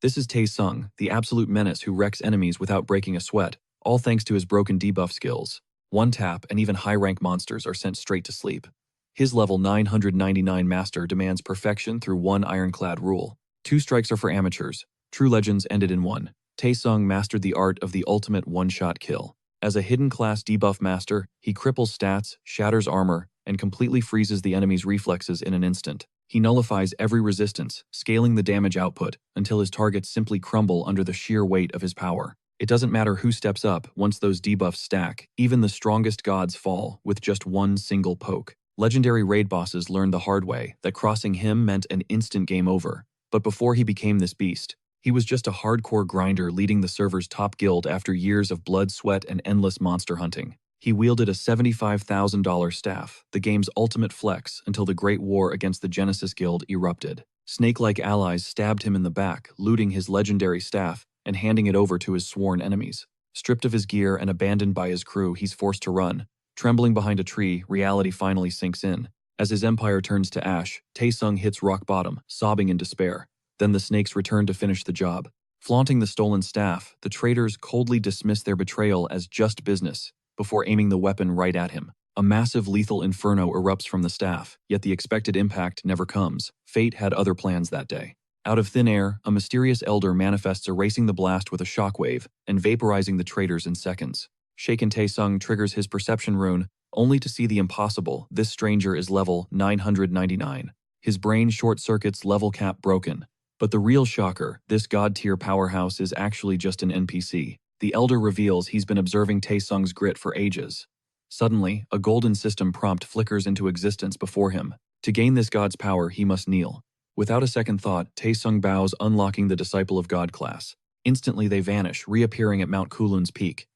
This is Tae-sung, the absolute menace who wrecks enemies without breaking a sweat, all thanks to his broken debuff skills. One tap and even high-rank monsters are sent straight to sleep. His level 999 master demands perfection through one ironclad rule. Two strikes are for amateurs. True legends ended in one. Tae-sung mastered the art of the ultimate one-shot kill. As a hidden class debuff master, he cripples stats, shatters armor, and completely freezes the enemy's reflexes in an instant. He nullifies every resistance, scaling the damage output until his targets simply crumble under the sheer weight of his power. It doesn't matter who steps up once those debuffs stack, even the strongest gods fall with just one single poke. Legendary raid bosses learned the hard way that crossing him meant an instant game over. But before he became this beast, he was just a hardcore grinder leading the server's top guild after years of blood, sweat, and endless monster hunting. He wielded a $75,000 staff, the game's ultimate flex, until the Great War against the Genesis Guild erupted. Snake-like allies stabbed him in the back, looting his legendary staff and handing it over to his sworn enemies. Stripped of his gear and abandoned by his crew, he's forced to run. Trembling behind a tree, reality finally sinks in. As his empire turns to ash, Tae-sung hits rock bottom, sobbing in despair. Then the snakes return to finish the job. Flaunting the stolen staff, the traitors coldly dismiss their betrayal as just business, before aiming the weapon right at him. A massive lethal inferno erupts from the staff, yet the expected impact never comes. Fate had other plans that day. Out of thin air, a mysterious elder manifests, erasing the blast with a shockwave and vaporizing the traitors in seconds. Shaken Tae-sung triggers his perception rune, only to see the impossible. This stranger is level 999. His brain short-circuits, level cap broken. But the real shocker, this god-tier powerhouse is actually just an NPC. The elder reveals he's been observing Tae-sung's grit for ages. Suddenly, a golden system prompt flickers into existence before him. To gain this god's power, he must kneel. Without a second thought, Tae-sung bows, unlocking the Disciple of God class. Instantly they vanish, reappearing at Mount Kulun's peak.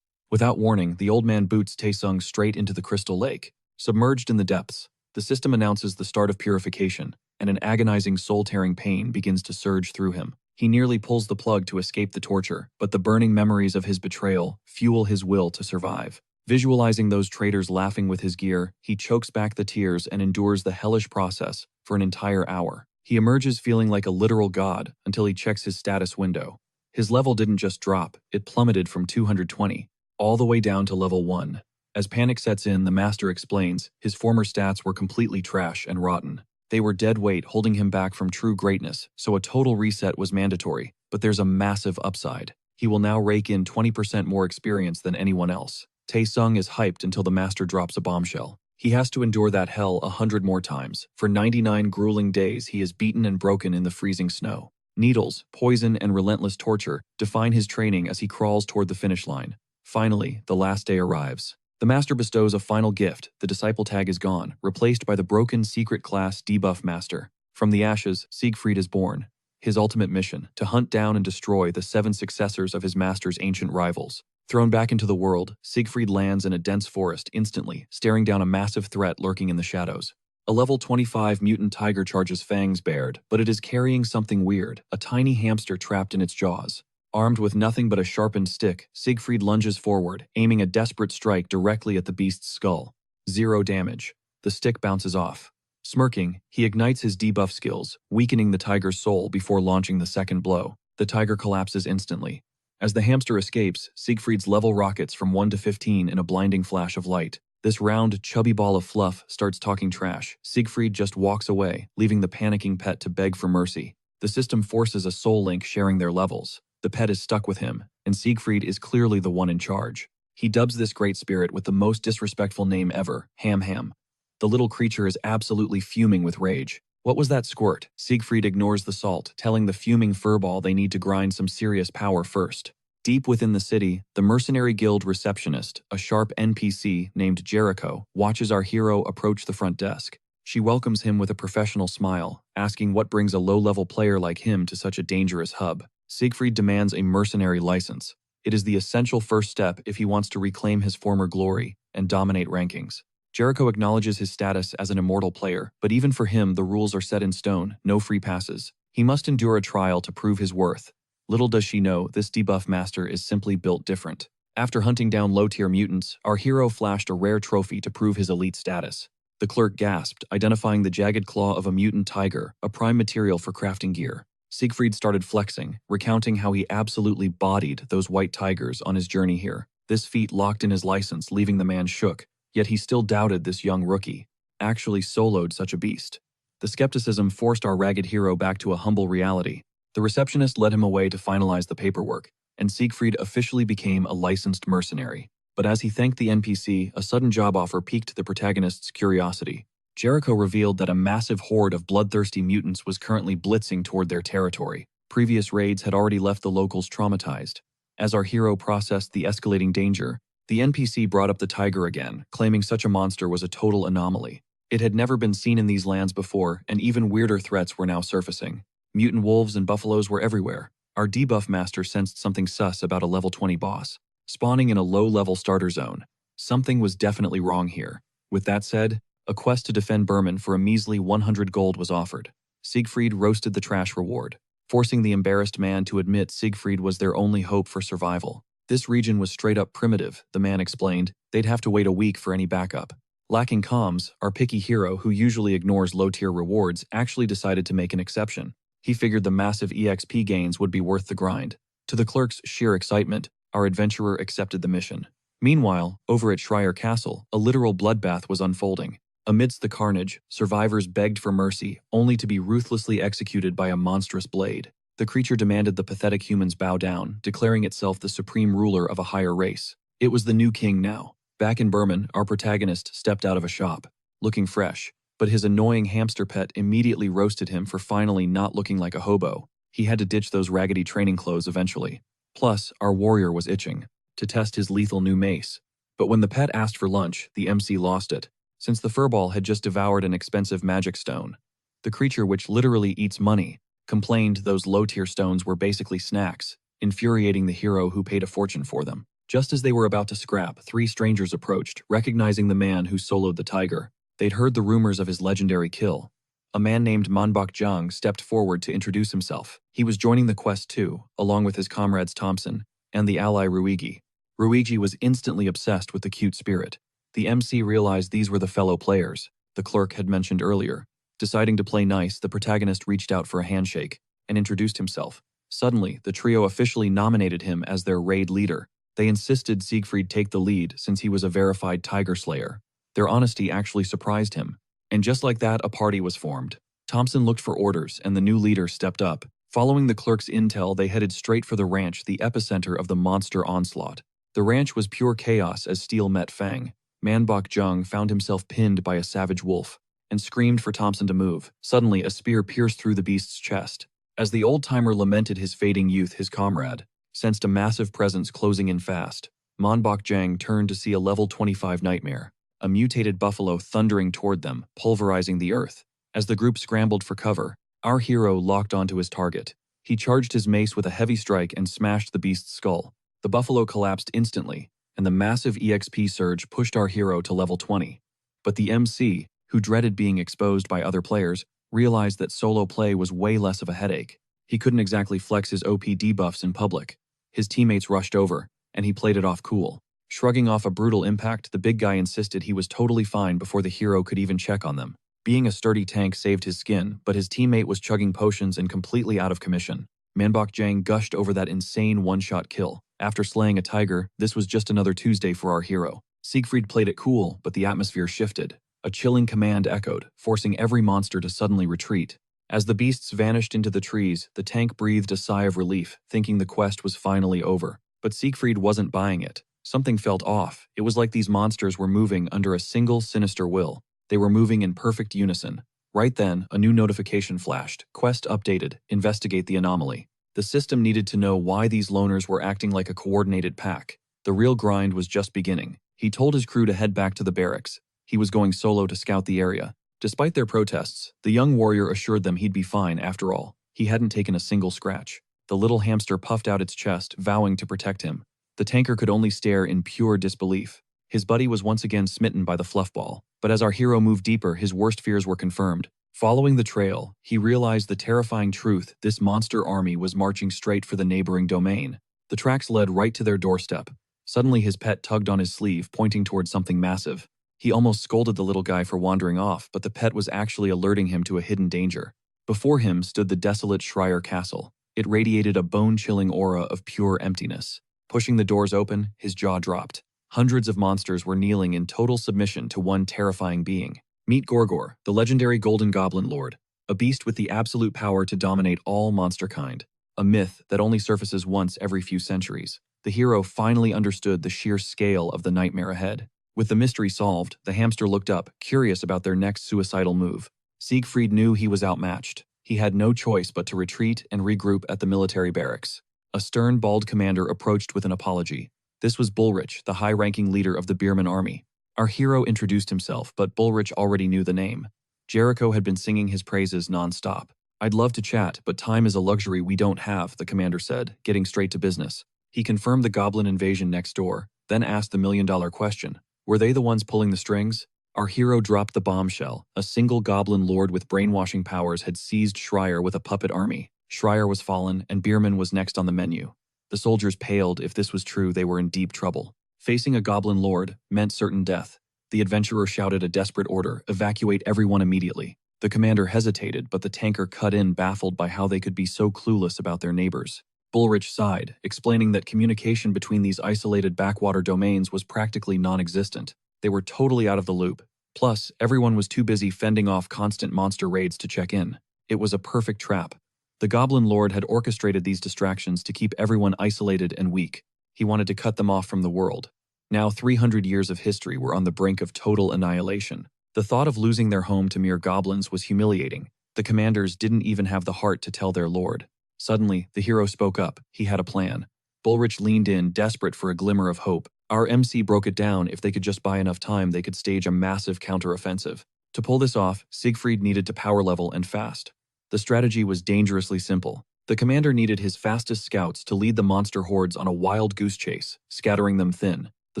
Without warning, the old man boots Tae-sung straight into the crystal lake. Submerged in the depths, the system announces the start of purification, and an agonizing soul-tearing pain begins to surge through him. He nearly pulls the plug to escape the torture, but the burning memories of his betrayal fuel his will to survive. Visualizing those traitors laughing with his gear, he chokes back the tears and endures the hellish process for an entire hour. He emerges feeling like a literal god until he checks his status window. His level didn't just drop, it plummeted from 220, all the way down to level 1. As panic sets in, the master explains his former stats were completely trash and rotten. They were dead weight, holding him back from true greatness, so a total reset was mandatory. But there's a massive upside. He will now rake in 20% more experience than anyone else. Tae-sung is hyped until the master drops a bombshell. He has to endure that hell 100 more times. For 99 grueling days, he is beaten and broken in the freezing snow. Needles, poison, and relentless torture define his training as he crawls toward the finish line. Finally, the last day arrives. The master bestows a final gift. The disciple tag is gone, replaced by the broken secret class debuff master. From the ashes, Siegfried is born. His ultimate mission, to hunt down and destroy the 7 successors of his master's ancient rivals. Thrown back into the world, Siegfried lands in a dense forest instantly, staring down a massive threat lurking in the shadows. A level 25 mutant tiger charges fangs bared, but it is carrying something weird, a tiny hamster trapped in its jaws. Armed with nothing but a sharpened stick, Siegfried lunges forward, aiming a desperate strike directly at the beast's skull. 0 damage. The stick bounces off. Smirking, he ignites his debuff skills, weakening the tiger's soul before launching the second blow. The tiger collapses instantly. As the hamster escapes, Siegfried's level rockets from 1 to 15 in a blinding flash of light. This round, chubby ball of fluff starts talking trash. Siegfried just walks away, leaving the panicking pet to beg for mercy. The system forces a soul link, sharing their levels. The pet is stuck with him, and Siegfried is clearly the one in charge. He dubs this great spirit with the most disrespectful name ever, Ham Ham. The little creature is absolutely fuming with rage. What was that squirt? Siegfried ignores the salt, telling the fuming furball they need to grind some serious power first. Deep within the city, the Mercenary Guild receptionist, a sharp NPC named Jericho, watches our hero approach the front desk. She welcomes him with a professional smile, asking what brings a low-level player like him to such a dangerous hub. Siegfried demands a mercenary license. It is the essential first step if he wants to reclaim his former glory and dominate rankings. Jericho acknowledges his status as an immortal player, but even for him the rules are set in stone, no free passes. He must endure a trial to prove his worth. Little does she know, this debuff master is simply built different. After hunting down low-tier mutants, our hero flashed a rare trophy to prove his elite status. The clerk gasped, identifying the jagged claw of a mutant tiger, a prime material for crafting gear. Siegfried started flexing, recounting how he absolutely bodied those white tigers on his journey here. This feat locked in his license, leaving the man shook, yet he still doubted this young rookie actually soloed such a beast. The skepticism forced our ragged hero back to a humble reality. The receptionist led him away to finalize the paperwork, and Siegfried officially became a licensed mercenary. But as he thanked the NPC, a sudden job offer piqued the protagonist's curiosity. Jericho revealed that a massive horde of bloodthirsty mutants was currently blitzing toward their territory. Previous raids had already left the locals traumatized. As our hero processed the escalating danger, the NPC brought up the tiger again, claiming such a monster was a total anomaly. It had never been seen in these lands before, and even weirder threats were now surfacing. Mutant wolves and buffaloes were everywhere. Our debuff master sensed something sus about a level 20 boss, spawning in a low-level starter zone. Something was definitely wrong here. With that said, a quest to defend Berman for a measly 100 gold was offered. Siegfried roasted the trash reward, forcing the embarrassed man to admit Siegfried was their only hope for survival. This region was straight up primitive, the man explained. They'd have to wait a week for any backup. Lacking comms, our picky hero, who usually ignores low-tier rewards, actually decided to make an exception. He figured the massive EXP gains would be worth the grind. To the clerk's sheer excitement, our adventurer accepted the mission. Meanwhile, over at Schreier Castle, a literal bloodbath was unfolding. Amidst the carnage, survivors begged for mercy, only to be ruthlessly executed by a monstrous blade. The creature demanded the pathetic humans bow down, declaring itself the supreme ruler of a higher race. It was the new king now. Back in Berman, our protagonist stepped out of a shop, looking fresh, but his annoying hamster pet immediately roasted him for finally not looking like a hobo. He had to ditch those raggedy training clothes eventually. Plus, our warrior was itching to test his lethal new mace. But when the pet asked for lunch, the MC lost it, since the furball had just devoured an expensive magic stone. The creature, which literally eats money, complained those low-tier stones were basically snacks, infuriating the hero who paid a fortune for them. Just as they were about to scrap, three strangers approached, recognizing the man who soloed the tiger. They'd heard the rumors of his legendary kill. A man named Manbok Jang stepped forward to introduce himself. He was joining the quest too, along with his comrades Thompson and the ally Ruigi. Ruigi was instantly obsessed with the cute spirit. The MC realized these were the fellow players the clerk had mentioned earlier. Deciding to play nice, the protagonist reached out for a handshake and introduced himself. Suddenly, the trio officially nominated him as their raid leader. They insisted Siegfried take the lead since he was a verified tiger slayer. Their honesty actually surprised him. And just like that, a party was formed. Thompson looked for orders, and the new leader stepped up. Following the clerk's intel, they headed straight for the ranch, the epicenter of the monster onslaught. The ranch was pure chaos as steel met fang. Manbok Jung found himself pinned by a savage wolf and screamed for Thompson to move. Suddenly, a spear pierced through the beast's chest. As the old-timer lamented his fading youth, his comrade sensed a massive presence closing in fast. Manbok Jang turned to see a level 25 nightmare, a mutated buffalo thundering toward them, pulverizing the earth. As the group scrambled for cover, our hero locked onto his target. He charged his mace with a heavy strike and smashed the beast's skull. The buffalo collapsed instantly, and the massive EXP surge pushed our hero to level 20. But the MC, who dreaded being exposed by other players, realized that solo play was way less of a headache. He couldn't exactly flex his OP debuffs in public. His teammates rushed over, and he played it off cool. Shrugging off a brutal impact, the big guy insisted he was totally fine before the hero could even check on them. Being a sturdy tank saved his skin, but his teammate was chugging potions and completely out of commission. Manbok Jang gushed over that insane one-shot kill. After slaying a tiger, this was just another Tuesday for our hero. Siegfried played it cool, but the atmosphere shifted. A chilling command echoed, forcing every monster to suddenly retreat. As the beasts vanished into the trees, the tank breathed a sigh of relief, thinking the quest was finally over. But Siegfried wasn't buying it. Something felt off. It was like these monsters were moving under a single sinister will. They were moving in perfect unison. Right then, a new notification flashed. Quest updated. Investigate the anomaly. The system needed to know why these loners were acting like a coordinated pack. The real grind was just beginning. He told his crew to head back to the barracks. He was going solo to scout the area. Despite their protests, the young warrior assured them he'd be fine after all. He hadn't taken a single scratch. The little hamster puffed out its chest, vowing to protect him. The tanker could only stare in pure disbelief. His buddy was once again smitten by the fluffball, but as our hero moved deeper, his worst fears were confirmed. Following the trail, he realized the terrifying truth: this monster army was marching straight for the neighboring domain. The tracks led right to their doorstep. Suddenly his pet tugged on his sleeve, pointing towards something massive. He almost scolded the little guy for wandering off, but the pet was actually alerting him to a hidden danger. Before him stood the desolate Schreier Castle. It radiated a bone-chilling aura of pure emptiness. Pushing the doors open, his jaw dropped. Hundreds of monsters were kneeling in total submission to one terrifying being. Meet Gorgor, the legendary Golden Goblin Lord, a beast with the absolute power to dominate all monster kind. A myth that only surfaces once every few centuries. The hero finally understood the sheer scale of the nightmare ahead. With the mystery solved, the hamster looked up, curious about their next suicidal move. Siegfried knew he was outmatched. He had no choice but to retreat and regroup at the military barracks. A stern, bald commander approached with an apology. This was Bullrich, the high-ranking leader of the Bierman army. Our hero introduced himself, but Bullrich already knew the name. Jericho had been singing his praises non-stop. I'd love to chat, but time is a luxury we don't have, the commander said, getting straight to business. He confirmed the goblin invasion next door, then asked the million-dollar question. Were they the ones pulling the strings? Our hero dropped the bombshell. A single goblin lord with brainwashing powers had seized Schreier with a puppet army. Schreier was fallen, and Bierman was next on the menu. The soldiers paled. If this was true, they were in deep trouble. Facing a goblin lord meant certain death. The adventurer shouted a desperate order, evacuate everyone immediately. The commander hesitated, but the tanker cut in, baffled by how they could be so clueless about their neighbors. Bullrich sighed, explaining that communication between these isolated backwater domains was practically non-existent. They were totally out of the loop. Plus, everyone was too busy fending off constant monster raids to check in. It was a perfect trap. The Goblin Lord had orchestrated these distractions to keep everyone isolated and weak. He wanted to cut them off from the world. Now 300 years of history were on the brink of total annihilation. The thought of losing their home to mere goblins was humiliating. The commanders didn't even have the heart to tell their lord. Suddenly, the hero spoke up. He had a plan. Bullrich leaned in, desperate for a glimmer of hope. Our MC broke it down. If they could just buy enough time, they could stage a massive counteroffensive. To pull this off, Siegfried needed to power level and fast. The strategy was dangerously simple. The commander needed his fastest scouts to lead the monster hordes on a wild goose chase, scattering them thin. The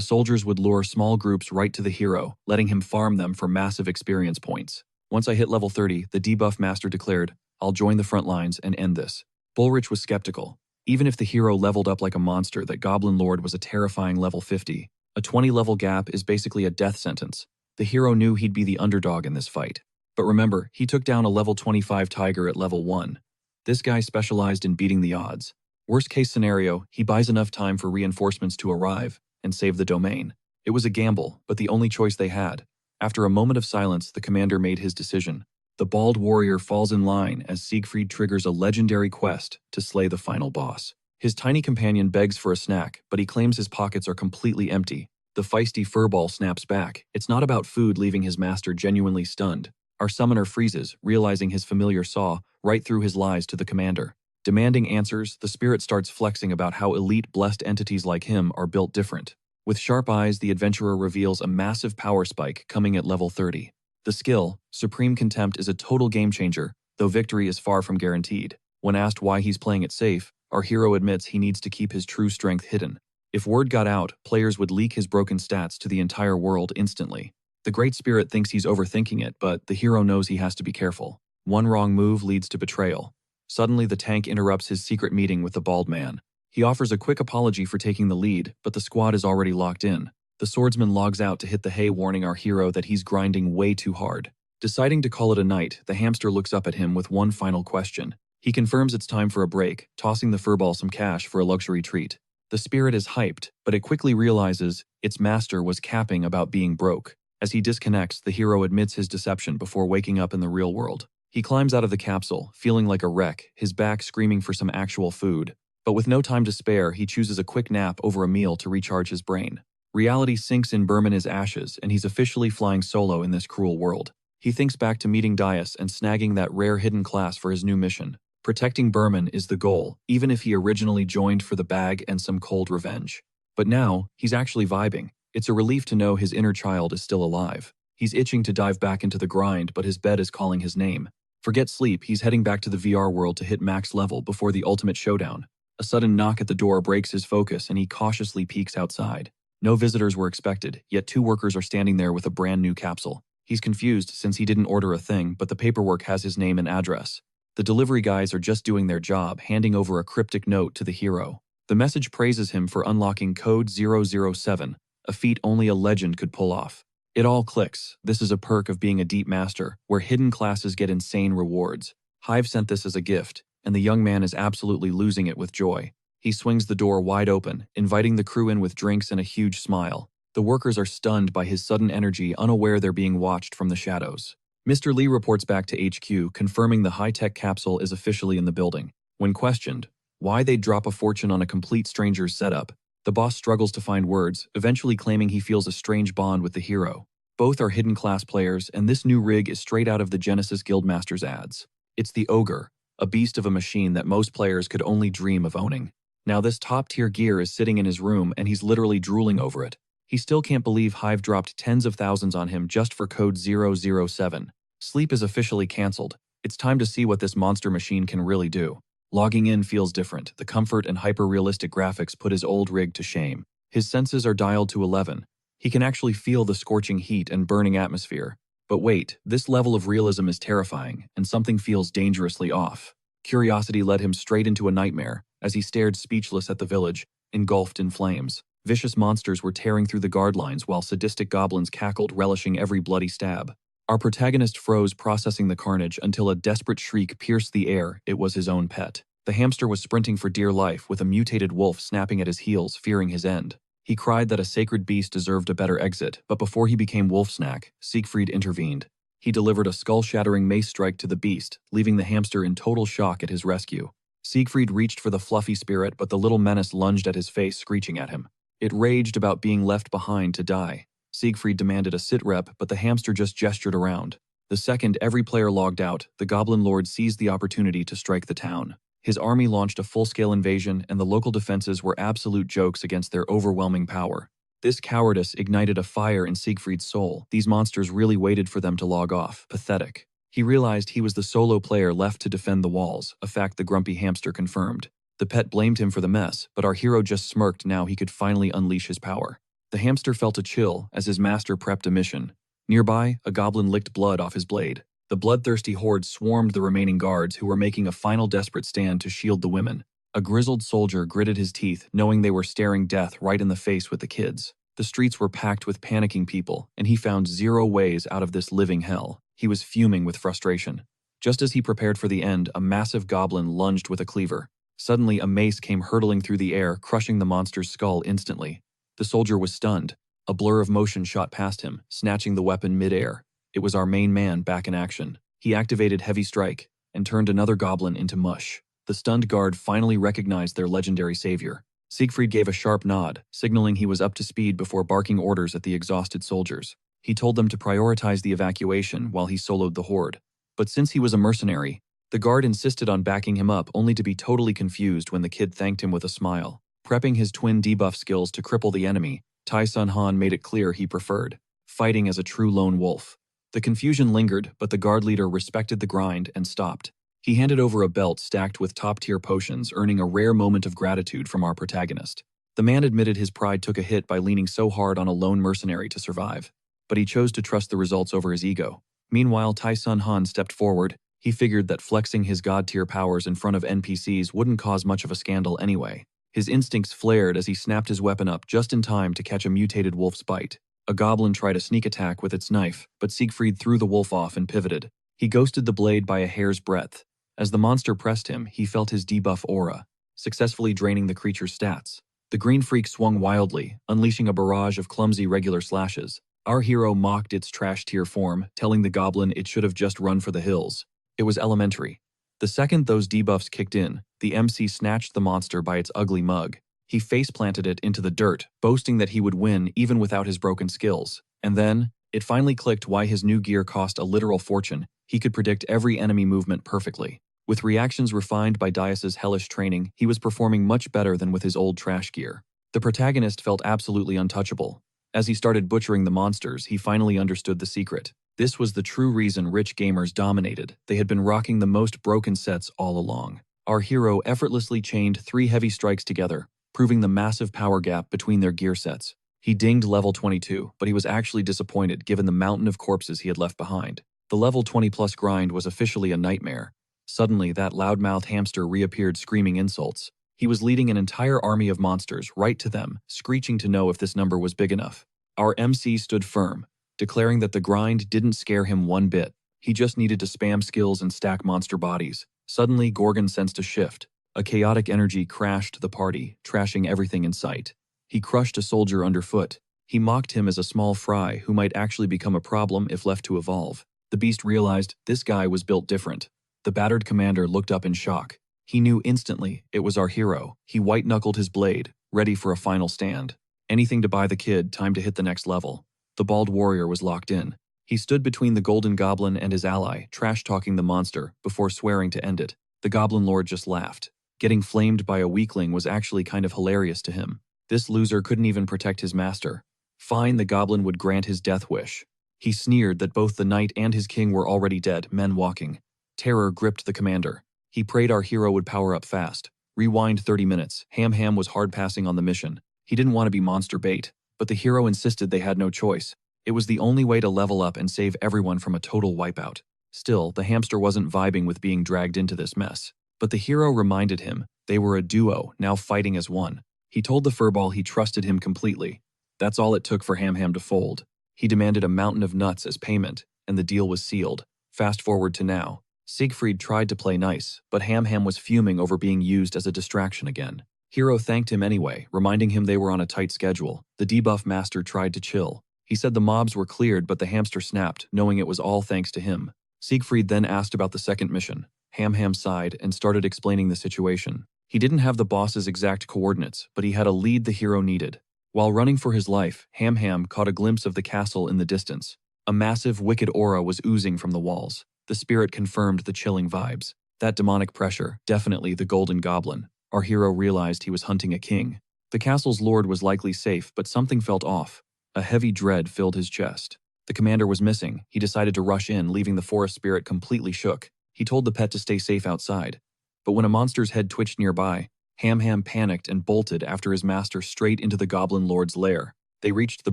soldiers would lure small groups right to the hero, letting him farm them for massive experience points. Once I hit level 30, the debuff master declared, I'll join the front lines and end this. Bullrich was skeptical. Even if the hero leveled up like a monster, that Goblin Lord was a terrifying level 50. A 20-level gap is basically a death sentence. The hero knew he'd be the underdog in this fight. But remember, he took down a level 25 tiger at level 1. This guy specialized in beating the odds. Worst case scenario, he buys enough time for reinforcements to arrive and save the domain. It was a gamble, but the only choice they had. After a moment of silence, the commander made his decision. The bald warrior falls in line as Siegfried triggers a legendary quest to slay the final boss. His tiny companion begs for a snack, but he claims his pockets are completely empty. The feisty furball snaps back. It's not about food, leaving his master genuinely stunned. Our summoner freezes, realizing his familiar saw right through his lies to the commander. Demanding answers, the spirit starts flexing about how elite blessed entities like him are built different. With sharp eyes, the adventurer reveals a massive power spike coming at level 30. The skill, Supreme Contempt, is a total game changer, though victory is far from guaranteed. When asked why he's playing it safe, our hero admits he needs to keep his true strength hidden. If word got out, players would leak his broken stats to the entire world instantly. The Great Spirit thinks he's overthinking it, but the hero knows he has to be careful. One wrong move leads to betrayal. Suddenly, the tank interrupts his secret meeting with the bald man. He offers a quick apology for taking the lead, but the squad is already locked in. The swordsman logs out to hit the hay, warning our hero that he's grinding way too hard. Deciding to call it a night, the hamster looks up at him with one final question. He confirms it's time for a break, tossing the furball some cash for a luxury treat. The spirit is hyped, but it quickly realizes its master was capping about being broke. As he disconnects, the hero admits his deception before waking up in the real world. He climbs out of the capsule, feeling like a wreck, his back screaming for some actual food. But with no time to spare, he chooses a quick nap over a meal to recharge his brain. Reality sinks in. Berman is ashes, and he's officially flying solo in this cruel world. He thinks back to meeting Dias and snagging that rare hidden class for his new mission. Protecting Berman is the goal, even if he originally joined for the bag and some cold revenge. But now, he's actually vibing. It's a relief to know his inner child is still alive. He's itching to dive back into the grind, but his bed is calling his name. Forget sleep, he's heading back to the VR world to hit max level before the ultimate showdown. A sudden knock at the door breaks his focus, and he cautiously peeks outside. No visitors were expected, yet 2 workers are standing there with a brand new capsule. He's confused since he didn't order a thing, but the paperwork has his name and address. The delivery guys are just doing their job, handing over a cryptic note to the hero. The message praises him for unlocking code 007, a feat only a legend could pull off. It all clicks. This is a perk of being a deep master, where hidden classes get insane rewards. Hive sent this as a gift, and the young man is absolutely losing it with joy. He swings the door wide open, inviting the crew in with drinks and a huge smile. The workers are stunned by his sudden energy, unaware they're being watched from the shadows. Mr. Lee reports back to HQ, confirming the high-tech capsule is officially in the building. When questioned why they'd drop a fortune on a complete stranger's setup, the boss struggles to find words, eventually claiming he feels a strange bond with the hero. Both are hidden class players, and this new rig is straight out of the Genesis Guildmaster's ads. It's the Ogre, a beast of a machine that most players could only dream of owning. Now this top-tier gear is sitting in his room, and he's literally drooling over it. He still can't believe Hive dropped tens of thousands on him just for code 007. Sleep is officially cancelled. It's time to see what this monster machine can really do. Logging in feels different. The comfort and hyper-realistic graphics put his old rig to shame. His senses are dialed to 11. He can actually feel the scorching heat and burning atmosphere. But wait, this level of realism is terrifying, and something feels dangerously off. Curiosity led him straight into a nightmare as he stared speechless at the village, engulfed in flames. Vicious monsters were tearing through the guard lines while sadistic goblins cackled, relishing every bloody stab. Our protagonist froze, processing the carnage until a desperate shriek pierced the air. It was his own pet. The hamster was sprinting for dear life, with a mutated wolf snapping at his heels, fearing his end. He cried that a sacred beast deserved a better exit, but before he became wolf snack, Siegfried intervened. He delivered a skull-shattering mace strike to the beast, leaving the hamster in total shock at his rescue. Siegfried reached for the fluffy spirit, but the little menace lunged at his face, screeching at him. It raged about being left behind to die. Siegfried demanded a sit rep, but the hamster just gestured around. The second every player logged out, the Goblin Lord seized the opportunity to strike the town. His army launched a full-scale invasion, and the local defenses were absolute jokes against their overwhelming power. This cowardice ignited a fire in Siegfried's soul. These monsters really waited for them to log off. Pathetic. He realized he was the solo player left to defend the walls, a fact the grumpy hamster confirmed. The pet blamed him for the mess, but our hero just smirked. Now he could finally unleash his power. The hamster felt a chill as his master prepped a mission. Nearby, a goblin licked blood off his blade. The bloodthirsty horde swarmed the remaining guards, who were making a final desperate stand to shield the women. A grizzled soldier gritted his teeth, knowing they were staring death right in the face with the kids. The streets were packed with panicking people, and he found zero ways out of this living hell. He was fuming with frustration. Just as he prepared for the end, a massive goblin lunged with a cleaver. Suddenly, a mace came hurtling through the air, crushing the monster's skull instantly. The soldier was stunned. A blur of motion shot past him, snatching the weapon mid-air. It was our main man back in action. He activated Heavy Strike and turned another goblin into mush. The stunned guard finally recognized their legendary savior. Siegfried gave a sharp nod, signaling he was up to speed before barking orders at the exhausted soldiers. He told them to prioritize the evacuation while he soloed the horde. But since he was a mercenary, the guard insisted on backing him up, only to be totally confused when the kid thanked him with a smile. Prepping his twin debuff skills to cripple the enemy, Tai-Sun Han made it clear he preferred fighting as a true lone wolf. The confusion lingered, but the guard leader respected the grind and stopped. He handed over a belt stacked with top-tier potions, earning a rare moment of gratitude from our protagonist. The man admitted his pride took a hit by leaning so hard on a lone mercenary to survive, but he chose to trust the results over his ego. Meanwhile, Tai-Sun Han stepped forward. He figured that flexing his god-tier powers in front of NPCs wouldn't cause much of a scandal anyway. His instincts flared as he snapped his weapon up just in time to catch a mutated wolf's bite. A goblin tried a sneak attack with its knife, but Siegfried threw the wolf off and pivoted. He ghosted the blade by a hair's breadth. As the monster pressed him, he felt his debuff aura, successfully draining the creature's stats. The green freak swung wildly, unleashing a barrage of clumsy regular slashes. Our hero mocked its trash-tier form, telling the goblin it should have just run for the hills. It was elementary. The second those debuffs kicked in, the MC snatched the monster by its ugly mug. He face-planted it into the dirt, boasting that he would win even without his broken skills. And then, it finally clicked why his new gear cost a literal fortune. He could predict every enemy movement perfectly. With reactions refined by Dias's hellish training, he was performing much better than with his old trash gear. The protagonist felt absolutely untouchable. As he started butchering the monsters, he finally understood the secret. This was the true reason rich gamers dominated. They had been rocking the most broken sets all along. Our hero effortlessly chained 3 heavy strikes together, proving the massive power gap between their gear sets. He dinged level 22, but he was actually disappointed given the mountain of corpses he had left behind. The level 20+ grind was officially a nightmare. Suddenly, that loudmouthed hamster reappeared screaming insults. He was leading an entire army of monsters right to them, screeching to know if this number was big enough. Our MC stood firm, declaring that the grind didn't scare him one bit. He just needed to spam skills and stack monster bodies. Suddenly, Gorgon sensed a shift. A chaotic energy crashed the party, trashing everything in sight. He crushed a soldier underfoot. He mocked him as a small fry who might actually become a problem if left to evolve. The beast realized this guy was built different. The battered commander looked up in shock. He knew instantly it was our hero. He white-knuckled his blade, ready for a final stand. Anything to buy the kid time to hit the next level. The bald warrior was locked in. He stood between the golden goblin and his ally, trash-talking the monster, before swearing to end it. The goblin lord just laughed. Getting flamed by a weakling was actually kind of hilarious to him. This loser couldn't even protect his master. Fine, the goblin would grant his death wish. He sneered that both the knight and his king were already dead, men walking. Terror gripped the commander. He prayed our hero would power up fast. Rewind 30 minutes. Ham was hard passing on the mission. He didn't want to be monster bait, but the hero insisted they had no choice. It was the only way to level up and save everyone from a total wipeout. Still, the hamster wasn't vibing with being dragged into this mess. But the hero reminded him they were a duo, now fighting as one. He told the furball he trusted him completely. That's all it took for Ham to fold. He demanded a mountain of nuts as payment, and the deal was sealed. Fast forward to now. Siegfried tried to play nice, but Ham was fuming over being used as a distraction again. Hero thanked him anyway, reminding him they were on a tight schedule. The debuff master tried to chill. He said the mobs were cleared, but the hamster snapped, knowing it was all thanks to him. Siegfried then asked about the second mission. Ham sighed and started explaining the situation. He didn't have the boss's exact coordinates, but he had a lead the hero needed. While running for his life, Ham caught a glimpse of the castle in the distance. A massive, wicked aura was oozing from the walls. The spirit confirmed the chilling vibes. That demonic pressure, definitely the golden goblin. Our hero realized he was hunting a king. The castle's lord was likely safe, but something felt off. A heavy dread filled his chest. The commander was missing. He decided to rush in, leaving the forest spirit completely shook. He told the pet to stay safe outside. But when a monster's head twitched nearby, Ham panicked and bolted after his master straight into the goblin lord's lair. They reached the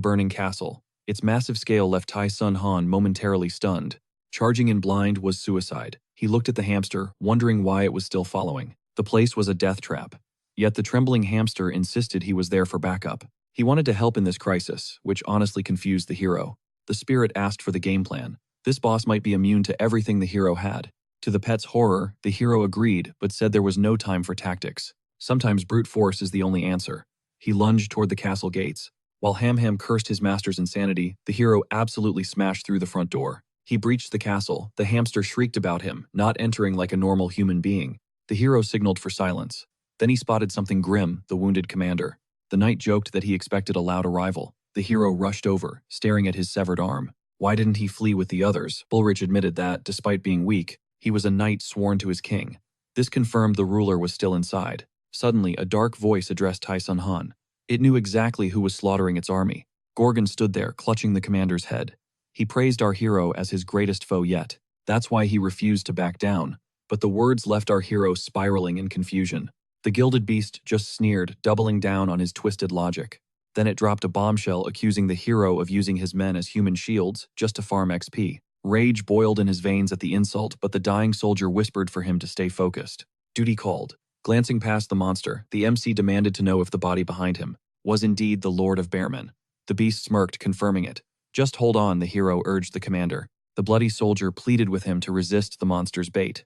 burning castle. Its massive scale left Tai Sun Han momentarily stunned. Charging in blind was suicide. He looked at the hamster, wondering why it was still following. The place was a death trap. Yet the trembling hamster insisted he was there for backup. He wanted to help in this crisis, which honestly confused the hero. The spirit asked for the game plan. This boss might be immune to everything the hero had. To the pet's horror, the hero agreed, but said there was no time for tactics. Sometimes brute force is the only answer. He lunged toward the castle gates. While Ham cursed his master's insanity, the hero absolutely smashed through the front door. He breached the castle. The hamster shrieked about him, not entering like a normal human being. The hero signaled for silence. Then he spotted something grim, the wounded commander. The knight joked that he expected a loud arrival. The hero rushed over, staring at his severed arm. Why didn't he flee with the others? Bullrich admitted that, despite being weak, he was a knight sworn to his king. This confirmed the ruler was still inside. Suddenly, a dark voice addressed Tai Sun Han. It knew exactly who was slaughtering its army. Gorgon stood there, clutching the commander's head. He praised our hero as his greatest foe yet. That's why he refused to back down. But the words left our hero spiraling in confusion. The gilded beast just sneered, doubling down on his twisted logic. Then it dropped a bombshell accusing the hero of using his men as human shields just to farm XP. Rage boiled in his veins at the insult, but the dying soldier whispered for him to stay focused. Duty called. Glancing past the monster, the MC demanded to know if the body behind him was indeed the Lord of Bearmen. The beast smirked, confirming it. Just hold on, the hero urged the commander. The bloody soldier pleaded with him to resist the monster's bait.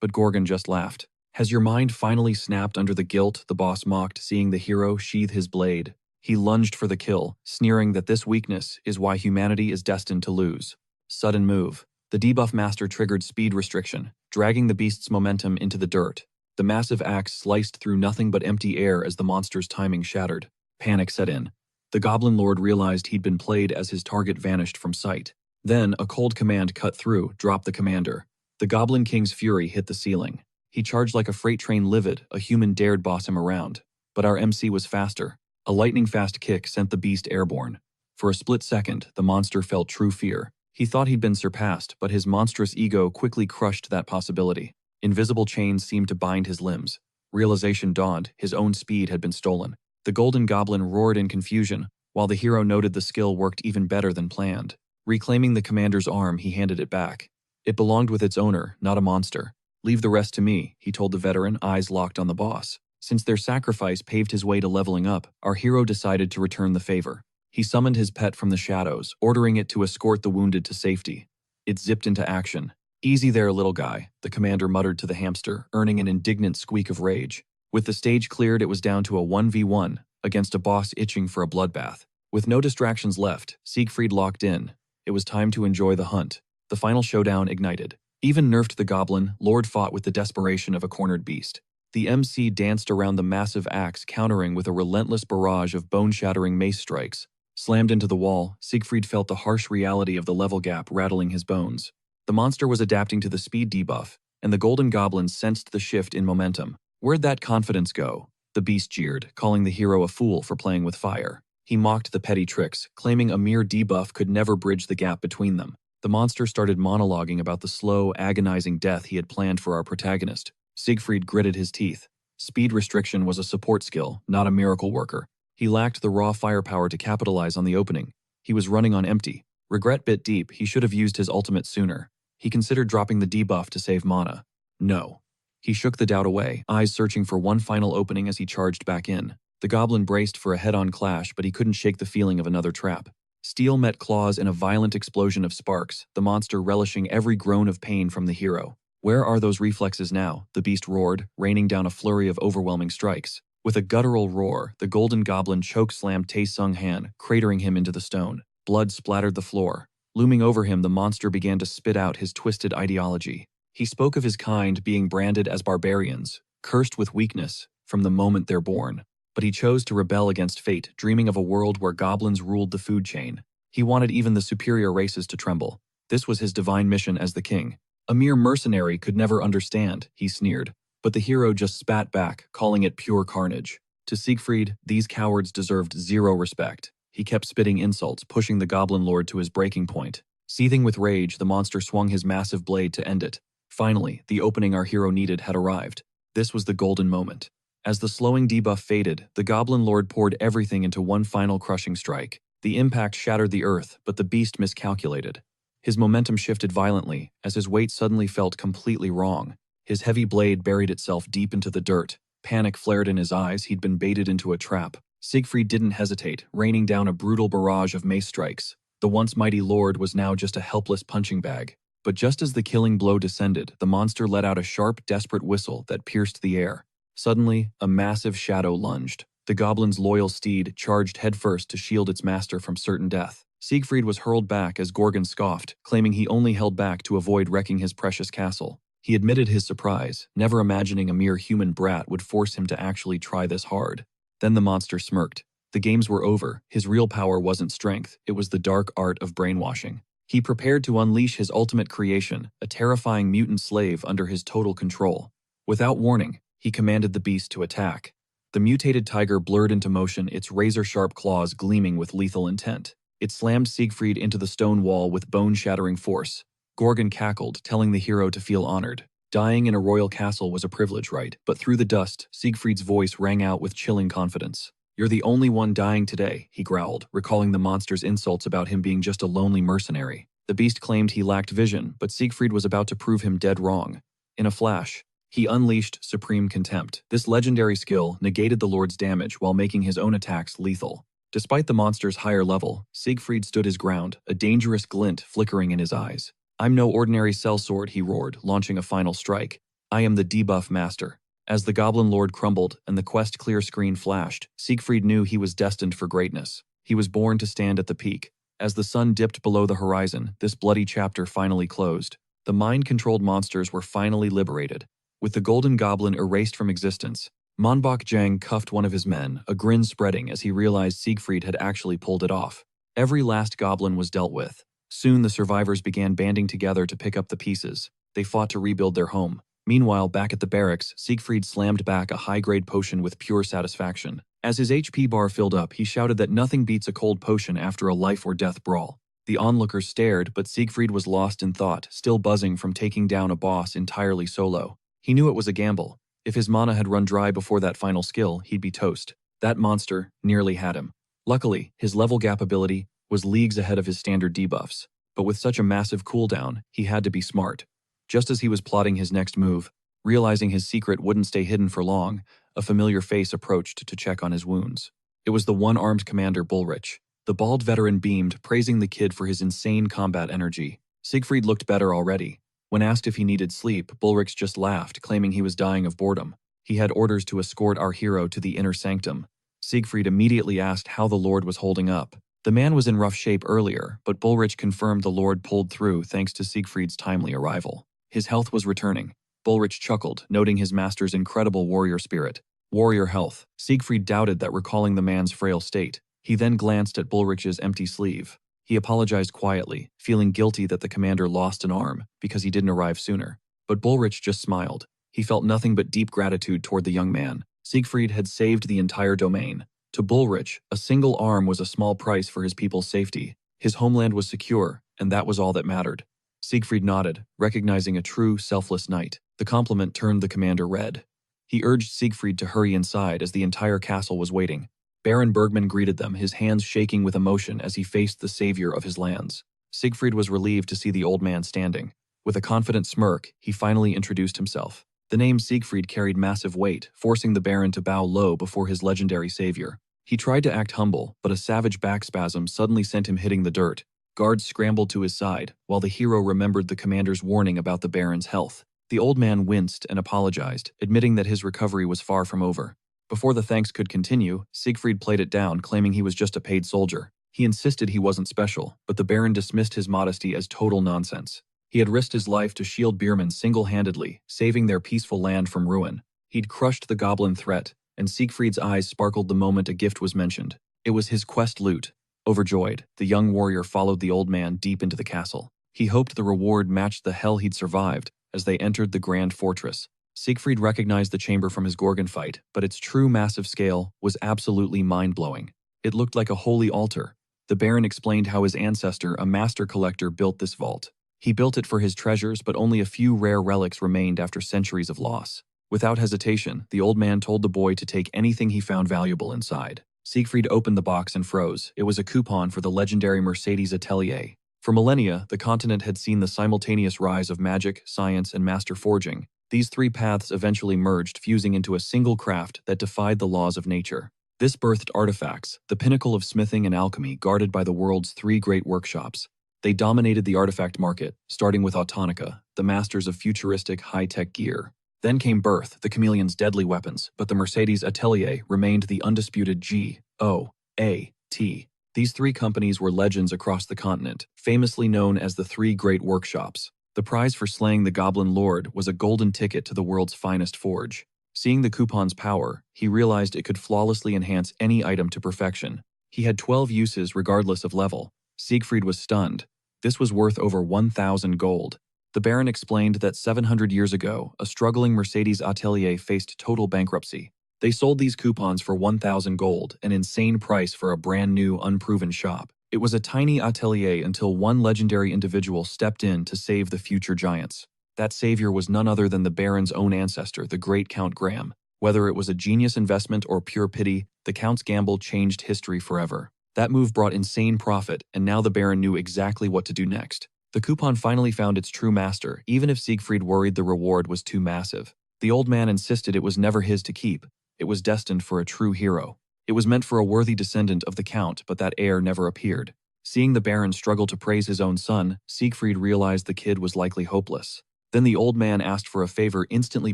But Gorgon just laughed. Has your mind finally snapped under the guilt? The boss mocked, seeing the hero sheathe his blade. He lunged for the kill, sneering that this weakness is why humanity is destined to lose. Sudden move. The debuff master triggered speed restriction, dragging the beast's momentum into the dirt. The massive axe sliced through nothing but empty air as the monster's timing shattered. Panic set in. The goblin lord realized he'd been played as his target vanished from sight. Then, a cold command cut through, dropped the commander. The goblin king's fury hit the ceiling. He charged like a freight train livid, a human dared boss him around. But our MC was faster. A lightning-fast kick sent the beast airborne. For a split second, the monster felt true fear. He thought he'd been surpassed, but his monstrous ego quickly crushed that possibility. Invisible chains seemed to bind his limbs. Realization dawned, his own speed had been stolen. The golden goblin roared in confusion, while the hero noted the skill worked even better than planned. Reclaiming the commander's arm, he handed it back. It belonged with its owner, not a monster. Leave the rest to me, he told the veteran, eyes locked on the boss. Since their sacrifice paved his way to leveling up, our hero decided to return the favor. He summoned his pet from the shadows, ordering it to escort the wounded to safety. It zipped into action. "Easy there, little guy," the commander muttered to the hamster, earning an indignant squeak of rage. With the stage cleared, it was down to a 1v1 against a boss itching for a bloodbath. With no distractions left, Siegfried locked in. It was time to enjoy the hunt. The final showdown ignited. Even nerfed the goblin, Lord fought with the desperation of a cornered beast. The MC danced around the massive axe, countering with a relentless barrage of bone-shattering mace strikes. Slammed into the wall, Siegfried felt the harsh reality of the level gap rattling his bones. The monster was adapting to the speed debuff, and the golden goblin sensed the shift in momentum. "Where'd that confidence go?" the beast jeered, calling the hero a fool for playing with fire. He mocked the petty tricks, claiming a mere debuff could never bridge the gap between them. The monster started monologuing about the slow, agonizing death he had planned for our protagonist. Siegfried gritted his teeth. Speed restriction was a support skill, not a miracle worker. He lacked the raw firepower to capitalize on the opening. He was running on empty. Regret bit deep, he should have used his ultimate sooner. He considered dropping the debuff to save mana. No. He shook the doubt away, eyes searching for one final opening as he charged back in. The goblin braced for a head-on clash, but he couldn't shake the feeling of another trap. Steel met claws in a violent explosion of sparks, the monster relishing every groan of pain from the hero. "Where are those reflexes now?" the beast roared, raining down a flurry of overwhelming strikes. With a guttural roar, the golden goblin choke-slammed Tae-sung Han, cratering him into the stone. Blood splattered the floor. Looming over him, the monster began to spit out his twisted ideology. He spoke of his kind being branded as barbarians, cursed with weakness from the moment they're born. But he chose to rebel against fate, dreaming of a world where goblins ruled the food chain. He wanted even the superior races to tremble. This was his divine mission as the king. "A mere mercenary could never understand," he sneered. But the hero just spat back, calling it pure carnage. To Siegfried, these cowards deserved zero respect. He kept spitting insults, pushing the goblin lord to his breaking point. Seething with rage, the monster swung his massive blade to end it. Finally, the opening our hero needed had arrived. This was the golden moment. As the slowing debuff faded, the goblin lord poured everything into one final crushing strike. The impact shattered the earth, but the beast miscalculated. His momentum shifted violently, as his weight suddenly felt completely wrong. His heavy blade buried itself deep into the dirt. Panic flared in his eyes, he'd been baited into a trap. Siegfried didn't hesitate, raining down a brutal barrage of mace strikes. The once mighty lord was now just a helpless punching bag. But just as the killing blow descended, the monster let out a sharp, desperate whistle that pierced the air. Suddenly, a massive shadow lunged. The goblin's loyal steed charged headfirst to shield its master from certain death. Siegfried was hurled back as Gorgon scoffed, claiming he only held back to avoid wrecking his precious castle. He admitted his surprise, never imagining a mere human brat would force him to actually try this hard. Then the monster smirked. The games were over. His real power wasn't strength, it was the dark art of brainwashing. He prepared to unleash his ultimate creation, a terrifying mutant slave under his total control. Without warning, he commanded the beast to attack. The mutated tiger blurred into motion, its razor-sharp claws gleaming with lethal intent. It slammed Siegfried into the stone wall with bone-shattering force. Gorgon cackled, telling the hero to feel honored. Dying in a royal castle was a privilege, right? But through the dust, Siegfried's voice rang out with chilling confidence. "You're the only one dying today," he growled, recalling the monster's insults about him being just a lonely mercenary. The beast claimed he lacked vision, but Siegfried was about to prove him dead wrong. In a flash, he unleashed Supreme Contempt. This legendary skill negated the Lord's damage while making his own attacks lethal. Despite the monster's higher level, Siegfried stood his ground, a dangerous glint flickering in his eyes. "I'm no ordinary sellsword," he roared, launching a final strike. "I am the debuff master." As the Goblin Lord crumbled and the quest clear screen flashed, Siegfried knew he was destined for greatness. He was born to stand at the peak. As the sun dipped below the horizon, this bloody chapter finally closed. The mind-controlled monsters were finally liberated. With the Golden Goblin erased from existence, Monbok Jang cuffed one of his men, a grin spreading as he realized Siegfried had actually pulled it off. Every last goblin was dealt with. Soon the survivors began banding together to pick up the pieces. They fought to rebuild their home. Meanwhile, back at the barracks, Siegfried slammed back a high-grade potion with pure satisfaction. As his HP bar filled up, he shouted that nothing beats a cold potion after a life-or-death brawl. The onlookers stared, but Siegfried was lost in thought, still buzzing from taking down a boss entirely solo. He knew it was a gamble. If his mana had run dry before that final skill, he'd be toast. That monster nearly had him. Luckily, his level gap ability was leagues ahead of his standard debuffs. But with such a massive cooldown, he had to be smart. Just as he was plotting his next move, realizing his secret wouldn't stay hidden for long, a familiar face approached to check on his wounds. It was the one-armed commander Bullrich. The bald veteran beamed, praising the kid for his insane combat energy. Siegfried looked better already. When asked if he needed sleep, Bullrich just laughed, claiming he was dying of boredom. He had orders to escort our hero to the inner sanctum. Siegfried immediately asked how the Lord was holding up. The man was in rough shape earlier, but Bullrich confirmed the Lord pulled through thanks to Siegfried's timely arrival. His health was returning. Bullrich chuckled, noting his master's incredible warrior spirit. Warrior health. Siegfried doubted that, recalling the man's frail state. He then glanced at Bullrich's empty sleeve. He apologized quietly, feeling guilty that the commander lost an arm because he didn't arrive sooner. But Bullrich just smiled. He felt nothing but deep gratitude toward the young man. Siegfried had saved the entire domain. To Bullrich, a single arm was a small price for his people's safety. His homeland was secure, and that was all that mattered. Siegfried nodded, recognizing a true, selfless knight. The compliment turned the commander red. He urged Siegfried to hurry inside as the entire castle was waiting. Baron Bergman greeted them, his hands shaking with emotion as he faced the savior of his lands. Siegfried was relieved to see the old man standing. With a confident smirk, he finally introduced himself. The name Siegfried carried massive weight, forcing the Baron to bow low before his legendary savior. He tried to act humble, but a savage back spasm suddenly sent him hitting the dirt. Guards scrambled to his side, while the hero remembered the commander's warning about the Baron's health. The old man winced and apologized, admitting that his recovery was far from over. Before the thanks could continue, Siegfried played it down, claiming he was just a paid soldier. He insisted he wasn't special, but the Baron dismissed his modesty as total nonsense. He had risked his life to shield Bierman single-handedly, saving their peaceful land from ruin. He'd crushed the goblin threat, and Siegfried's eyes sparkled the moment a gift was mentioned. It was his quest loot. Overjoyed, the young warrior followed the old man deep into the castle. He hoped the reward matched the hell he'd survived. As they entered the grand fortress, Siegfried recognized the chamber from his Gorgon fight, but its true massive scale was absolutely mind-blowing. It looked like a holy altar. The Baron explained how his ancestor, a master collector, built this vault. He built it for his treasures, but only a few rare relics remained after centuries of loss. Without hesitation, the old man told the boy to take anything he found valuable inside. Siegfried opened the box and froze. It was a coupon for the legendary Mercedes Atelier. For millennia, the continent had seen the simultaneous rise of magic, science, and master forging. These three paths eventually merged, fusing into a single craft that defied the laws of nature. This birthed artifacts, the pinnacle of smithing and alchemy, guarded by the world's three great workshops. They dominated the artifact market, starting with Autonica, the masters of futuristic, high-tech gear. Then came Birth, the chameleon's deadly weapons, but the Mercedes Atelier remained the undisputed G.O.A.T. These three companies were legends across the continent, famously known as the Three Great Workshops. The prize for slaying the Goblin Lord was a golden ticket to the world's finest forge. Seeing the coupon's power, he realized it could flawlessly enhance any item to perfection. He had 12 uses regardless of level. Siegfried was stunned. This was worth over 1,000 gold. The Baron explained that 700 years ago, a struggling Mercedes Atelier faced total bankruptcy. They sold these coupons for 1,000 gold, an insane price for a brand new, unproven shop. It was a tiny atelier until one legendary individual stepped in to save the future giants. That savior was none other than the Baron's own ancestor, the great Count Graham. Whether it was a genius investment or pure pity, the Count's gamble changed history forever. That move brought insane profit, and now the Baron knew exactly what to do next. The coupon finally found its true master, even if Siegfried worried the reward was too massive. The old man insisted it was never his to keep. It was destined for a true hero. It was meant for a worthy descendant of the Count, but that heir never appeared. Seeing the Baron struggle to praise his own son, Siegfried realized the kid was likely hopeless. Then the old man asked for a favor, instantly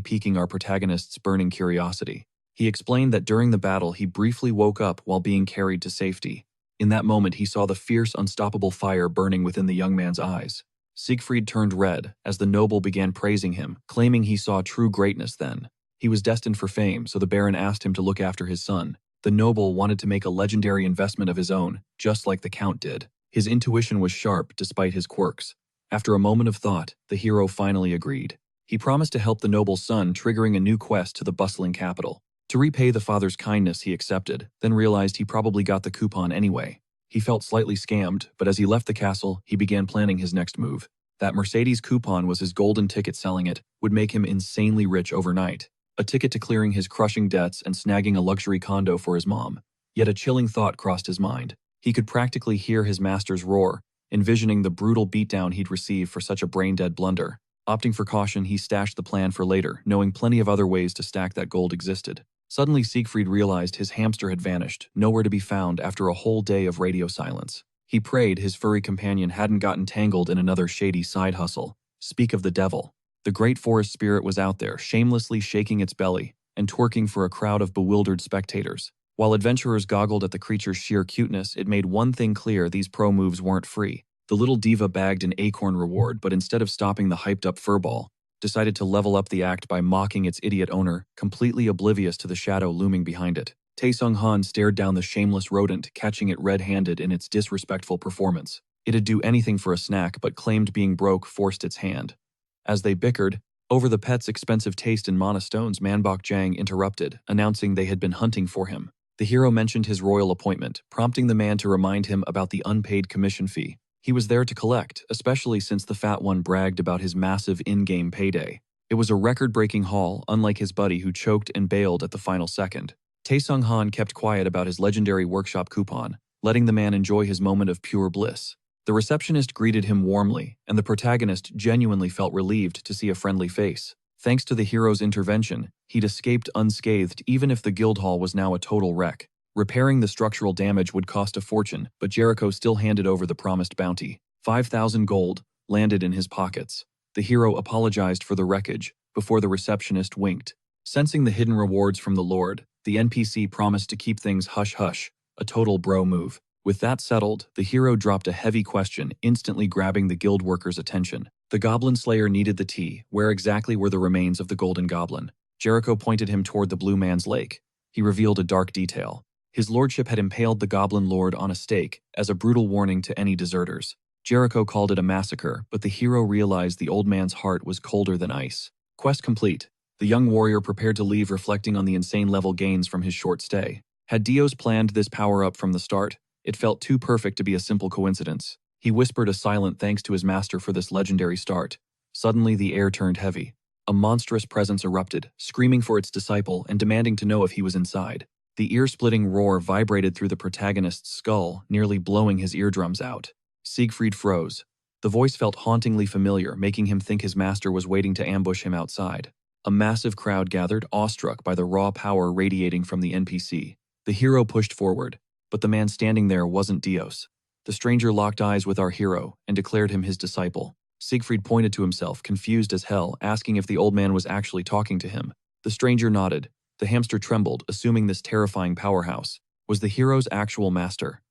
piquing our protagonist's burning curiosity. He explained that during the battle he briefly woke up while being carried to safety. In that moment he saw the fierce, unstoppable fire burning within the young man's eyes. Siegfried turned red as the noble began praising him, claiming he saw true greatness then. He was destined for fame, so the Baron asked him to look after his son. The noble wanted to make a legendary investment of his own, just like the Count did. His intuition was sharp despite his quirks. After a moment of thought, the hero finally agreed. He promised to help the noble's son, triggering a new quest to the bustling capital. To repay the father's kindness, he accepted, then realized he probably got the coupon anyway. He felt slightly scammed, but as he left the castle, he began planning his next move. That Mercedes coupon was his golden ticket. Selling it would make him insanely rich overnight. A ticket to clearing his crushing debts and snagging a luxury condo for his mom. Yet a chilling thought crossed his mind. He could practically hear his master's roar, envisioning the brutal beatdown he'd receive for such a brain-dead blunder. Opting for caution, he stashed the plan for later, knowing plenty of other ways to stack that gold existed. Suddenly, Siegfried realized his hamster had vanished, nowhere to be found after a whole day of radio silence. He prayed his furry companion hadn't gotten tangled in another shady side hustle. Speak of the devil. The great forest spirit was out there, shamelessly shaking its belly and twerking for a crowd of bewildered spectators. While adventurers goggled at the creature's sheer cuteness, it made one thing clear: these pro moves weren't free. The little diva bagged an acorn reward, but instead of stopping the hyped-up furball, decided to level up the act by mocking its idiot owner, completely oblivious to the shadow looming behind it. Tae-sung-han stared down the shameless rodent, catching it red-handed in its disrespectful performance. It'd do anything for a snack, but claimed being broke forced its hand. As they bickered over the pet's expensive taste in monostones, Manbok Jang interrupted, announcing they had been hunting for him. The hero mentioned his royal appointment, prompting the man to remind him about the unpaid commission fee he was there to collect, especially since the fat one bragged about his massive in-game payday. It was a record-breaking haul, unlike his buddy who choked and bailed at the final second. Tae-sung-han kept quiet about his legendary workshop coupon, letting the man enjoy his moment of pure bliss. The receptionist greeted him warmly, and the protagonist genuinely felt relieved to see a friendly face. Thanks to the hero's intervention, he'd escaped unscathed even if the guild hall was now a total wreck. Repairing the structural damage would cost a fortune, but Jericho still handed over the promised bounty. 5,000 gold landed in his pockets. The hero apologized for the wreckage before the receptionist winked. Sensing the hidden rewards from the Lord, the NPC promised to keep things hush-hush, a total bro move. With that settled, the hero dropped a heavy question, instantly grabbing the guild worker's attention. The Goblin Slayer needed the tea. Where exactly were the remains of the Golden Goblin? Jericho pointed him toward the Blue Man's Lake. He revealed a dark detail. His lordship had impaled the Goblin Lord on a stake as a brutal warning to any deserters. Jericho called it a massacre, but the hero realized the old man's heart was colder than ice. Quest complete. The young warrior prepared to leave, reflecting on the insane level gains from his short stay. Had Dios planned this power-up from the start? It felt too perfect to be a simple coincidence. He whispered a silent thanks to his master for this legendary start. Suddenly, the air turned heavy. A monstrous presence erupted, screaming for its disciple and demanding to know if he was inside. The ear-splitting roar vibrated through the protagonist's skull, nearly blowing his eardrums out. Siegfried froze. The voice felt hauntingly familiar, making him think his master was waiting to ambush him outside. A massive crowd gathered, awestruck by the raw power radiating from the NPC. The hero pushed forward, but the man standing there wasn't Dios. The stranger locked eyes with our hero and declared him his disciple. Siegfried pointed to himself, confused as hell, asking if the old man was actually talking to him. The stranger nodded. The hamster trembled, assuming this terrifying powerhouse was the hero's actual master.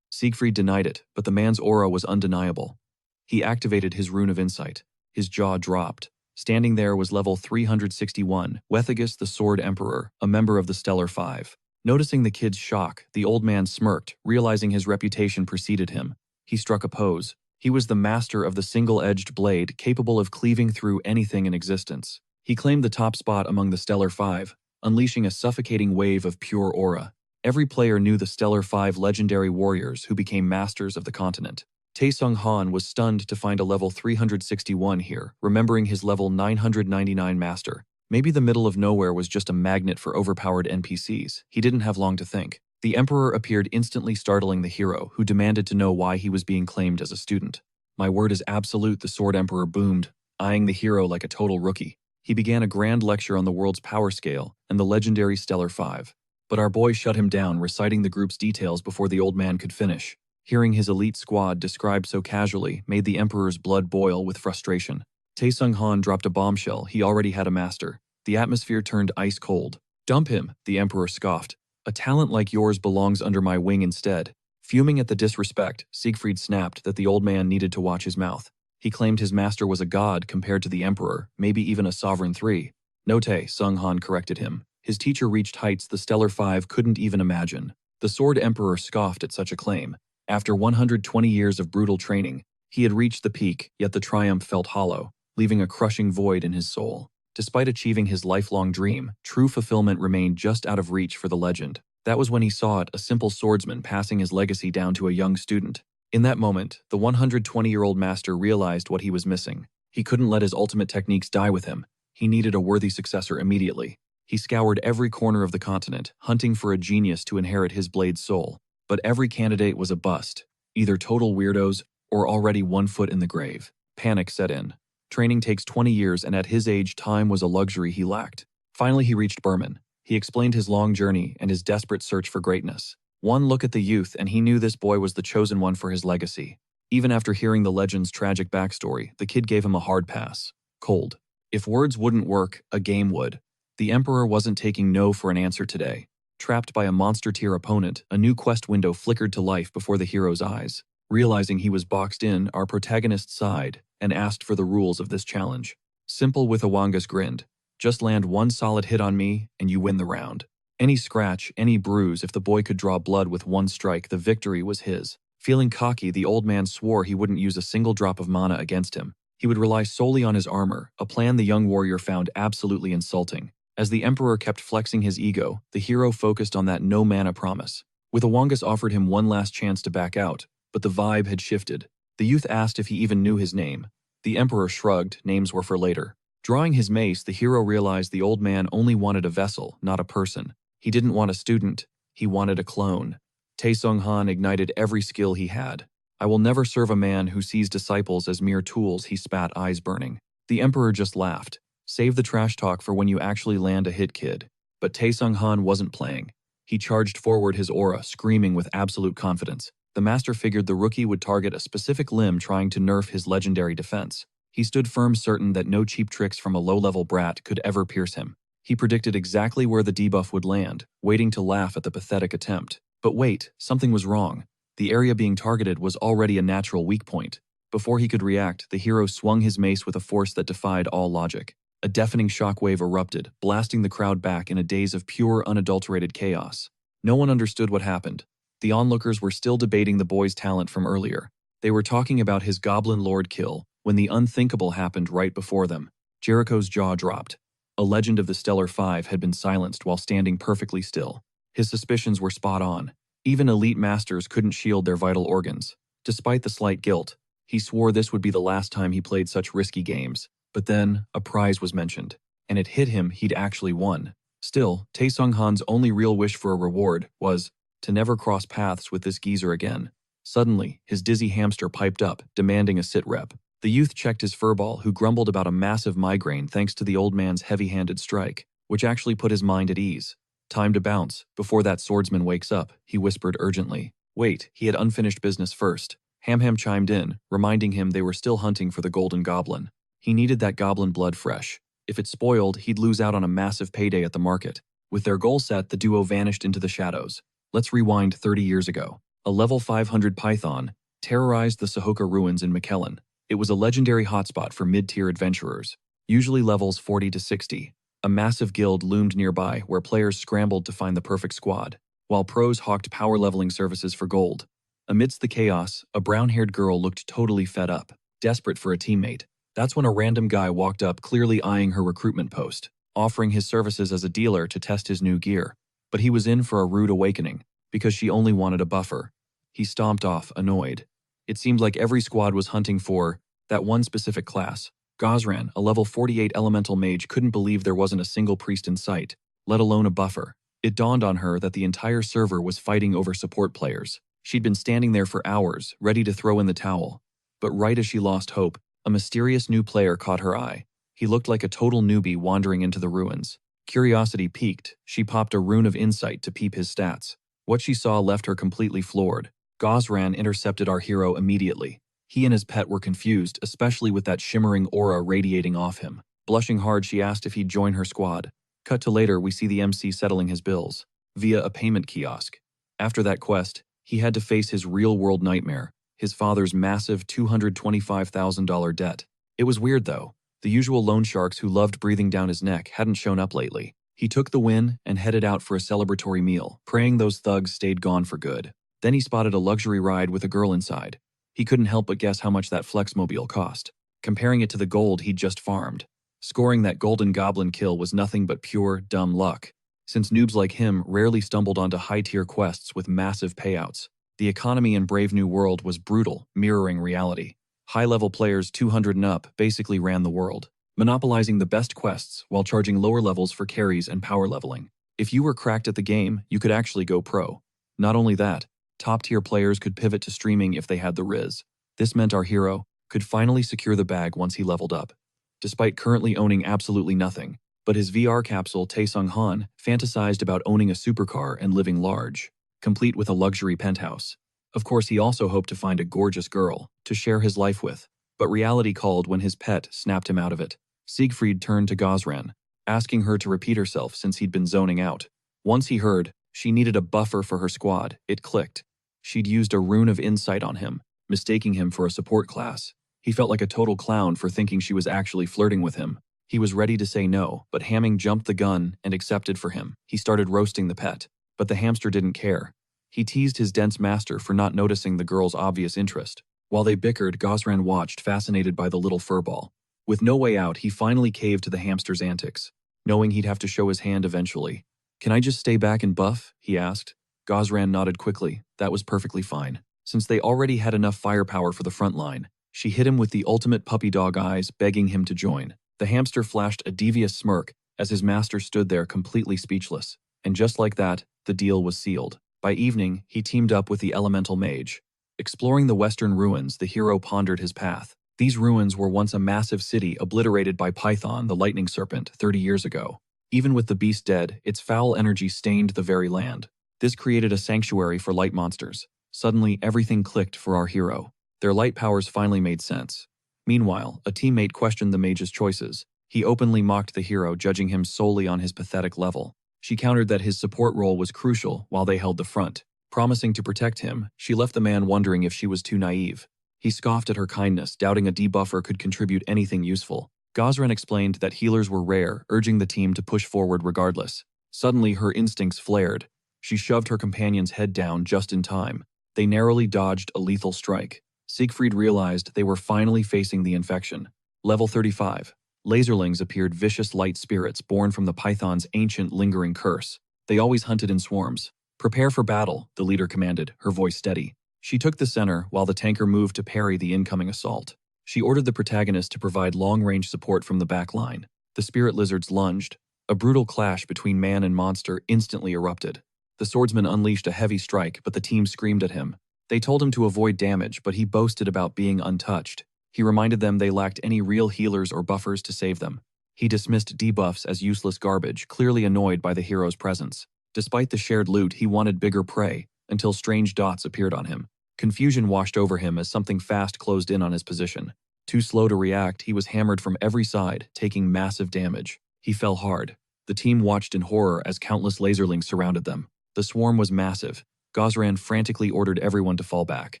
Siegfried denied it, but the man's aura was undeniable. He activated his rune of insight. His jaw dropped. Standing there was level 361, Wethagus the Sword Emperor, a member of the Stellar Five. Noticing the kid's shock, the old man smirked, realizing his reputation preceded him. He struck a pose. He was the master of the single-edged blade, capable of cleaving through anything in existence. He claimed the top spot among the Stellar Five, unleashing a suffocating wave of pure aura. Every player knew the Stellar Five legendary warriors who became masters of the continent. Tae-sung-han was stunned to find a level 361 here, remembering his level 999 master. Maybe the middle of nowhere was just a magnet for overpowered NPCs. He didn't have long to think. The Emperor appeared, instantly startling the hero, who demanded to know why he was being claimed as a student. "My word is absolute," the Sword Emperor boomed, eyeing the hero like a total rookie. He began a grand lecture on the world's power scale and the legendary Stellar Five. But our boy shut him down, reciting the group's details before the old man could finish. Hearing his elite squad described so casually made the Emperor's blood boil with frustration. Tae-sung-han dropped a bombshell. He already had a master. The atmosphere turned ice cold. "Dump him," the Emperor scoffed. "A talent like yours belongs under my wing instead." Fuming at the disrespect, Siegfried snapped that the old man needed to watch his mouth. He claimed his master was a god compared to the Emperor, maybe even a sovereign three. "No, Tae-sung-han corrected him. His teacher reached heights the Stellar Five couldn't even imagine." The Sword Emperor scoffed at such a claim. After 120 years of brutal training, he had reached the peak, yet the triumph felt hollow, leaving a crushing void in his soul. Despite achieving his lifelong dream, true fulfillment remained just out of reach for the legend. That was when he saw it, a simple swordsman passing his legacy down to a young student. In that moment, the 120-year-old master realized what he was missing. He couldn't let his ultimate techniques die with him. He needed a worthy successor immediately. He scoured every corner of the continent, hunting for a genius to inherit his blade's soul. But every candidate was a bust, either total weirdos or already 1 foot in the grave. Panic set in. Training takes 20 years, and at his age, time was a luxury he lacked. Finally, he reached Berman. He explained his long journey and his desperate search for greatness. One look at the youth and he knew this boy was the chosen one for his legacy. Even after hearing the legend's tragic backstory, the kid gave him a hard pass. Cold. If words wouldn't work, a game would. The Emperor wasn't taking no for an answer today. Trapped by a monster-tier opponent, a new quest window flickered to life before the hero's eyes. Realizing he was boxed in, our protagonist sighed and asked for the rules of this challenge. Simple with Awangas grinned. Just land one solid hit on me, and you win the round. Any scratch, any bruise, if the boy could draw blood with one strike, the victory was his. Feeling cocky, the old man swore he wouldn't use a single drop of mana against him. He would rely solely on his armor, a plan the young warrior found absolutely insulting. As the Emperor kept flexing his ego, the hero focused on that no mana promise. With Awangas offered him one last chance to back out, but the vibe had shifted. The youth asked if he even knew his name. The Emperor shrugged, names were for later. Drawing his mace, the hero realized the old man only wanted a vessel, not a person. He didn't want a student, he wanted a clone. Taesung-han ignited every skill he had. I will never serve a man who sees disciples as mere tools, he spat, eyes burning. The Emperor just laughed. Save the trash talk for when you actually land a hit, kid. But Taesung-han wasn't playing. He charged forward, his aura screaming with absolute confidence. The master figured the rookie would target a specific limb, trying to nerf his legendary defense. He stood firm, certain that no cheap tricks from a low-level brat could ever pierce him. He predicted exactly where the debuff would land, waiting to laugh at the pathetic attempt. But wait, something was wrong. The area being targeted was already a natural weak point. Before he could react, the hero swung his mace with a force that defied all logic. A deafening shockwave erupted, blasting the crowd back in a daze of pure, unadulterated chaos. No one understood what happened. The onlookers were still debating the boy's talent from earlier. They were talking about his Goblin Lord kill, when the unthinkable happened right before them. Jericho's jaw dropped. A legend of the Stellar Five had been silenced while standing perfectly still. His suspicions were spot on. Even elite masters couldn't shield their vital organs. Despite the slight guilt, he swore this would be the last time he played such risky games. But then, a prize was mentioned, and it hit him he'd actually won. Still, Taesung-han's only real wish for a reward was to never cross paths with this geezer again. Suddenly, his dizzy hamster piped up, demanding a sit rep. The youth checked his furball, who grumbled about a massive migraine thanks to the old man's heavy-handed strike, which actually put his mind at ease. Time to bounce, before that swordsman wakes up, he whispered urgently. Wait, he had unfinished business first. Ham chimed in, reminding him they were still hunting for the Golden Goblin. He needed that goblin blood fresh. If it spoiled, he'd lose out on a massive payday at the market. With their goal set, the duo vanished into the shadows. Let's rewind 30 years ago. A level 500 python terrorized the Sahoka ruins in McKellen. It was a legendary hotspot for mid-tier adventurers, usually levels 40 to 60. A massive guild loomed nearby where players scrambled to find the perfect squad, while pros hawked power leveling services for gold. Amidst the chaos, a brown-haired girl looked totally fed up, desperate for a teammate. That's when a random guy walked up, clearly eyeing her recruitment post, offering his services as a dealer to test his new gear. But he was in for a rude awakening, because she only wanted a buffer. He stomped off, annoyed. It seemed like every squad was hunting for that one specific class. Gozran, a level 48 elemental mage, couldn't believe there wasn't a single priest in sight, let alone a buffer. It dawned on her that the entire server was fighting over support players. She'd been standing there for hours, ready to throw in the towel. But right as she lost hope, a mysterious new player caught her eye. He looked like a total newbie wandering into the ruins. Curiosity piqued, she popped a rune of insight to peep his stats. What she saw left her completely floored. Gozran intercepted our hero immediately. He and his pet were confused, especially with that shimmering aura radiating off him. Blushing hard, she asked if he'd join her squad. Cut to later, we see the MC settling his bills via a payment kiosk. After that quest, he had to face his real-world nightmare, his father's massive $225,000 debt. It was weird, though. The usual loan sharks who loved breathing down his neck hadn't shown up lately. He took the win and headed out for a celebratory meal, praying those thugs stayed gone for good. Then he spotted a luxury ride with a girl inside. He couldn't help but guess how much that Flexmobile cost, comparing it to the gold he'd just farmed. Scoring that golden goblin kill was nothing but pure, dumb luck, since noobs like him rarely stumbled onto high-tier quests with massive payouts. The economy in Brave New World was brutal, mirroring reality. High-level players 200 and up basically ran the world, monopolizing the best quests while charging lower levels for carries and power leveling. If you were cracked at the game, you could actually go pro. Not only that, top-tier players could pivot to streaming if they had the riz. This meant our hero could finally secure the bag once he leveled up, despite currently owning absolutely nothing. But his VR capsule, Taesung-han, fantasized about owning a supercar and living large. complete with a luxury penthouse. Of course, he also hoped to find a gorgeous girl to share his life with, but reality called when his pet snapped him out of it. Siegfried turned to Gosran, asking her to repeat herself since he'd been zoning out. Once he heard she needed a buffer for her squad, it clicked. She'd used a rune of insight on him, mistaking him for a support class. He felt like a total clown for thinking she was actually flirting with him. He was ready to say no, but Hamming jumped the gun and accepted for him. He started roasting the pet, but the hamster didn't care. He teased his dense master for not noticing the girl's obvious interest. While they bickered, Gosran watched, fascinated by the little furball. With no way out, he finally caved to the hamster's antics, knowing he'd have to show his hand eventually. "Can I just stay back and buff?" he asked. Gosran nodded quickly. That was perfectly fine. Since they already had enough firepower for the front line, she hit him with the ultimate puppy dog eyes, begging him to join. The hamster flashed a devious smirk as his master stood there completely speechless. And just like that, the deal was sealed. By evening, he teamed up with the elemental mage. Exploring the western ruins, the hero pondered his path. These ruins were once a massive city obliterated by Python, the lightning serpent, 30 years ago. Even with the beast dead, its foul energy stained the very land. This created a sanctuary for light monsters. Suddenly, everything clicked for our hero. Their light powers finally made sense. Meanwhile, a teammate questioned the mage's choices. He openly mocked the hero, judging him solely on his pathetic level. She countered that his support role was crucial while they held the front. Promising to protect him, she left the man wondering if she was too naive. He scoffed at her kindness, doubting a debuffer could contribute anything useful. Gosran explained that healers were rare, urging the team to push forward regardless. Suddenly, her instincts flared. She shoved her companion's head down just in time. They narrowly dodged a lethal strike. Siegfried realized they were finally facing the infection. Level 35. Laserlings appeared, vicious light spirits born from the Python's ancient lingering curse. They always hunted in swarms. "Prepare for battle," the leader commanded, her voice steady. She took the center while the tanker moved to parry the incoming assault. She ordered the protagonist to provide long-range support from the back line. The spirit lizards lunged. A brutal clash between man and monster instantly erupted. The swordsman unleashed a heavy strike, but the team screamed at him. They told him to avoid damage, but he boasted about being untouched. He reminded them they lacked any real healers or buffers to save them. He dismissed debuffs as useless garbage, clearly annoyed by the hero's presence. Despite the shared loot, he wanted bigger prey, until strange dots appeared on him. Confusion washed over him as something fast closed in on his position. Too slow to react, he was hammered from every side, taking massive damage. He fell hard. The team watched in horror as countless laserlings surrounded them. The swarm was massive. Gosran frantically ordered everyone to fall back,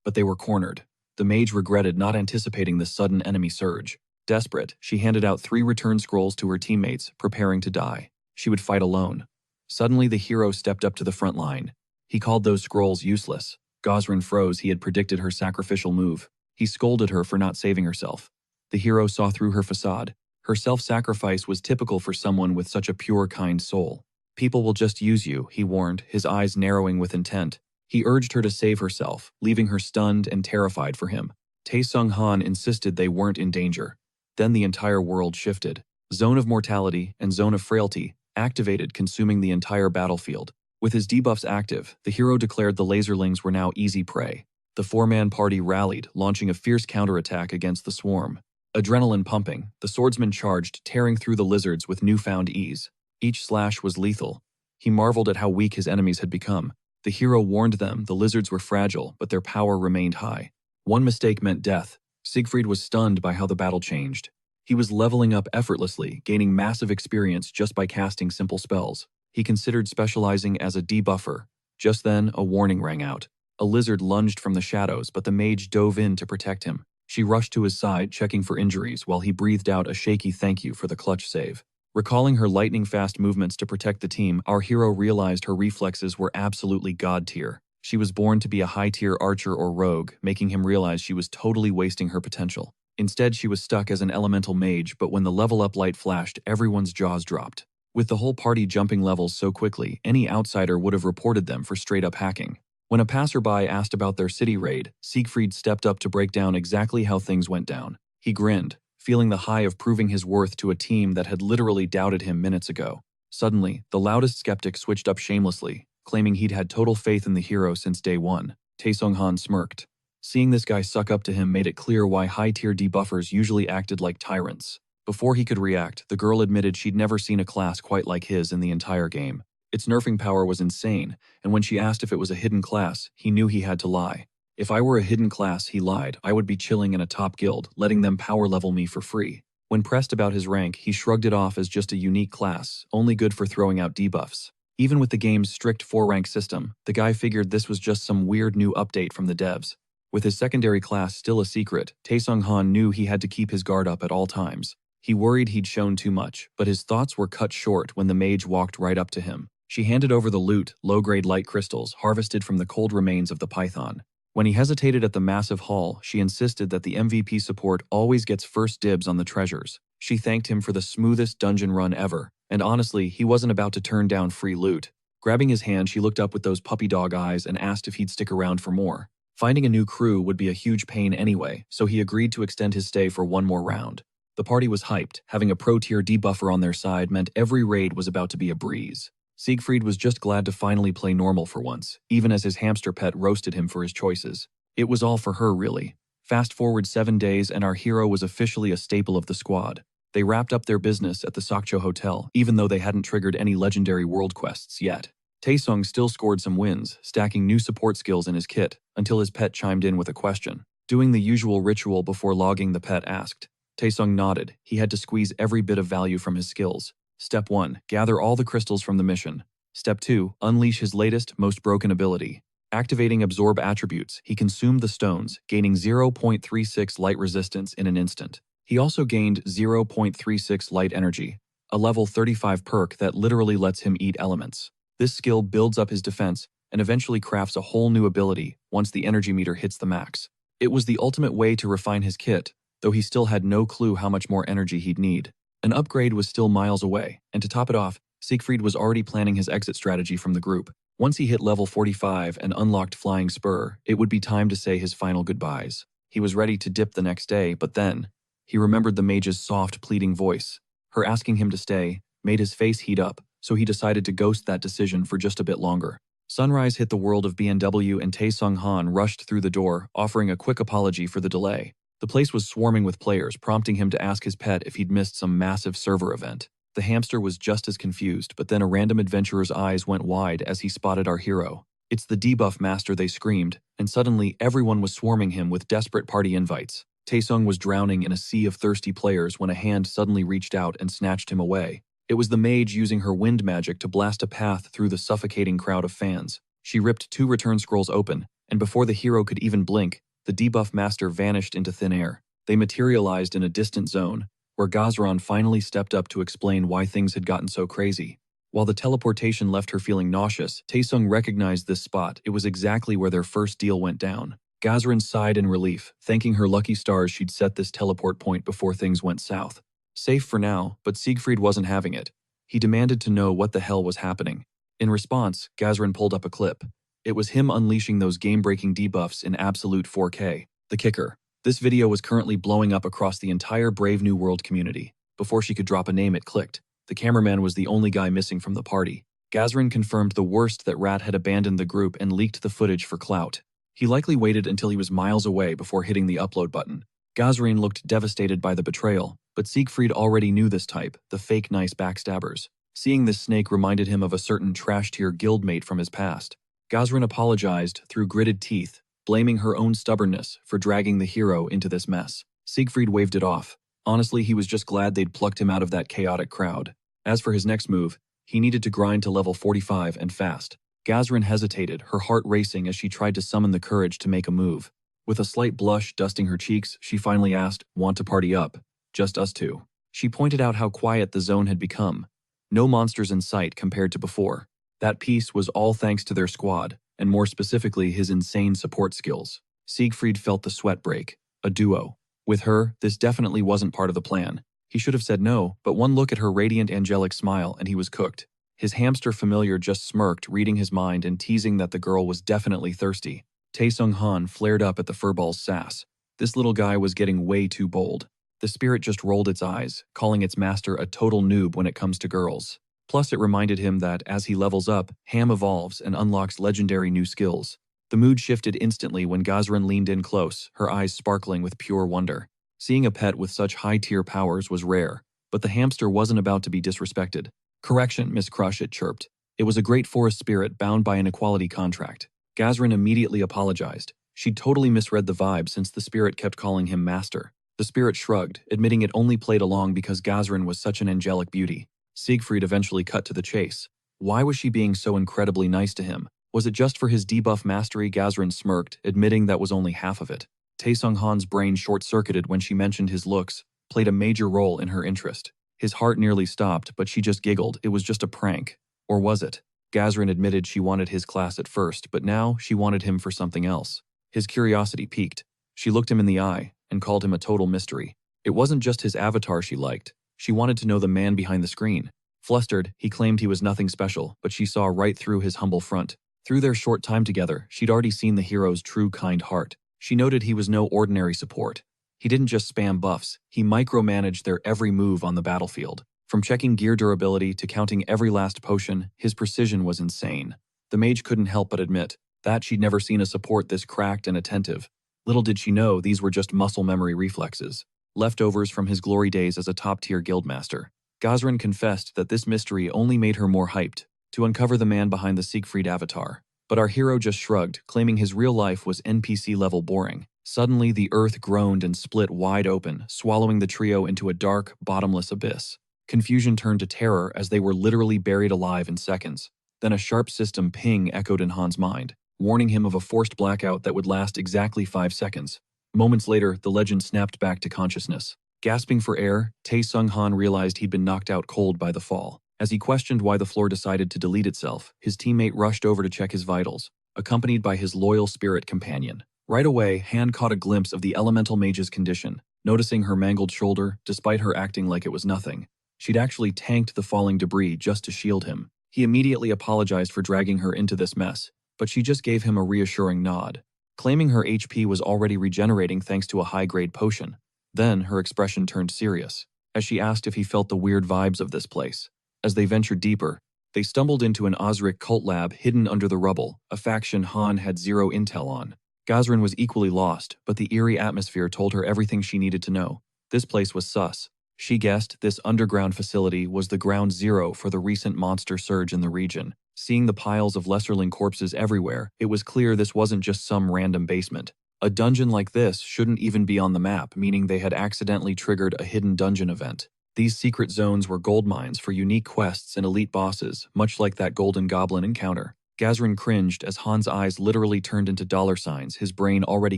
but they were cornered. The mage regretted not anticipating the sudden enemy surge. Desperate, she handed out 3 return scrolls to her teammates, preparing to die. She would fight alone. Suddenly, the hero stepped up to the front line. He called those scrolls useless. Gosran froze. He had predicted her sacrificial move. He scolded her for not saving herself. The hero saw through her facade. Her self-sacrifice was typical for someone with such a pure, kind soul. "People will just use you," he warned, his eyes narrowing with intent. He urged her to save herself, leaving her stunned and terrified for him. Tae-sung Han insisted they weren't in danger. Then the entire world shifted. Zone of Mortality and Zone of Frailty activated, consuming the entire battlefield. With his debuffs active, the hero declared the laserlings were now easy prey. The 4-man party rallied, launching a fierce counterattack against the swarm. Adrenaline pumping, the swordsman charged, tearing through the lizards with newfound ease. Each slash was lethal. He marveled at how weak his enemies had become. The hero warned them the lizards were fragile, but their power remained high. One mistake meant death. Siegfried was stunned by how the battle changed. He was leveling up effortlessly, gaining massive experience just by casting simple spells. He considered specializing as a debuffer. Just then, a warning rang out. A lizard lunged from the shadows, but the mage dove in to protect him. She rushed to his side, checking for injuries, while he breathed out a shaky thank you for the clutch save. Recalling her lightning-fast movements to protect the team, our hero realized her reflexes were absolutely god-tier. She was born to be a high-tier archer or rogue, making him realize she was totally wasting her potential. Instead, she was stuck as an elemental mage, but when the level-up light flashed, everyone's jaws dropped. With the whole party jumping levels so quickly, any outsider would have reported them for straight-up hacking. When a passerby asked about their city raid, Siegfried stepped up to break down exactly how things went down. He grinned, feeling the high of proving his worth to a team that had literally doubted him minutes ago. Suddenly, the loudest skeptic switched up shamelessly, claiming he'd had total faith in the hero since day one. Tae-sung Han smirked. Seeing this guy suck up to him made it clear why high-tier debuffers usually acted like tyrants. Before he could react, the girl admitted she'd never seen a class quite like his in the entire game. Its nerfing power was insane, and when she asked if it was a hidden class, he knew he had to lie. If I were a hidden class, he lied, I would be chilling in a top guild, letting them power level me for free. When pressed about his rank, he shrugged it off as just a unique class, only good for throwing out debuffs. Even with the game's strict 4-rank system, the guy figured this was just some weird new update from the devs. With his secondary class still a secret, Taesung-han knew he had to keep his guard up at all times. He worried he'd shown too much, but his thoughts were cut short when the mage walked right up to him. She handed over the loot, low-grade light crystals, harvested from the cold remains of the python. When he hesitated at the massive haul, she insisted that the MVP support always gets first dibs on the treasures. She thanked him for the smoothest dungeon run ever, and honestly, he wasn't about to turn down free loot. Grabbing his hand, she looked up with those puppy dog eyes and asked if he'd stick around for more. Finding a new crew would be a huge pain anyway, so he agreed to extend his stay for one more round. The party was hyped. Having a pro-tier debuffer on their side meant every raid was about to be a breeze. Siegfried was just glad to finally play normal for once, even as his hamster pet roasted him for his choices. It was all for her, really. Fast forward 7 days and our hero was officially a staple of the squad. They wrapped up their business at the Sokcho Hotel, even though they hadn't triggered any legendary world quests yet. Taesung still scored some wins, stacking new support skills in his kit, until his pet chimed in with a question. Doing the usual ritual before logging, the pet asked. Taesung nodded. He had to squeeze every bit of value from his skills. Step 1. Gather all the crystals from the mission. Step 2. Unleash his latest, most broken ability. Activating Absorb attributes, he consumed the stones, gaining 0.36 light resistance in an instant. He also gained 0.36 light energy, a level 35 perk that literally lets him eat elements. This skill builds up his defense and eventually crafts a whole new ability once the energy meter hits the max. It was the ultimate way to refine his kit, though he still had no clue how much more energy he'd need. An upgrade was still miles away, and to top it off, Siegfried was already planning his exit strategy from the group. Once he hit level 45 and unlocked Flying Spur, it would be time to say his final goodbyes. He was ready to dip the next day, but then he remembered the mage's soft, pleading voice. Her asking him to stay made his face heat up, so he decided to ghost that decision for just a bit longer. Sunrise hit the world of BNW and Taesung-han rushed through the door, offering a quick apology for the delay. The place was swarming with players, prompting him to ask his pet if he'd missed some massive server event. The hamster was just as confused, but then a random adventurer's eyes went wide as he spotted our hero. It's the debuff master, they screamed, and suddenly everyone was swarming him with desperate party invites. Taesung was drowning in a sea of thirsty players when a hand suddenly reached out and snatched him away. It was the mage using her wind magic to blast a path through the suffocating crowd of fans. She ripped 2 return scrolls open, and before the hero could even blink, the debuff master vanished into thin air. They materialized in a distant zone, where Gazran finally stepped up to explain why things had gotten so crazy. While the teleportation left her feeling nauseous, Taesung recognized this spot. It was exactly where their first deal went down. Gazran sighed in relief, thanking her lucky stars she'd set this teleport point before things went south. Safe for now, but Siegfried wasn't having it. He demanded to know what the hell was happening. In response, Gazran pulled up a clip. It was him unleashing those game-breaking debuffs in absolute 4K. The kicker. This video was currently blowing up across the entire Brave New World community. Before she could drop a name, it clicked. The cameraman was the only guy missing from the party. Gazran confirmed the worst, that Rat had abandoned the group and leaked the footage for clout. He likely waited until he was miles away before hitting the upload button. Gazran looked devastated by the betrayal, but Siegfried already knew this type, the fake nice backstabbers. Seeing this snake reminded him of a certain trash-tier guildmate from his past. Gazran apologized through gritted teeth, blaming her own stubbornness for dragging the hero into this mess. Siegfried waved it off. Honestly, he was just glad they'd plucked him out of that chaotic crowd. As for his next move, he needed to grind to level 45 and fast. Gazran hesitated, her heart racing as she tried to summon the courage to make a move. With a slight blush dusting her cheeks, she finally asked, "Want to party up? Just us two." She pointed out how quiet the zone had become. No monsters in sight compared to before. That peace was all thanks to their squad, and more specifically his insane support skills. Siegfried felt the sweat break. A duo. With her, this definitely wasn't part of the plan. He should have said no, but one look at her radiant angelic smile and he was cooked. His hamster familiar just smirked, reading his mind and teasing that the girl was definitely thirsty. Taesung-han flared up at the furball's sass. This little guy was getting way too bold. The spirit just rolled its eyes, calling its master a total noob when it comes to girls. Plus, it reminded him that, as he levels up, Ham evolves and unlocks legendary new skills. The mood shifted instantly when Gazran leaned in close, her eyes sparkling with pure wonder. Seeing a pet with such high-tier powers was rare, but the hamster wasn't about to be disrespected. "Correction, Miss Crush," it chirped. It was a great forest spirit bound by an equality contract. Gazrin immediately apologized. She'd totally misread the vibe since the spirit kept calling him master. The spirit shrugged, admitting it only played along because Gazrin was such an angelic beauty. Siegfried eventually cut to the chase. Why was she being so incredibly nice to him? Was it just for his debuff mastery? Gazrin smirked, admitting that was only half of it. Taesung Han's brain short-circuited when she mentioned his looks, played a major role in her interest. His heart nearly stopped, but she just giggled. It was just a prank. Or was it? Gazrin admitted she wanted his class at first, but now she wanted him for something else. His curiosity piqued. She looked him in the eye and called him a total mystery. It wasn't just his avatar she liked. She wanted to know the man behind the screen. Flustered, he claimed he was nothing special, but she saw right through his humble front. Through their short time together, she'd already seen the hero's true kind heart. She noted he was no ordinary support. He didn't just spam buffs, he micromanaged their every move on the battlefield. From checking gear durability to counting every last potion, his precision was insane. The mage couldn't help but admit that she'd never seen a support this cracked and attentive. Little did she know these were just muscle memory reflexes, leftovers from his glory days as a top-tier guildmaster. Gazrin confessed that this mystery only made her more hyped to uncover the man behind the Siegfried avatar. But our hero just shrugged, claiming his real life was NPC-level boring. Suddenly, the earth groaned and split wide open, swallowing the trio into a dark, bottomless abyss. Confusion turned to terror as they were literally buried alive in seconds. Then a sharp system ping echoed in Han's mind, warning him of a forced blackout that would last exactly 5 seconds. Moments later, the legend snapped back to consciousness. Gasping for air, Taesung Han realized he'd been knocked out cold by the fall. As he questioned why the floor decided to delete itself, his teammate rushed over to check his vitals, accompanied by his loyal spirit companion. Right away, Han caught a glimpse of the elemental mage's condition, noticing her mangled shoulder, despite her acting like it was nothing. She'd actually tanked the falling debris just to shield him. He immediately apologized for dragging her into this mess, but she just gave him a reassuring nod, claiming her HP was already regenerating thanks to a high-grade potion. Then her expression turned serious, as she asked if he felt the weird vibes of this place. As they ventured deeper, they stumbled into an Osric cult lab hidden under the rubble, a faction Han had zero intel on. Gazrin was equally lost, but the eerie atmosphere told her everything she needed to know. This place was sus. She guessed this underground facility was the ground zero for the recent monster surge in the region. Seeing the piles of lesserling corpses everywhere, it was clear this wasn't just some random basement. A dungeon like this shouldn't even be on the map, meaning they had accidentally triggered a hidden dungeon event. These secret zones were gold mines for unique quests and elite bosses, much like that golden goblin encounter. Gazrin cringed as Han's eyes literally turned into dollar signs, his brain already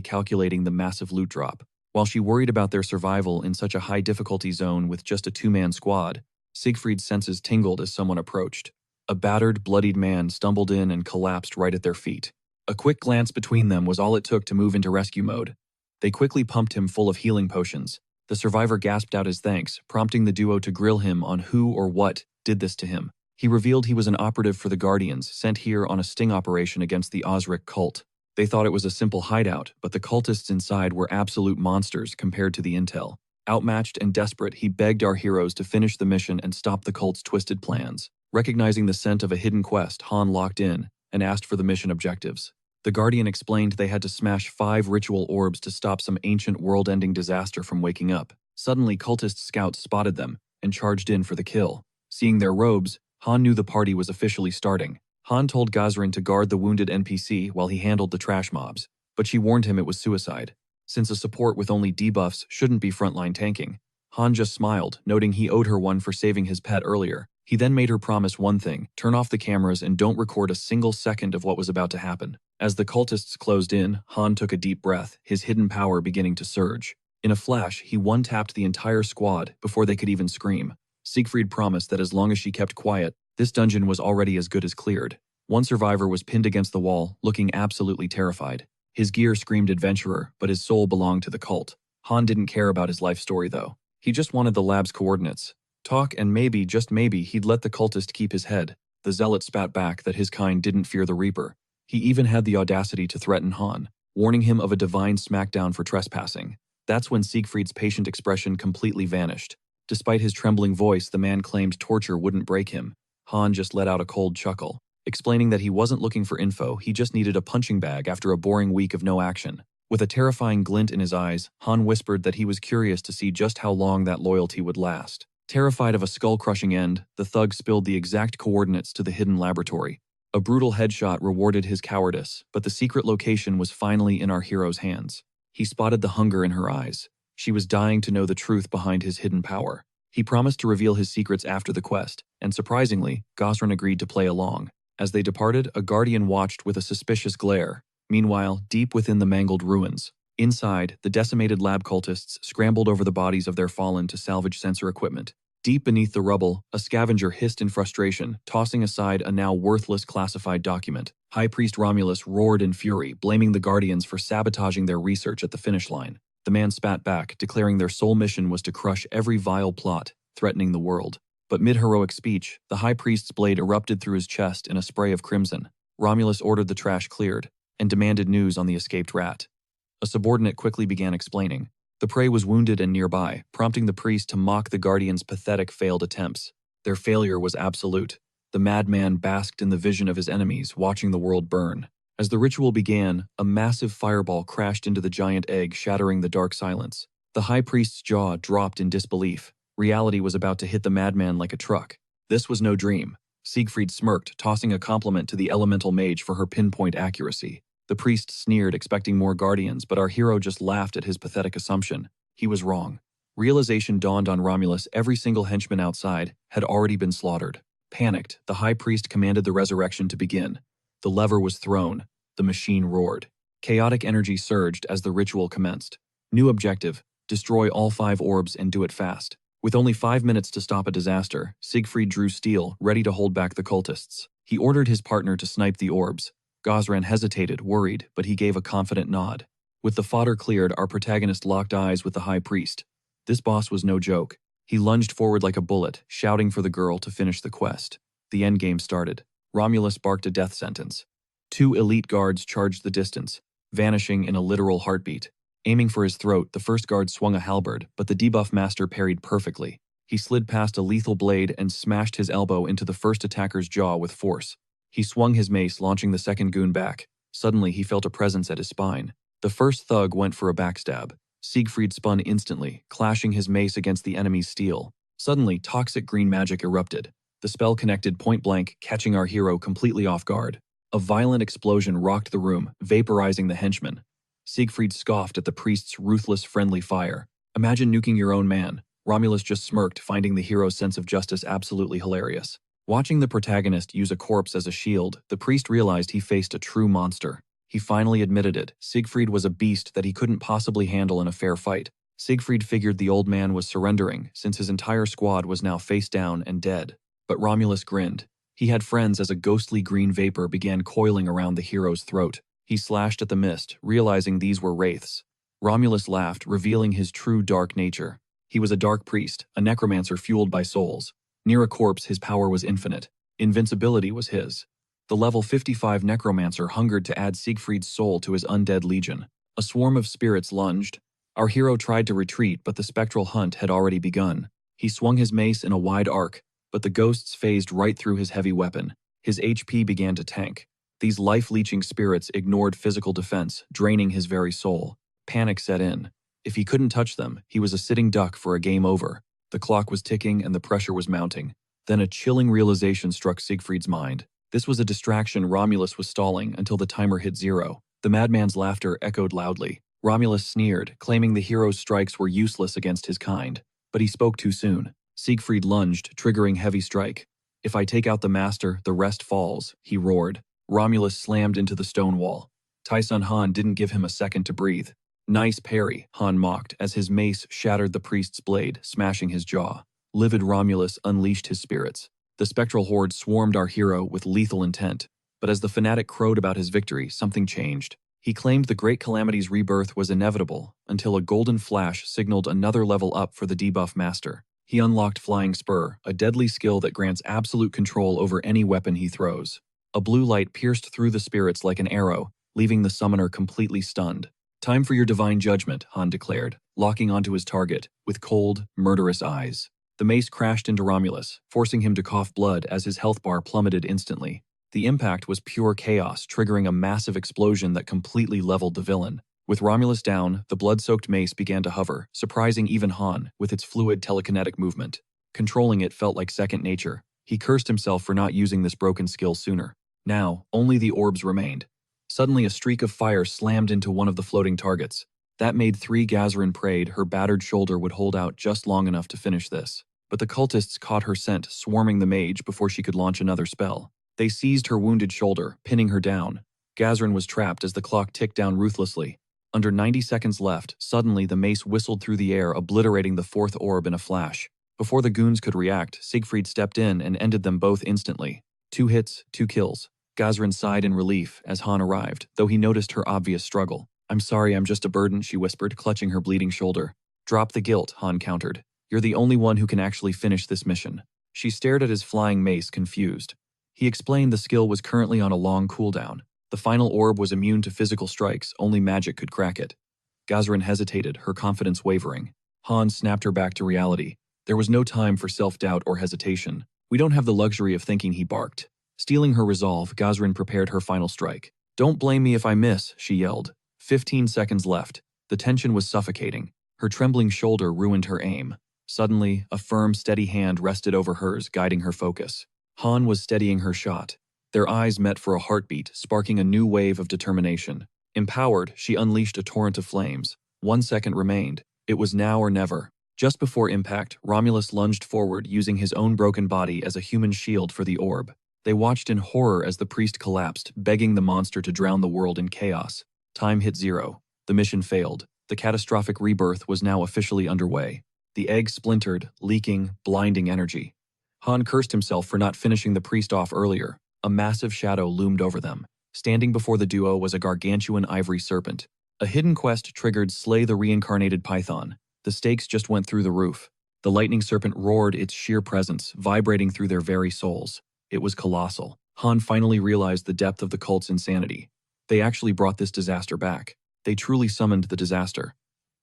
calculating the massive loot drop. While she worried about their survival in such a high-difficulty zone with just a 2-man squad, Siegfried's senses tingled as someone approached. A battered, bloodied man stumbled in and collapsed right at their feet. A quick glance between them was all it took to move into rescue mode. They quickly pumped him full of healing potions. The survivor gasped out his thanks, prompting the duo to grill him on who or what did this to him. He revealed he was an operative for the Guardians, sent here on a sting operation against the Osric cult. They thought it was a simple hideout, but the cultists inside were absolute monsters compared to the intel. Outmatched and desperate, he begged our heroes to finish the mission and stop the cult's twisted plans. Recognizing the scent of a hidden quest, Han locked in and asked for the mission objectives. The Guardian explained they had to smash 5 ritual orbs to stop some ancient world-ending disaster from waking up. Suddenly, cultist scouts spotted them and charged in for the kill. Seeing their robes, Han knew the party was officially starting. Han told Gazrin to guard the wounded NPC while he handled the trash mobs, but she warned him it was suicide. Since a support with only debuffs shouldn't be frontline tanking, Han just smiled, noting he owed her one for saving his pet earlier. He then made her promise one thing: turn off the cameras and don't record a single second of what was about to happen. As the cultists closed in, Han took a deep breath, his hidden power beginning to surge. In a flash, he one-tapped the entire squad before they could even scream. Siegfried promised that as long as she kept quiet, this dungeon was already as good as cleared. One survivor was pinned against the wall, looking absolutely terrified. His gear screamed adventurer, but his soul belonged to the cult. Han didn't care about his life story, though. He just wanted the lab's coordinates. Talk, and maybe, just maybe, he'd let the cultist keep his head. The zealot spat back that his kind didn't fear the Reaper. He even had the audacity to threaten Han, warning him of a divine smackdown for trespassing. That's when Siegfried's patient expression completely vanished. Despite his trembling voice, the man claimed torture wouldn't break him. Han just let out a cold chuckle, explaining that he wasn't looking for info, he just needed a punching bag after a boring week of no action. With a terrifying glint in his eyes, Han whispered that he was curious to see just how long that loyalty would last. Terrified of a skull-crushing end, the thug spilled the exact coordinates to the hidden laboratory. A brutal headshot rewarded his cowardice, but the secret location was finally in our hero's hands. He spotted the hunger in her eyes. She was dying to know the truth behind his hidden power. He promised to reveal his secrets after the quest, and surprisingly, Gosran agreed to play along. As they departed, a guardian watched with a suspicious glare. Meanwhile, deep within the mangled ruins, inside, the decimated lab cultists scrambled over the bodies of their fallen to salvage sensor equipment. Deep beneath the rubble, a scavenger hissed in frustration, tossing aside a now worthless classified document. High Priest Romulus roared in fury, blaming the Guardians for sabotaging their research at the finish line. The man spat back, declaring their sole mission was to crush every vile plot, threatening the world. But mid-heroic speech, the High Priest's blade erupted through his chest in a spray of crimson. Romulus ordered the trash cleared, and demanded news on the escaped rat. A subordinate quickly began explaining. The prey was wounded and nearby, prompting the priest to mock the Guardians' pathetic failed attempts. Their failure was absolute. The madman basked in the vision of his enemies, watching the world burn. As the ritual began, a massive fireball crashed into the giant egg, shattering the dark silence. The High Priest's jaw dropped in disbelief. Reality was about to hit the madman like a truck. This was no dream. Siegfried smirked, tossing a compliment to the elemental mage for her pinpoint accuracy. The priest sneered, expecting more guardians, but our hero just laughed at his pathetic assumption. He was wrong. Realization dawned on Romulus: every single henchman outside had already been slaughtered. Panicked, the High Priest commanded the resurrection to begin. The lever was thrown. The machine roared. Chaotic energy surged as the ritual commenced. New objective: destroy all 5 orbs and do it fast. With only 5 minutes to stop a disaster, Siegfried drew steel, ready to hold back the cultists. He ordered his partner to snipe the orbs. Gosran hesitated, worried, but he gave a confident nod. With the fodder cleared, our protagonist locked eyes with the High Priest. This boss was no joke. He lunged forward like a bullet, shouting for the girl to finish the quest. The endgame started. Romulus barked a death sentence. 2 elite guards charged the distance, vanishing in a literal heartbeat. Aiming for his throat, the first guard swung a halberd, but the debuff master parried perfectly. He slid past a lethal blade and smashed his elbow into the first attacker's jaw with force. He swung his mace, launching the second goon back. Suddenly, he felt a presence at his spine. The first thug went for a backstab. Siegfried spun instantly, clashing his mace against the enemy's steel. Suddenly, toxic green magic erupted. The spell connected point blank, catching our hero completely off guard. A violent explosion rocked the room, vaporizing the henchman. Siegfried scoffed at the priest's ruthless, friendly fire. Imagine nuking your own man. Romulus just smirked, finding the hero's sense of justice absolutely hilarious. Watching the protagonist use a corpse as a shield, the priest realized he faced a true monster. He finally admitted it. Siegfried was a beast that he couldn't possibly handle in a fair fight. Siegfried figured the old man was surrendering, since his entire squad was now face down and dead. But Romulus grinned. He had friends as a ghostly green vapor began coiling around the hero's throat. He slashed at the mist, realizing these were wraiths. Romulus laughed, revealing his true dark nature. He was a dark priest, a necromancer fueled by souls. Near a corpse, his power was infinite. Invincibility was his. The level 55 necromancer hungered to add Siegfried's soul to his undead legion. A swarm of spirits lunged. Our hero tried to retreat, but the spectral hunt had already begun. He swung his mace in a wide arc, but the ghosts phased right through his heavy weapon. His HP began to tank. These life-leeching spirits ignored physical defense, draining his very soul. Panic set in. If he couldn't touch them, he was a sitting duck for a game over. The clock was ticking and the pressure was mounting. Then a chilling realization struck Siegfried's mind. This was a distraction. Romulus was stalling until the timer hit 0. The madman's laughter echoed loudly. Romulus sneered, claiming the hero's strikes were useless against his kind. But he spoke too soon. Siegfried lunged, triggering heavy strike. "If I take out the master, the rest falls," he roared. Romulus slammed into the stone wall. Tyson Han didn't give him a second to breathe. "Nice parry," Han mocked as his mace shattered the priest's blade, smashing his jaw. Livid Romulus unleashed his spirits. The spectral horde swarmed our hero with lethal intent. But as the fanatic crowed about his victory, something changed. He claimed the Great Calamity's rebirth was inevitable, until a golden flash signaled another level up for the debuff master. He unlocked Flying Spur, a deadly skill that grants absolute control over any weapon he throws. A blue light pierced through the spirits like an arrow, leaving the summoner completely stunned. "Time for your divine judgment," Han declared, locking onto his target, with cold, murderous eyes. The mace crashed into Romulus, forcing him to cough blood as his health bar plummeted instantly. The impact was pure chaos, triggering a massive explosion that completely leveled the villain. With Romulus down, the blood-soaked mace began to hover, surprising even Han with its fluid telekinetic movement. Controlling it felt like second nature. He cursed himself for not using this broken skill sooner. Now, only the orbs remained. Suddenly, a streak of fire slammed into one of the floating targets. That made 3. Gazrin prayed her battered shoulder would hold out just long enough to finish this. But the cultists caught her scent, swarming the mage before she could launch another spell. They seized her wounded shoulder, pinning her down. Gazrin was trapped as the clock ticked down ruthlessly. Under 90 seconds left, suddenly the mace whistled through the air, obliterating the 4th orb in a flash. Before the goons could react, Siegfried stepped in and ended them both instantly. 2 hits, 2 kills. Gazrin sighed in relief as Han arrived, though he noticed her obvious struggle. "I'm sorry, I'm just a burden," she whispered, clutching her bleeding shoulder. "Drop the guilt," Han countered. "You're the only one who can actually finish this mission." She stared at his flying mace, confused. He explained the skill was currently on a long cooldown. The final orb was immune to physical strikes, only magic could crack it. Gazrin hesitated, her confidence wavering. Han snapped her back to reality. There was no time for self-doubt or hesitation. "We don't have the luxury of thinking," he barked. Stealing her resolve, Gazrin prepared her final strike. "Don't blame me if I miss," she yelled. 15 seconds left. The tension was suffocating. Her trembling shoulder ruined her aim. Suddenly, a firm, steady hand rested over hers, guiding her focus. Han was steadying her shot. Their eyes met for a heartbeat, sparking a new wave of determination. Empowered, she unleashed a torrent of flames. 1 second remained. It was now or never. Just before impact, Romulus lunged forward, using his own broken body as a human shield for the orb. They watched in horror as the priest collapsed, begging the monster to drown the world in chaos. Time hit 0. The mission failed. The catastrophic rebirth was now officially underway. The egg splintered, leaking, blinding energy. Han cursed himself for not finishing the priest off earlier. A massive shadow loomed over them. Standing before the duo was a gargantuan ivory serpent. A hidden quest triggered Slay the Reincarnated Python. The stakes just went through the roof. The lightning serpent roared, its sheer presence vibrating through their very souls. It was colossal. Han finally realized the depth of the cult's insanity. They actually brought this disaster back. They truly summoned the disaster.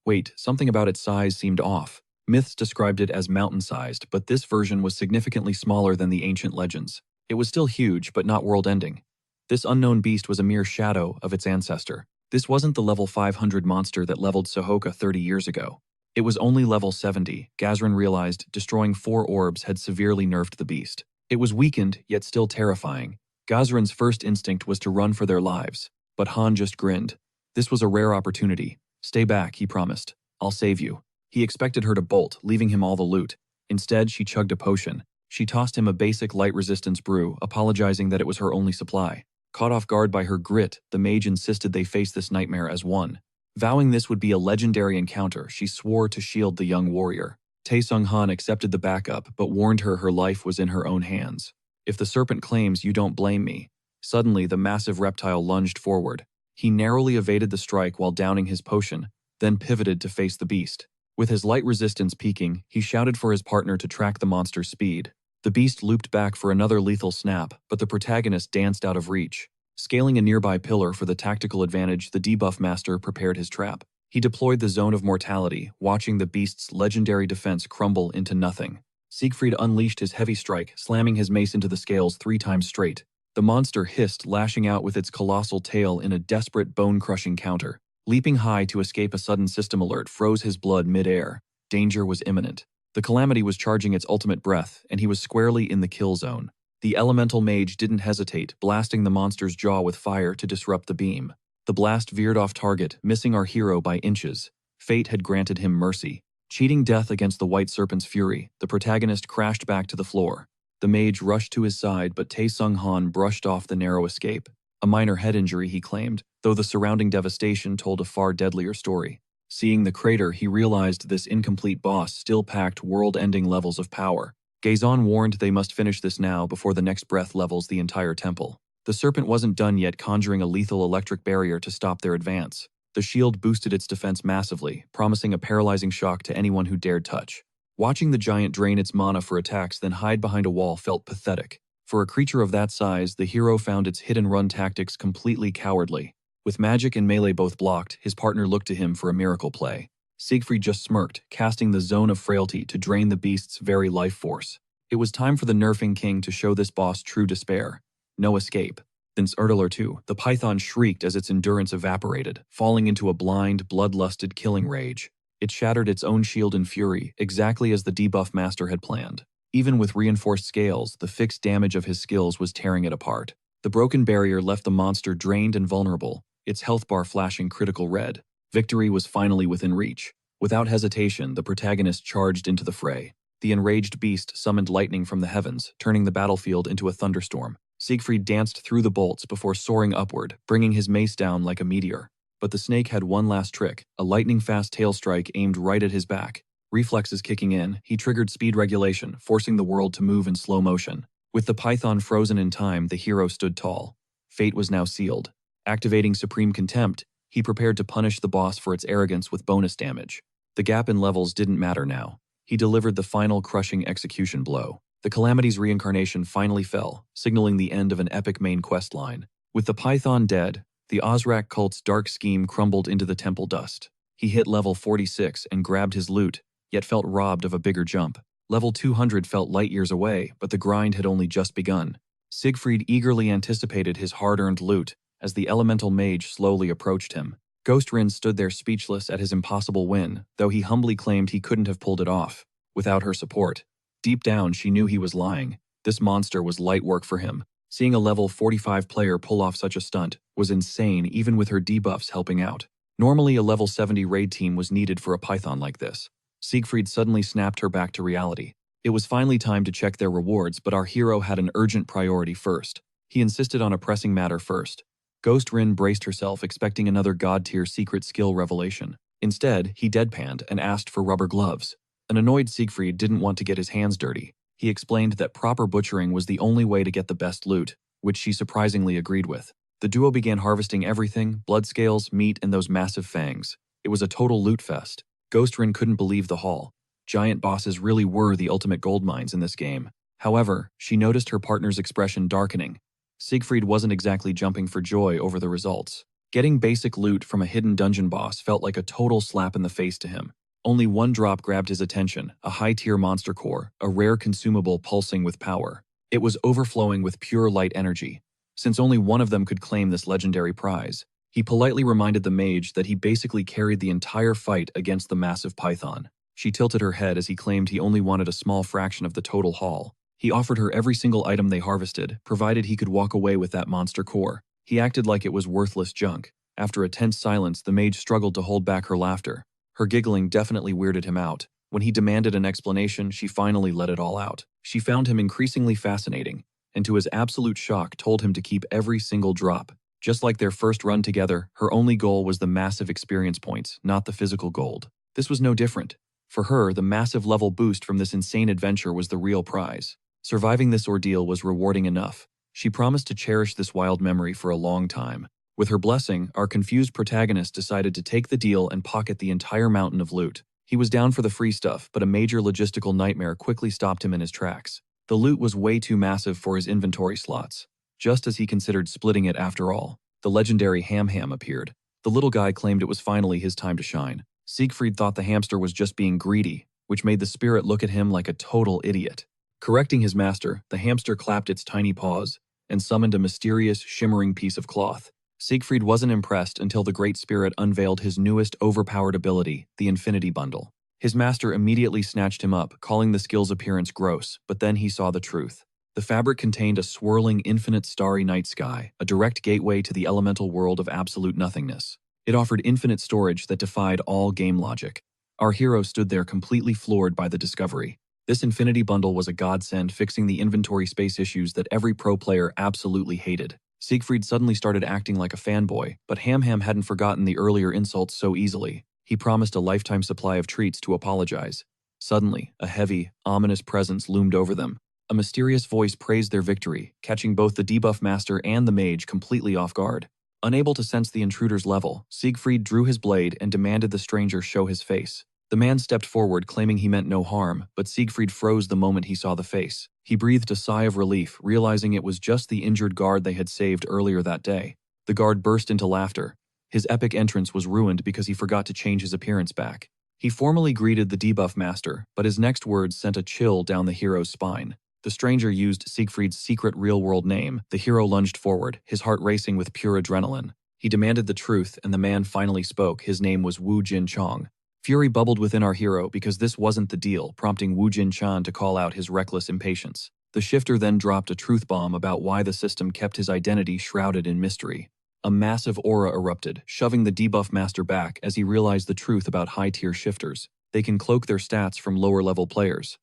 Wait, something about its size seemed off. Myths described it as mountain-sized, but this version was significantly smaller than the ancient legends. It was still huge, but not world-ending. This unknown beast was a mere shadow of its ancestor. This wasn't the level 500 monster that leveled Sohoka 30 years ago. It was only level 70, Gazrin realized. Destroying 4 orbs had severely nerfed the beast. It was weakened, yet still terrifying. Gazrin's first instinct was to run for their lives, but Han just grinned. This was a rare opportunity. "Stay back," he promised. "I'll save you." He expected her to bolt, leaving him all the loot. Instead, she chugged a potion. She tossed him a basic light resistance brew, apologizing that it was her only supply. Caught off guard by her grit, the mage insisted they face this nightmare as one. Vowing this would be a legendary encounter, she swore to shield the young warrior. Taesung Han accepted the backup, but warned her life was in her own hands. "If the serpent claims, you don't blame me." Suddenly, the massive reptile lunged forward. He narrowly evaded the strike while downing his potion, then pivoted to face the beast. With his light resistance peaking, he shouted for his partner to track the monster's speed. The beast looped back for another lethal snap, but the protagonist danced out of reach. Scaling a nearby pillar for the tactical advantage, the debuff master prepared his trap. He deployed the Zone of Mortality, watching the beast's legendary defense crumble into nothing. Siegfried unleashed his heavy strike, slamming his mace into the scales 3 times straight. The monster hissed, lashing out with its colossal tail in a desperate bone-crushing counter. Leaping high to escape a sudden system alert froze his blood mid-air. Danger was imminent. The Calamity was charging its ultimate breath, and he was squarely in the kill zone. The elemental mage didn't hesitate, blasting the monster's jaw with fire to disrupt the beam. The blast veered off target, missing our hero by inches. Fate had granted him mercy. Cheating death against the white serpent's fury, the protagonist crashed back to the floor. The mage rushed to his side, but Taesung Han brushed off the narrow escape. A minor head injury, he claimed, though the surrounding devastation told a far deadlier story. Seeing the crater, he realized this incomplete boss still packed world-ending levels of power. Gazon warned they must finish this now before the next breath levels the entire temple. The serpent wasn't done yet, conjuring a lethal electric barrier to stop their advance. The shield boosted its defense massively, promising a paralyzing shock to anyone who dared touch. Watching the giant drain its mana for attacks then hide behind a wall felt pathetic. For a creature of that size, the hero found its hit-and-run tactics completely cowardly. With magic and melee both blocked, his partner looked to him for a miracle play. Siegfried just smirked, casting the Zone of Frailty to drain the beast's very life force. It was time for the Nerfing King to show this boss true despair. No escape. Since Erdler 2, the python shrieked as its endurance evaporated, falling into a blind, bloodlusted killing rage. It shattered its own shield in fury, exactly as the debuff master had planned. Even with reinforced scales, the fixed damage of his skills was tearing it apart. The broken barrier left the monster drained and vulnerable, its health bar flashing critical red. Victory was finally within reach. Without hesitation, the protagonist charged into the fray. The enraged beast summoned lightning from the heavens, turning the battlefield into a thunderstorm. Siegfried danced through the bolts before soaring upward, bringing his mace down like a meteor. But the snake had one last trick, a lightning-fast tail strike aimed right at his back. Reflexes kicking in, he triggered speed regulation, forcing the world to move in slow motion. With the python frozen in time, the hero stood tall. Fate was now sealed. Activating Supreme Contempt, he prepared to punish the boss for its arrogance with bonus damage. The gap in levels didn't matter now. He delivered the final crushing execution blow. The Calamity's reincarnation finally fell, signaling the end of an epic main quest line. With the python dead, the Ozrak cult's dark scheme crumbled into the temple dust. He hit level 46 and grabbed his loot, yet felt robbed of a bigger jump. Level 200 felt light years away, but the grind had only just begun. Siegfried eagerly anticipated his hard-earned loot as the elemental mage slowly approached him. Ghost Rin stood there speechless at his impossible win, though he humbly claimed he couldn't have pulled it off without her support. Deep down, she knew he was lying. This monster was light work for him. Seeing a level 45 player pull off such a stunt was insane, even with her debuffs helping out. Normally, a level 70 raid team was needed for a python like this. Siegfried suddenly snapped her back to reality. It was finally time to check their rewards, but our hero had an urgent priority first. He insisted on a pressing matter first. Ghost Rin braced herself, expecting another god-tier secret skill revelation. Instead, he deadpanned and asked for rubber gloves. An annoyed Siegfried didn't want to get his hands dirty. He explained that proper butchering was the only way to get the best loot, which she surprisingly agreed with. The duo began harvesting everything: blood scales, meat, and those massive fangs. It was a total loot fest. Ghost Rin couldn't believe the haul. Giant bosses really were the ultimate gold mines in this game. However, she noticed her partner's expression darkening. Siegfried wasn't exactly jumping for joy over the results. Getting basic loot from a hidden dungeon boss felt like a total slap in the face to him. Only one drop grabbed his attention, a high-tier monster core, a rare consumable pulsing with power. It was overflowing with pure light energy. Since only one of them could claim this legendary prize, he politely reminded the mage that he basically carried the entire fight against the massive python. She tilted her head as he claimed he only wanted a small fraction of the total haul. He offered her every single item they harvested, provided he could walk away with that monster core. He acted like it was worthless junk. After a tense silence, the mage struggled to hold back her laughter. Her giggling definitely weirded him out. When he demanded an explanation, she finally let it all out. She found him increasingly fascinating, and to his absolute shock told him to keep every single drop. Just like their first run together, her only goal was the massive experience points, not the physical gold. This was no different. For her, the massive level boost from this insane adventure was the real prize. Surviving this ordeal was rewarding enough. She promised to cherish this wild memory for a long time. With her blessing, our confused protagonist decided to take the deal and pocket the entire mountain of loot. He was down for the free stuff, but a major logistical nightmare quickly stopped him in his tracks. The loot was way too massive for his inventory slots. Just as he considered splitting it after all, the legendary Ham Ham appeared. The little guy claimed it was finally his time to shine. Siegfried thought the hamster was just being greedy, which made the spirit look at him like a total idiot. Correcting his master, the hamster clapped its tiny paws and summoned a mysterious, shimmering piece of cloth. Siegfried wasn't impressed until the Great Spirit unveiled his newest overpowered ability, the Infinity Bundle. His master immediately snatched him up, calling the skill's appearance gross, but then he saw the truth. The fabric contained a swirling, infinite starry night sky, a direct gateway to the elemental world of absolute nothingness. It offered infinite storage that defied all game logic. Our hero stood there completely floored by the discovery. This Infinity Bundle was a godsend, fixing the inventory space issues that every pro player absolutely hated. Siegfried suddenly started acting like a fanboy, but Ham Ham hadn't forgotten the earlier insults so easily. He promised a lifetime supply of treats to apologize. Suddenly, a heavy, ominous presence loomed over them. A mysterious voice praised their victory, catching both the debuff master and the mage completely off guard. Unable to sense the intruder's level, Siegfried drew his blade and demanded the stranger show his face. The man stepped forward, claiming he meant no harm, but Siegfried froze the moment he saw the face. He breathed a sigh of relief, realizing it was just the injured guard they had saved earlier that day. The guard burst into laughter. His epic entrance was ruined because he forgot to change his appearance back. He formally greeted the debuff master, but his next words sent a chill down the hero's spine. The stranger used Siegfried's secret real-world name. The hero lunged forward, his heart racing with pure adrenaline. He demanded the truth, and the man finally spoke. His name was Wu Jin Chong. Fury bubbled within our hero because this wasn't the deal, prompting Wu Jin-chan to call out his reckless impatience. The shifter then dropped a truth bomb about why the system kept his identity shrouded in mystery. A massive aura erupted, shoving the debuff master back as he realized the truth about high-tier shifters. They can cloak their stats from lower-level players.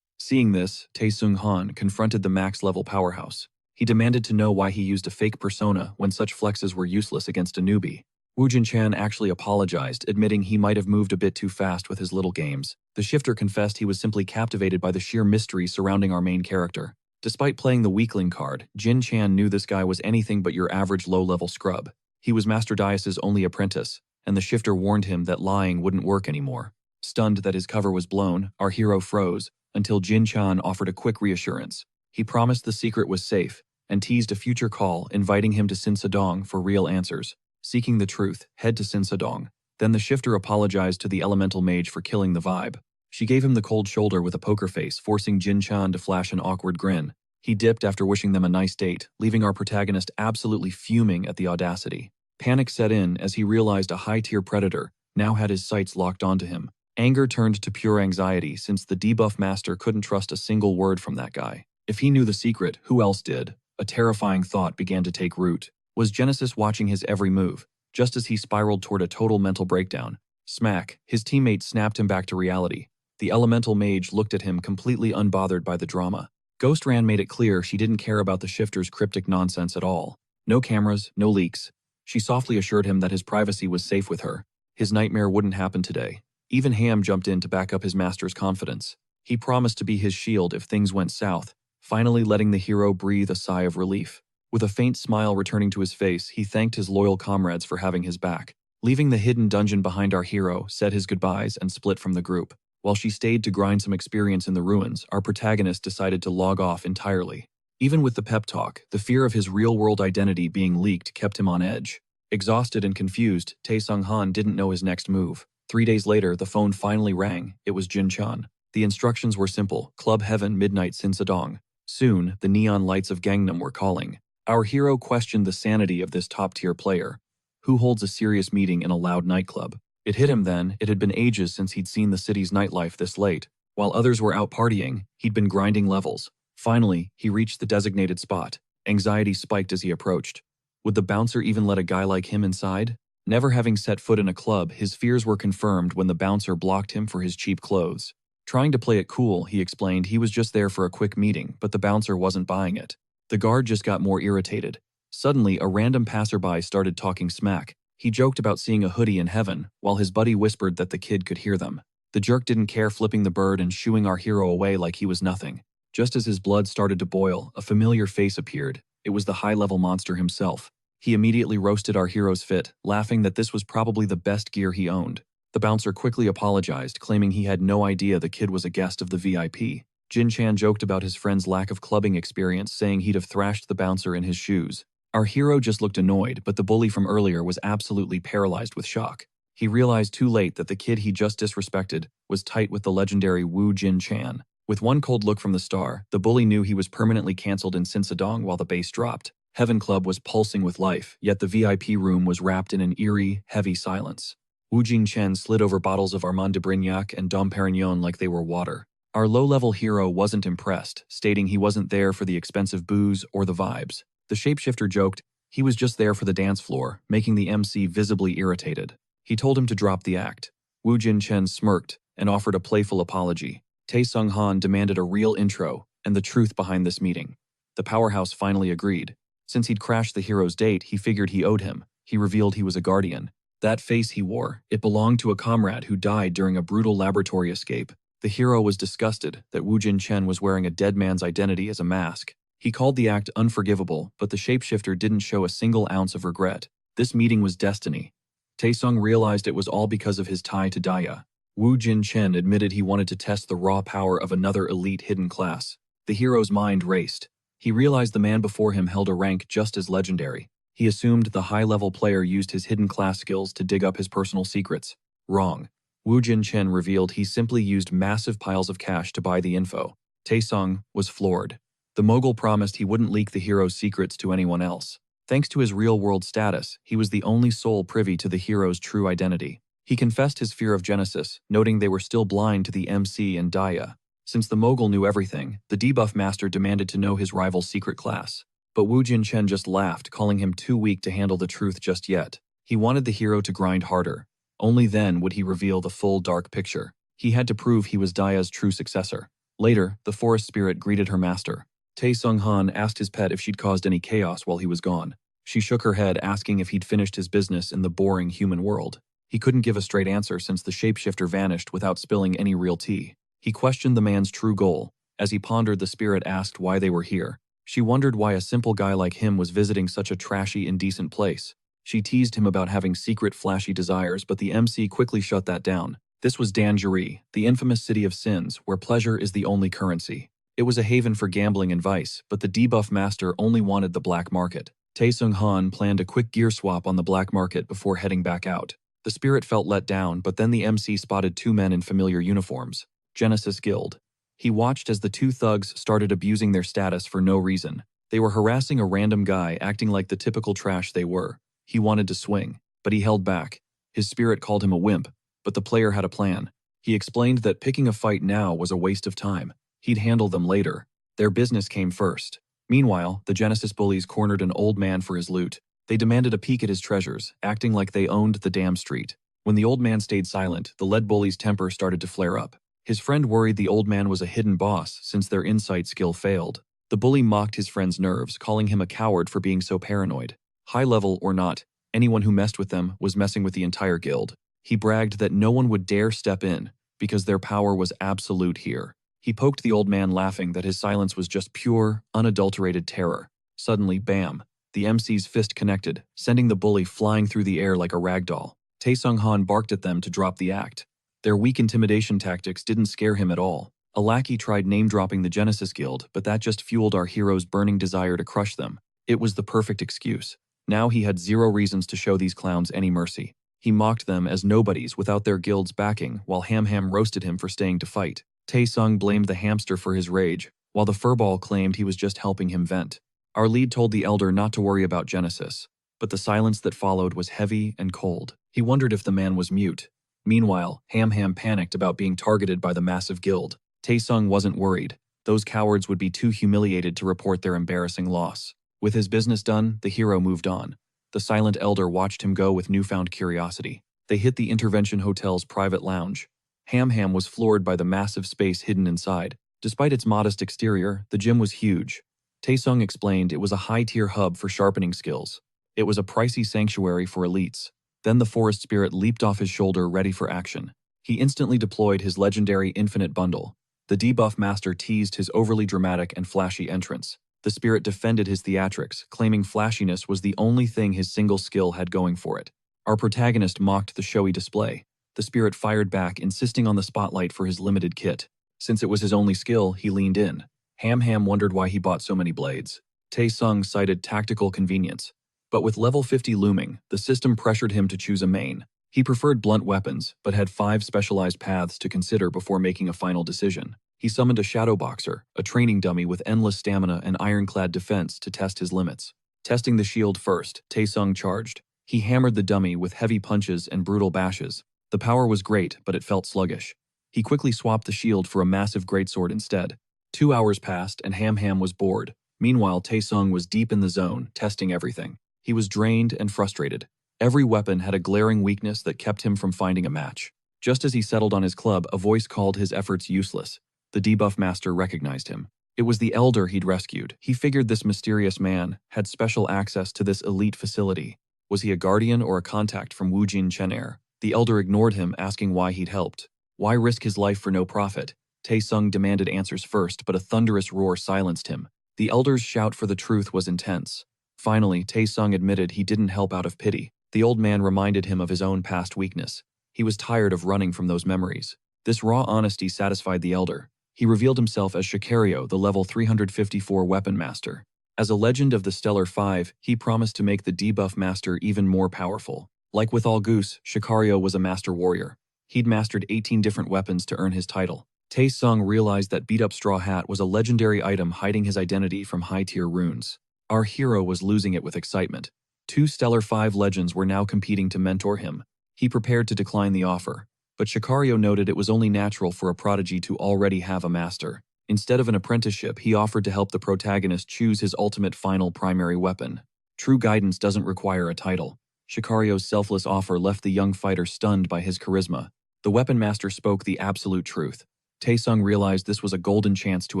Seeing this, Tae-sung-han confronted the max-level powerhouse. He demanded to know why he used a fake persona when such flexes were useless against a newbie. Wu Jin-chan actually apologized, admitting he might have moved a bit too fast with his little games. The shifter confessed he was simply captivated by the sheer mystery surrounding our main character. Despite playing the weakling card, Jin-chan knew this guy was anything but your average low-level scrub. He was Master Dias's only apprentice, and the shifter warned him that lying wouldn't work anymore. Stunned that his cover was blown, our hero froze, until Jin-chan offered a quick reassurance. He promised the secret was safe, and teased a future call, inviting him to Sinsadong for real answers. Seeking the truth, head to Sinsadong. Then the shifter apologized to the elemental mage for killing the vibe. She gave him the cold shoulder with a poker face, forcing Jin-chan to flash an awkward grin. He dipped after wishing them a nice date, leaving our protagonist absolutely fuming at the audacity. Panic set in as he realized a high-tier predator now had his sights locked onto him. Anger turned to pure anxiety since the debuff master couldn't trust a single word from that guy. If he knew the secret, who else did? A terrifying thought began to take root. Was Genesis watching his every move, just as he spiraled toward a total mental breakdown? Smack, his teammate snapped him back to reality. The elemental mage looked at him completely unbothered by the drama. Ghost Ran made it clear she didn't care about the shifter's cryptic nonsense at all. No cameras, no leaks. She softly assured him that his privacy was safe with her. His nightmare wouldn't happen today. Even Ham jumped in to back up his master's confidence. He promised to be his shield if things went south, finally letting the hero breathe a sigh of relief. With a faint smile returning to his face, he thanked his loyal comrades for having his back. Leaving the hidden dungeon behind, our hero said his goodbyes and split from the group. While she stayed to grind some experience in the ruins, our protagonist decided to log off entirely. Even with the pep talk, the fear of his real-world identity being leaked kept him on edge. Exhausted and confused, Tae-sung-han didn't know his next move. 3 days later, the phone finally rang. It was Jin-chan. The instructions were simple: Club Heaven, midnight Sinsadong. Soon, the neon lights of Gangnam were calling. Our hero questioned the sanity of this top-tier player. Who holds a serious meeting in a loud nightclub? It hit him then. It had been ages since he'd seen the city's nightlife this late. While others were out partying, he'd been grinding levels. Finally, he reached the designated spot. Anxiety spiked as he approached. Would the bouncer even let a guy like him inside? Never having set foot in a club, his fears were confirmed when the bouncer blocked him for his cheap clothes. Trying to play it cool, he explained he was just there for a quick meeting, but the bouncer wasn't buying it. The guard just got more irritated. Suddenly, a random passerby started talking smack. He joked about seeing a hoodie in heaven, while his buddy whispered that the kid could hear them. The jerk didn't care, flipping the bird and shooing our hero away like he was nothing. Just as his blood started to boil, a familiar face appeared. It was the high-level monster himself. He immediately roasted our hero's fit, laughing that this was probably the best gear he owned. The bouncer quickly apologized, claiming he had no idea the kid was a guest of the VIP. Jin-chan joked about his friend's lack of clubbing experience, saying he'd have thrashed the bouncer in his shoes. Our hero just looked annoyed, but the bully from earlier was absolutely paralyzed with shock. He realized too late that the kid he just disrespected was tight with the legendary Wu Jin-chan. With one cold look from the star, the bully knew he was permanently cancelled in Sinsadong while the bass dropped. Heaven Club was pulsing with life, yet the VIP room was wrapped in an eerie, heavy silence. Wu Jin-chen slid over bottles of Armand de Brignac and Dom Perignon like they were water. Our low-level hero wasn't impressed, stating he wasn't there for the expensive booze or the vibes. The shapeshifter joked he was just there for the dance floor, making the MC visibly irritated. He told him to drop the act. Wu Jin-chen smirked and offered a playful apology. Tae-sung-han demanded a real intro and the truth behind this meeting. The powerhouse finally agreed. Since he'd crashed the hero's date, he figured he owed him. He revealed he was a guardian. That face he wore, it belonged to a comrade who died during a brutal laboratory escape. The hero was disgusted that Wu Jin-chen was wearing a dead man's identity as a mask. He called the act unforgivable, but the shapeshifter didn't show a single ounce of regret. This meeting was destiny. Taesung realized it was all because of his tie to Daya. Wu Jin-chen admitted he wanted to test the raw power of another elite hidden class. The hero's mind raced. He realized the man before him held a rank just as legendary. He assumed the high-level player used his hidden class skills to dig up his personal secrets. Wrong. Wu Jin-chen revealed he simply used massive piles of cash to buy the info. Taesung was floored. The mogul promised he wouldn't leak the hero's secrets to anyone else. Thanks to his real-world status, he was the only soul privy to the hero's true identity. He confessed his fear of Genesis, noting they were still blind to the MC and Daya. Since the mogul knew everything, the debuff master demanded to know his rival's secret class. But Wu Jinchen just laughed, calling him too weak to handle the truth just yet. He wanted the hero to grind harder. Only then would he reveal the full dark picture. He had to prove he was Daya's true successor. Later, the forest spirit greeted her master. Tae Sung-han asked his pet if she'd caused any chaos while he was gone. She shook her head, asking if he'd finished his business in the boring human world. He couldn't give a straight answer since the shapeshifter vanished without spilling any real tea. He questioned the man's true goal. As he pondered, the spirit asked why they were here. She wondered why a simple guy like him was visiting such a trashy, indecent place. She teased him about having secret, flashy desires, but the MC quickly shut that down. This was Danjuri, the infamous city of sins, where pleasure is the only currency. It was a haven for gambling and vice, but the debuff master only wanted the black market. Tae Sung-han planned a quick gear swap on the black market before heading back out. The spirit felt let down, but then the MC spotted two men in familiar uniforms. Genesis Guild. He watched as the two thugs started abusing their status for no reason. They were harassing a random guy, acting like the typical trash they were. He wanted to swing, but he held back. His spirit called him a wimp, but the player had a plan. He explained that picking a fight now was a waste of time. He'd handle them later. Their business came first. Meanwhile, the Genesis bullies cornered an old man for his loot. They demanded a peek at his treasures, acting like they owned the damn street. When the old man stayed silent, the lead bully's temper started to flare up. His friend worried the old man was a hidden boss since their insight skill failed. The bully mocked his friend's nerves, calling him a coward for being so paranoid. High level or not, anyone who messed with them was messing with the entire guild. He bragged that no one would dare step in because their power was absolute here. He poked the old man, laughing that his silence was just pure, unadulterated terror. Suddenly, bam, the MC's fist connected, sending the bully flying through the air like a rag doll. Tae Sung-han barked at them to drop the act. Their weak intimidation tactics didn't scare him at all. A lackey tried name-dropping the Genesis Guild, but that just fueled our hero's burning desire to crush them. It was the perfect excuse. Now he had zero reasons to show these clowns any mercy. He mocked them as nobodies without their guild's backing, while Ham Ham roasted him for staying to fight. Tae-sung blamed the hamster for his rage, while the furball claimed he was just helping him vent. Our lead told the elder not to worry about Genesis, but the silence that followed was heavy and cold. He wondered if the man was mute. Meanwhile, Ham Ham panicked about being targeted by the massive guild. Tae-sung wasn't worried. Those cowards would be too humiliated to report their embarrassing loss. With his business done, the hero moved on. The silent elder watched him go with newfound curiosity. They hit the Intervention Hotel's private lounge. Ham Ham was floored by the massive space hidden inside. Despite its modest exterior, the gym was huge. Tae-sung explained it was a high-tier hub for sharpening skills. It was a pricey sanctuary for elites. Then the forest spirit leaped off his shoulder, ready for action. He instantly deployed his legendary infinite bundle. The debuff master teased his overly dramatic and flashy entrance. The spirit defended his theatrics, claiming flashiness was the only thing his single skill had going for it. Our protagonist mocked the showy display. The spirit fired back, insisting on the spotlight for his limited kit. Since it was his only skill, he leaned in. Ham Ham wondered why he bought so many blades. Tae-sung cited tactical convenience. But with level 50 looming, the system pressured him to choose a main. He preferred blunt weapons, but had 5 specialized paths to consider before making a final decision. He summoned a shadow boxer, a training dummy with endless stamina and ironclad defense to test his limits. Testing the shield first, Tae-sung charged. He hammered the dummy with heavy punches and brutal bashes. The power was great, but it felt sluggish. He quickly swapped the shield for a massive greatsword instead. 2 hours passed and Ham Ham was bored. Meanwhile, Tae-sung was deep in the zone, testing everything. He was drained and frustrated. Every weapon had a glaring weakness that kept him from finding a match. Just as he settled on his club, a voice called his efforts useless. The debuff master recognized him. It was the elder he'd rescued. He figured this mysterious man had special access to this elite facility. Was he a guardian or a contact from Wu Jinchen? The elder ignored him, asking why he'd helped. Why risk his life for no profit? Tae-sung demanded answers first, but a thunderous roar silenced him. The elder's shout for the truth was intense. Finally, Tae-sung admitted he didn't help out of pity. The old man reminded him of his own past weakness. He was tired of running from those memories. This raw honesty satisfied the elder. He revealed himself as Shikario, the level 354 weapon master. As a legend of the Stellar Five, he promised to make the debuff master even more powerful. Like with all Goose, Shikario was a master warrior. He'd mastered 18 different weapons to earn his title. Tae-sung realized that beat-up straw hat was a legendary item hiding his identity from high-tier runes. Our hero was losing it with excitement. 2 Stellar 5 legends were now competing to mentor him. He prepared to decline the offer, but Shikario noted it was only natural for a prodigy to already have a master. Instead of an apprenticeship, he offered to help the protagonist choose his ultimate final primary weapon. True guidance doesn't require a title. Shikario's selfless offer left the young fighter stunned by his charisma. The weapon master spoke the absolute truth. Taesung realized this was a golden chance to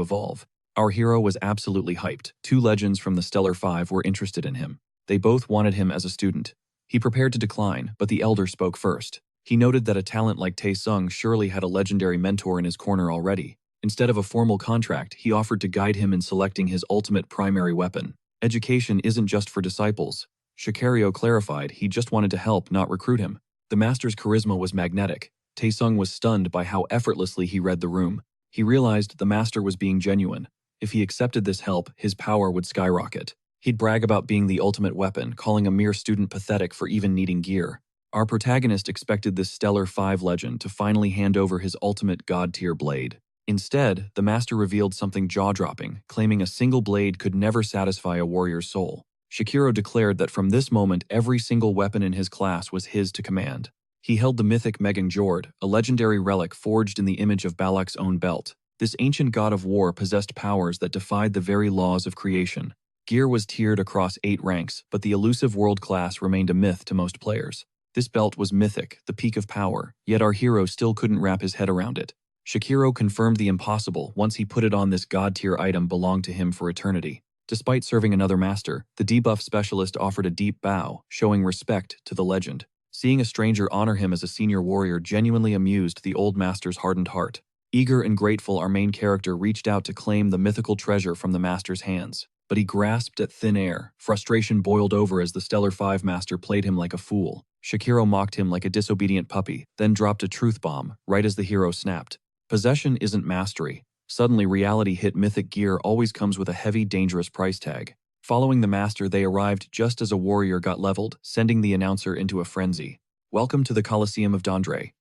evolve. Our hero was absolutely hyped. Two legends from the Stellar Five were interested in him. They both wanted him as a student. He prepared to decline, but the elder spoke first. He noted that a talent like Taesung surely had a legendary mentor in his corner already. Instead of a formal contract, he offered to guide him in selecting his ultimate primary weapon. Education isn't just for disciples. Shikario clarified he just wanted to help, not recruit him. The master's charisma was magnetic. Taesung was stunned by how effortlessly he read the room. He realized the master was being genuine. If he accepted this help, his power would skyrocket. He'd brag about being the ultimate weapon, calling a mere student pathetic for even needing gear. Our protagonist expected this Stellar 5 legend to finally hand over his ultimate god-tier blade. Instead, the master revealed something jaw-dropping, claiming a single blade could never satisfy a warrior's soul. Shikiro declared that from this moment every single weapon in his class was his to command. He held the mythic Megan Jord, a legendary relic forged in the image of Balak's own belt. This ancient god of war possessed powers that defied the very laws of creation. Gear was tiered across 8 ranks, but the elusive world class remained a myth to most players. This belt was mythic, the peak of power, yet our hero still couldn't wrap his head around it. Shikiro confirmed the impossible once he put it on. This god-tier item belonged to him for eternity. Despite serving another master, the debuff specialist offered a deep bow, showing respect to the legend. Seeing a stranger honor him as a senior warrior genuinely amused the old master's hardened heart. Eager and grateful, our main character reached out to claim the mythical treasure from the master's hands. But he grasped at thin air. Frustration boiled over as the Stellar 5 master played him like a fool. Shikiro mocked him like a disobedient puppy, then dropped a truth bomb, right as the hero snapped. Possession isn't mastery. Suddenly, reality hit. Mythic gear always comes with a heavy, dangerous price tag. Following the master, they arrived just as a warrior got leveled, sending the announcer into a frenzy. Welcome to the Colosseum of Dondre.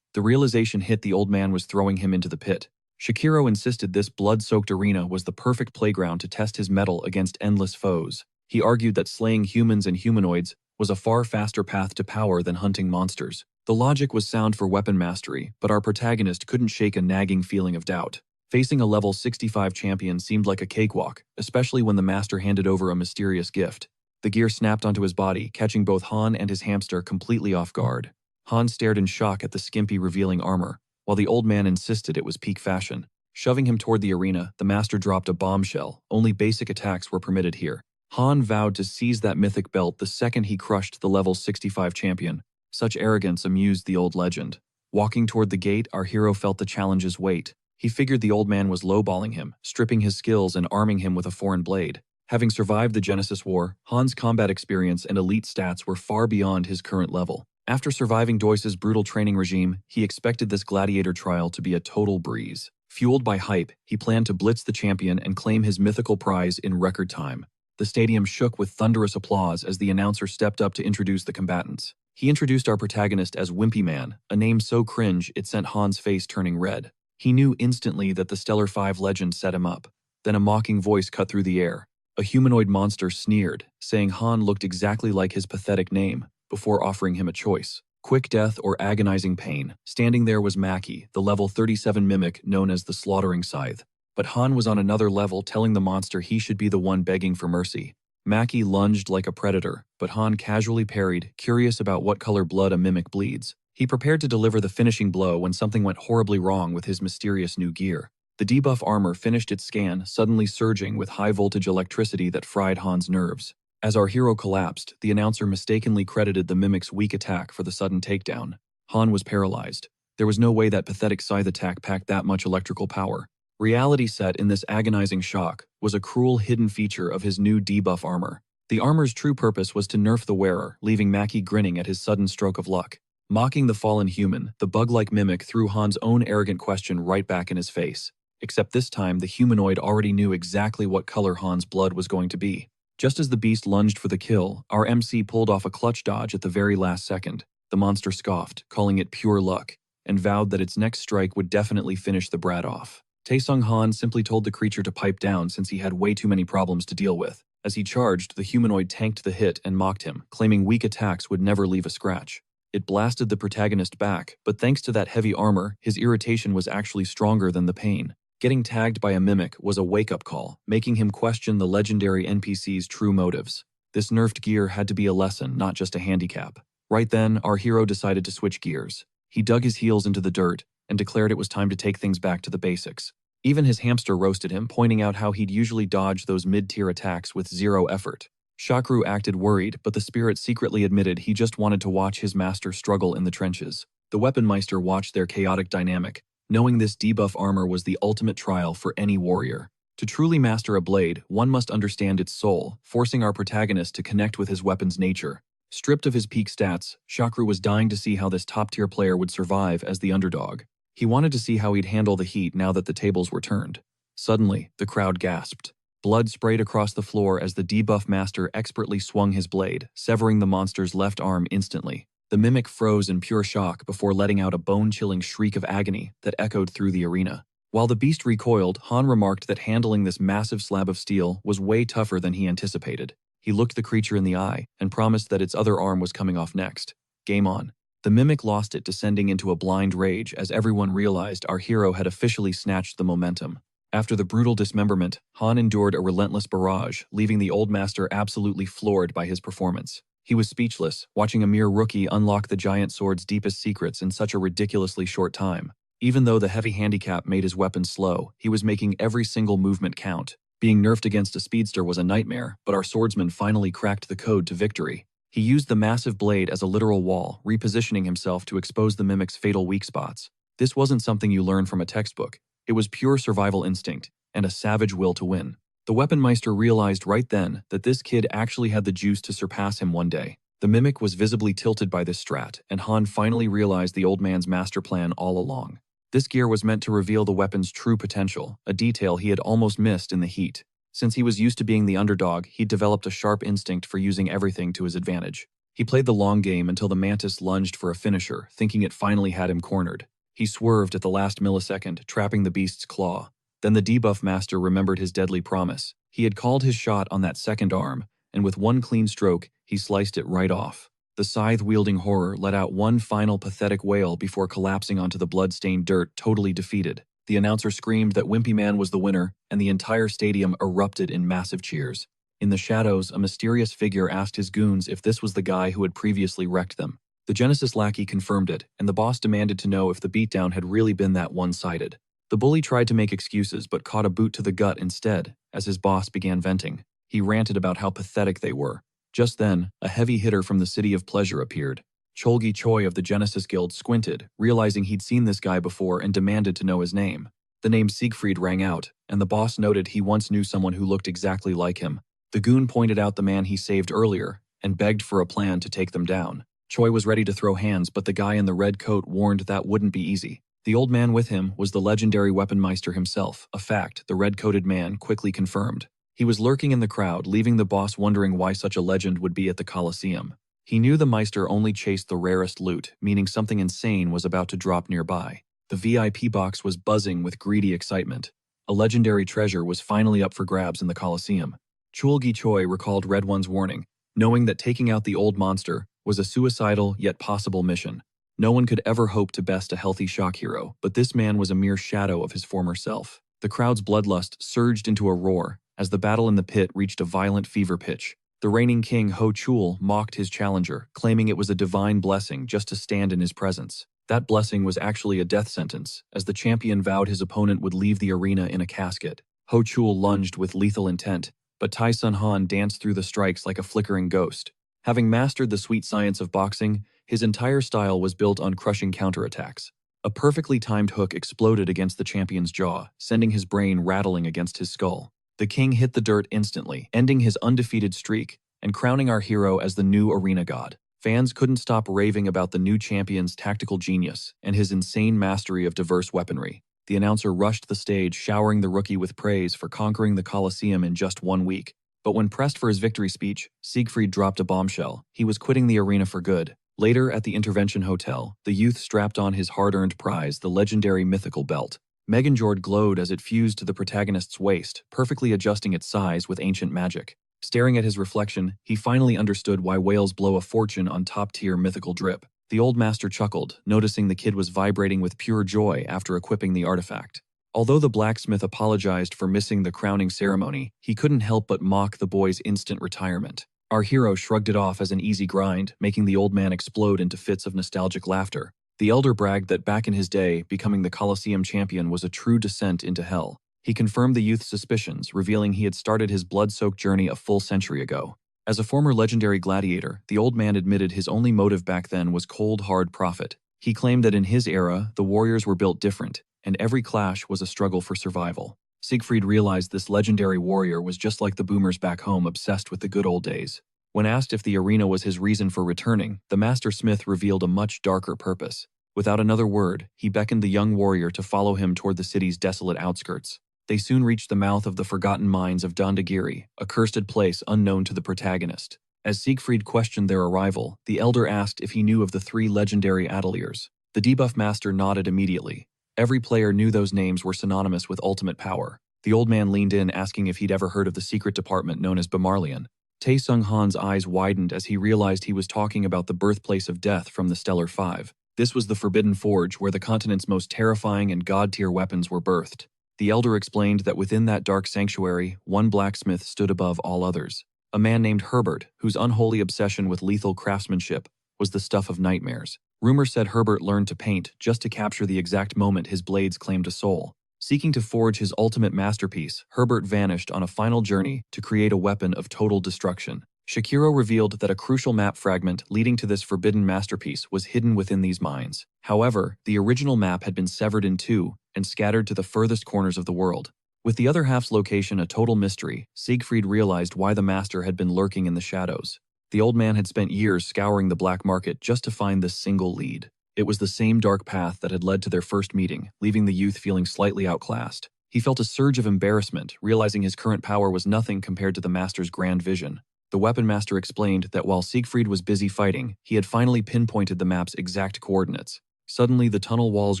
The realization hit. The old man was throwing him into the pit. Shikiro insisted this blood-soaked arena was the perfect playground to test his mettle against endless foes. He argued that slaying humans and humanoids was a far faster path to power than hunting monsters. The logic was sound for weapon mastery, but our protagonist couldn't shake a nagging feeling of doubt. Facing a level 65 champion seemed like a cakewalk, especially when the master handed over a mysterious gift. The gear snapped onto his body, catching both Han and his hamster completely off guard. Han stared in shock at the skimpy, revealing armor, while the old man insisted it was peak fashion. Shoving him toward the arena, the master dropped a bombshell. Only basic attacks were permitted here. Han vowed to seize that mythic belt the second he crushed the level 65 champion. Such arrogance amused the old legend. Walking toward the gate, our hero felt the challenge's weight. He figured the old man was lowballing him, stripping his skills and arming him with a foreign blade. Having survived the Genesis War, Han's combat experience and elite stats were far beyond his current level. After surviving Deus's brutal training regime, he expected this gladiator trial to be a total breeze. Fueled by hype, he planned to blitz the champion and claim his mythical prize in record time. The stadium shook with thunderous applause as the announcer stepped up to introduce the combatants. He introduced our protagonist as Wimpy Man, a name so cringe it sent Han's face turning red. He knew instantly that the Stellar 5 legend set him up. Then a mocking voice cut through the air. A humanoid monster sneered, saying Han looked exactly like his pathetic name, before offering him a choice: quick death or agonizing pain. Standing there was Maki, the level 37 mimic known as the Slaughtering Scythe. But Han was on another level, telling the monster he should be the one begging for mercy. Maki lunged like a predator, but Han casually parried, curious about what color blood a mimic bleeds. He prepared to deliver the finishing blow when something went horribly wrong with his mysterious new gear. The debuff armor finished its scan, suddenly surging with high-voltage electricity that fried Han's nerves. As our hero collapsed, the announcer mistakenly credited the mimic's weak attack for the sudden takedown. Han was paralyzed. There was no way that pathetic scythe attack packed that much electrical power. Reality set in this agonizing shock was a cruel hidden feature of his new debuff armor. The armor's true purpose was to nerf the wearer, leaving Maki grinning at his sudden stroke of luck. Mocking the fallen human, the bug-like mimic threw Han's own arrogant question right back in his face. Except this time, the humanoid already knew exactly what color Han's blood was going to be. Just as the beast lunged for the kill, our MC pulled off a clutch dodge at the very last second. The monster scoffed, calling it pure luck, and vowed that its next strike would definitely finish the brat off. Taesung Han simply told the creature to pipe down since he had way too many problems to deal with. As he charged, the humanoid tanked the hit and mocked him, claiming weak attacks would never leave a scratch. It blasted the protagonist back, but thanks to that heavy armor, his irritation was actually stronger than the pain. Getting tagged by a mimic was a wake-up call, making him question the legendary NPC's true motives. This nerfed gear had to be a lesson, not just a handicap. Right then, our hero decided to switch gears. He dug his heels into the dirt and declared it was time to take things back to the basics. Even his hamster roasted him, pointing out how he'd usually dodge those mid-tier attacks with zero effort. Shakru acted worried, but the spirit secretly admitted he just wanted to watch his master struggle in the trenches. The Weaponmeister watched their chaotic dynamic, knowing this debuff armor was the ultimate trial for any warrior. To truly master a blade, one must understand its soul, forcing our protagonist to connect with his weapon's nature. Stripped of his peak stats, Shakru was dying to see how this top-tier player would survive as the underdog. He wanted to see how he'd handle the heat now that the tables were turned. Suddenly, the crowd gasped. Blood sprayed across the floor as the debuff master expertly swung his blade, severing the monster's left arm instantly. The mimic froze in pure shock before letting out a bone-chilling shriek of agony that echoed through the arena. While the beast recoiled, Han remarked that handling this massive slab of steel was way tougher than he anticipated. He looked the creature in the eye and promised that its other arm was coming off next. Game on. The mimic lost it, descending into a blind rage as everyone realized our hero had officially snatched the momentum. After the brutal dismemberment, Han endured a relentless barrage, leaving the old master absolutely floored by his performance. He was speechless, watching a mere rookie unlock the giant sword's deepest secrets in such a ridiculously short time. Even though the heavy handicap made his weapon slow, he was making every single movement count. Being nerfed against a speedster was a nightmare, but our swordsman finally cracked the code to victory. He used the massive blade as a literal wall, repositioning himself to expose the mimic's fatal weak spots. This wasn't something you learn from a textbook. It was pure survival instinct and a savage will to win. The Weaponmeister realized right then that this kid actually had the juice to surpass him one day. The mimic was visibly tilted by this strat, and Han finally realized the old man's master plan all along. This gear was meant to reveal the weapon's true potential, a detail he had almost missed in the heat. Since he was used to being the underdog, he'd developed a sharp instinct for using everything to his advantage. He played the long game until the mantis lunged for a finisher, thinking it finally had him cornered. He swerved at the last millisecond, trapping the beast's claw. Then the debuff master remembered his deadly promise. He had called his shot on that second arm, and with one clean stroke, he sliced it right off. The scythe-wielding horror let out one final pathetic wail before collapsing onto the blood-stained dirt, totally defeated. The announcer screamed that Wimpy Man was the winner, and the entire stadium erupted in massive cheers. In the shadows, a mysterious figure asked his goons if this was the guy who had previously wrecked them. The Genesis lackey confirmed it, and the boss demanded to know if the beatdown had really been that one-sided. The bully tried to make excuses but caught a boot to the gut instead, as his boss began venting. He ranted about how pathetic they were. Just then, a heavy hitter from the City of Pleasure appeared. Cholgi Choi of the Genesis Guild squinted, realizing he'd seen this guy before and demanded to know his name. The name Siegfried rang out, and the boss noted he once knew someone who looked exactly like him. The goon pointed out the man he saved earlier and begged for a plan to take them down. Choi was ready to throw hands, but the guy in the red coat warned that wouldn't be easy. The old man with him was the legendary Weaponmeister himself, a fact the red-coated man quickly confirmed. He was lurking in the crowd, leaving the boss wondering why such a legend would be at the Colosseum. He knew the Meister only chased the rarest loot, meaning something insane was about to drop nearby. The VIP box was buzzing with greedy excitement. A legendary treasure was finally up for grabs in the Colosseum. Chulgi Choi recalled Red One's warning, knowing that taking out the old monster was a suicidal yet possible mission. No one could ever hope to best a healthy shock hero, but this man was a mere shadow of his former self. The crowd's bloodlust surged into a roar as the battle in the pit reached a violent fever pitch. The reigning king Ho Chul mocked his challenger, claiming it was a divine blessing just to stand in his presence. That blessing was actually a death sentence, as the champion vowed his opponent would leave the arena in a casket. Ho Chul lunged with lethal intent, but Tai Sun Han danced through the strikes like a flickering ghost. Having mastered the sweet science of boxing, his entire style was built on crushing counterattacks. A perfectly timed hook exploded against the champion's jaw, sending his brain rattling against his skull. The king hit the dirt instantly, ending his undefeated streak and crowning our hero as the new arena god. Fans couldn't stop raving about the new champion's tactical genius and his insane mastery of diverse weaponry. The announcer rushed the stage, showering the rookie with praise for conquering the Colosseum in just 1 week. But when pressed for his victory speech, Siegfried dropped a bombshell. He was quitting the arena for good. Later, at the Intervention Hotel, the youth strapped on his hard-earned prize, the legendary mythical belt. Meganjord glowed as it fused to the protagonist's waist, perfectly adjusting its size with ancient magic. Staring at his reflection, he finally understood why whales blow a fortune on top-tier mythical drip. The old master chuckled, noticing the kid was vibrating with pure joy after equipping the artifact. Although the blacksmith apologized for missing the crowning ceremony, he couldn't help but mock the boy's instant retirement. Our hero shrugged it off as an easy grind, making the old man explode into fits of nostalgic laughter. The elder bragged that back in his day, becoming the Colosseum champion was a true descent into hell. He confirmed the youth's suspicions, revealing he had started his blood-soaked journey a full century ago. As a former legendary gladiator, the old man admitted his only motive back then was cold, hard profit. He claimed that in his era, the warriors were built different, and every clash was a struggle for survival. Siegfried realized this legendary warrior was just like the boomers back home, obsessed with the good old days. When asked if the arena was his reason for returning, the master smith revealed a much darker purpose. Without another word, he beckoned the young warrior to follow him toward the city's desolate outskirts. They soon reached the mouth of the forgotten mines of Dandagiri, a cursed place unknown to the protagonist. As Siegfried questioned their arrival, the elder asked if he knew of the 3 legendary ateliers. The debuff master nodded immediately. Every player knew those names were synonymous with ultimate power. The old man leaned in, asking if he'd ever heard of the secret department known as Bamarlian. Tae Sung Han's eyes widened as he realized he was talking about the birthplace of death from the Stellar Five. This was the Forbidden Forge, where the continent's most terrifying and god-tier weapons were birthed. The elder explained that within that dark sanctuary, one blacksmith stood above all others. A man named Herbert, whose unholy obsession with lethal craftsmanship was the stuff of nightmares. Rumor said Herbert learned to paint just to capture the exact moment his blades claimed a soul. Seeking to forge his ultimate masterpiece, Herbert vanished on a final journey to create a weapon of total destruction. Shakiro revealed that a crucial map fragment leading to this forbidden masterpiece was hidden within these mines. However, the original map had been severed in 2 and scattered to the furthest corners of the world. With the other half's location a total mystery, Siegfried realized why the master had been lurking in the shadows. The old man had spent years scouring the black market just to find this single lead. It was the same dark path that had led to their first meeting, leaving the youth feeling slightly outclassed. He felt a surge of embarrassment, realizing his current power was nothing compared to the master's grand vision. The weapon master explained that while Siegfried was busy fighting, he had finally pinpointed the map's exact coordinates. Suddenly, the tunnel walls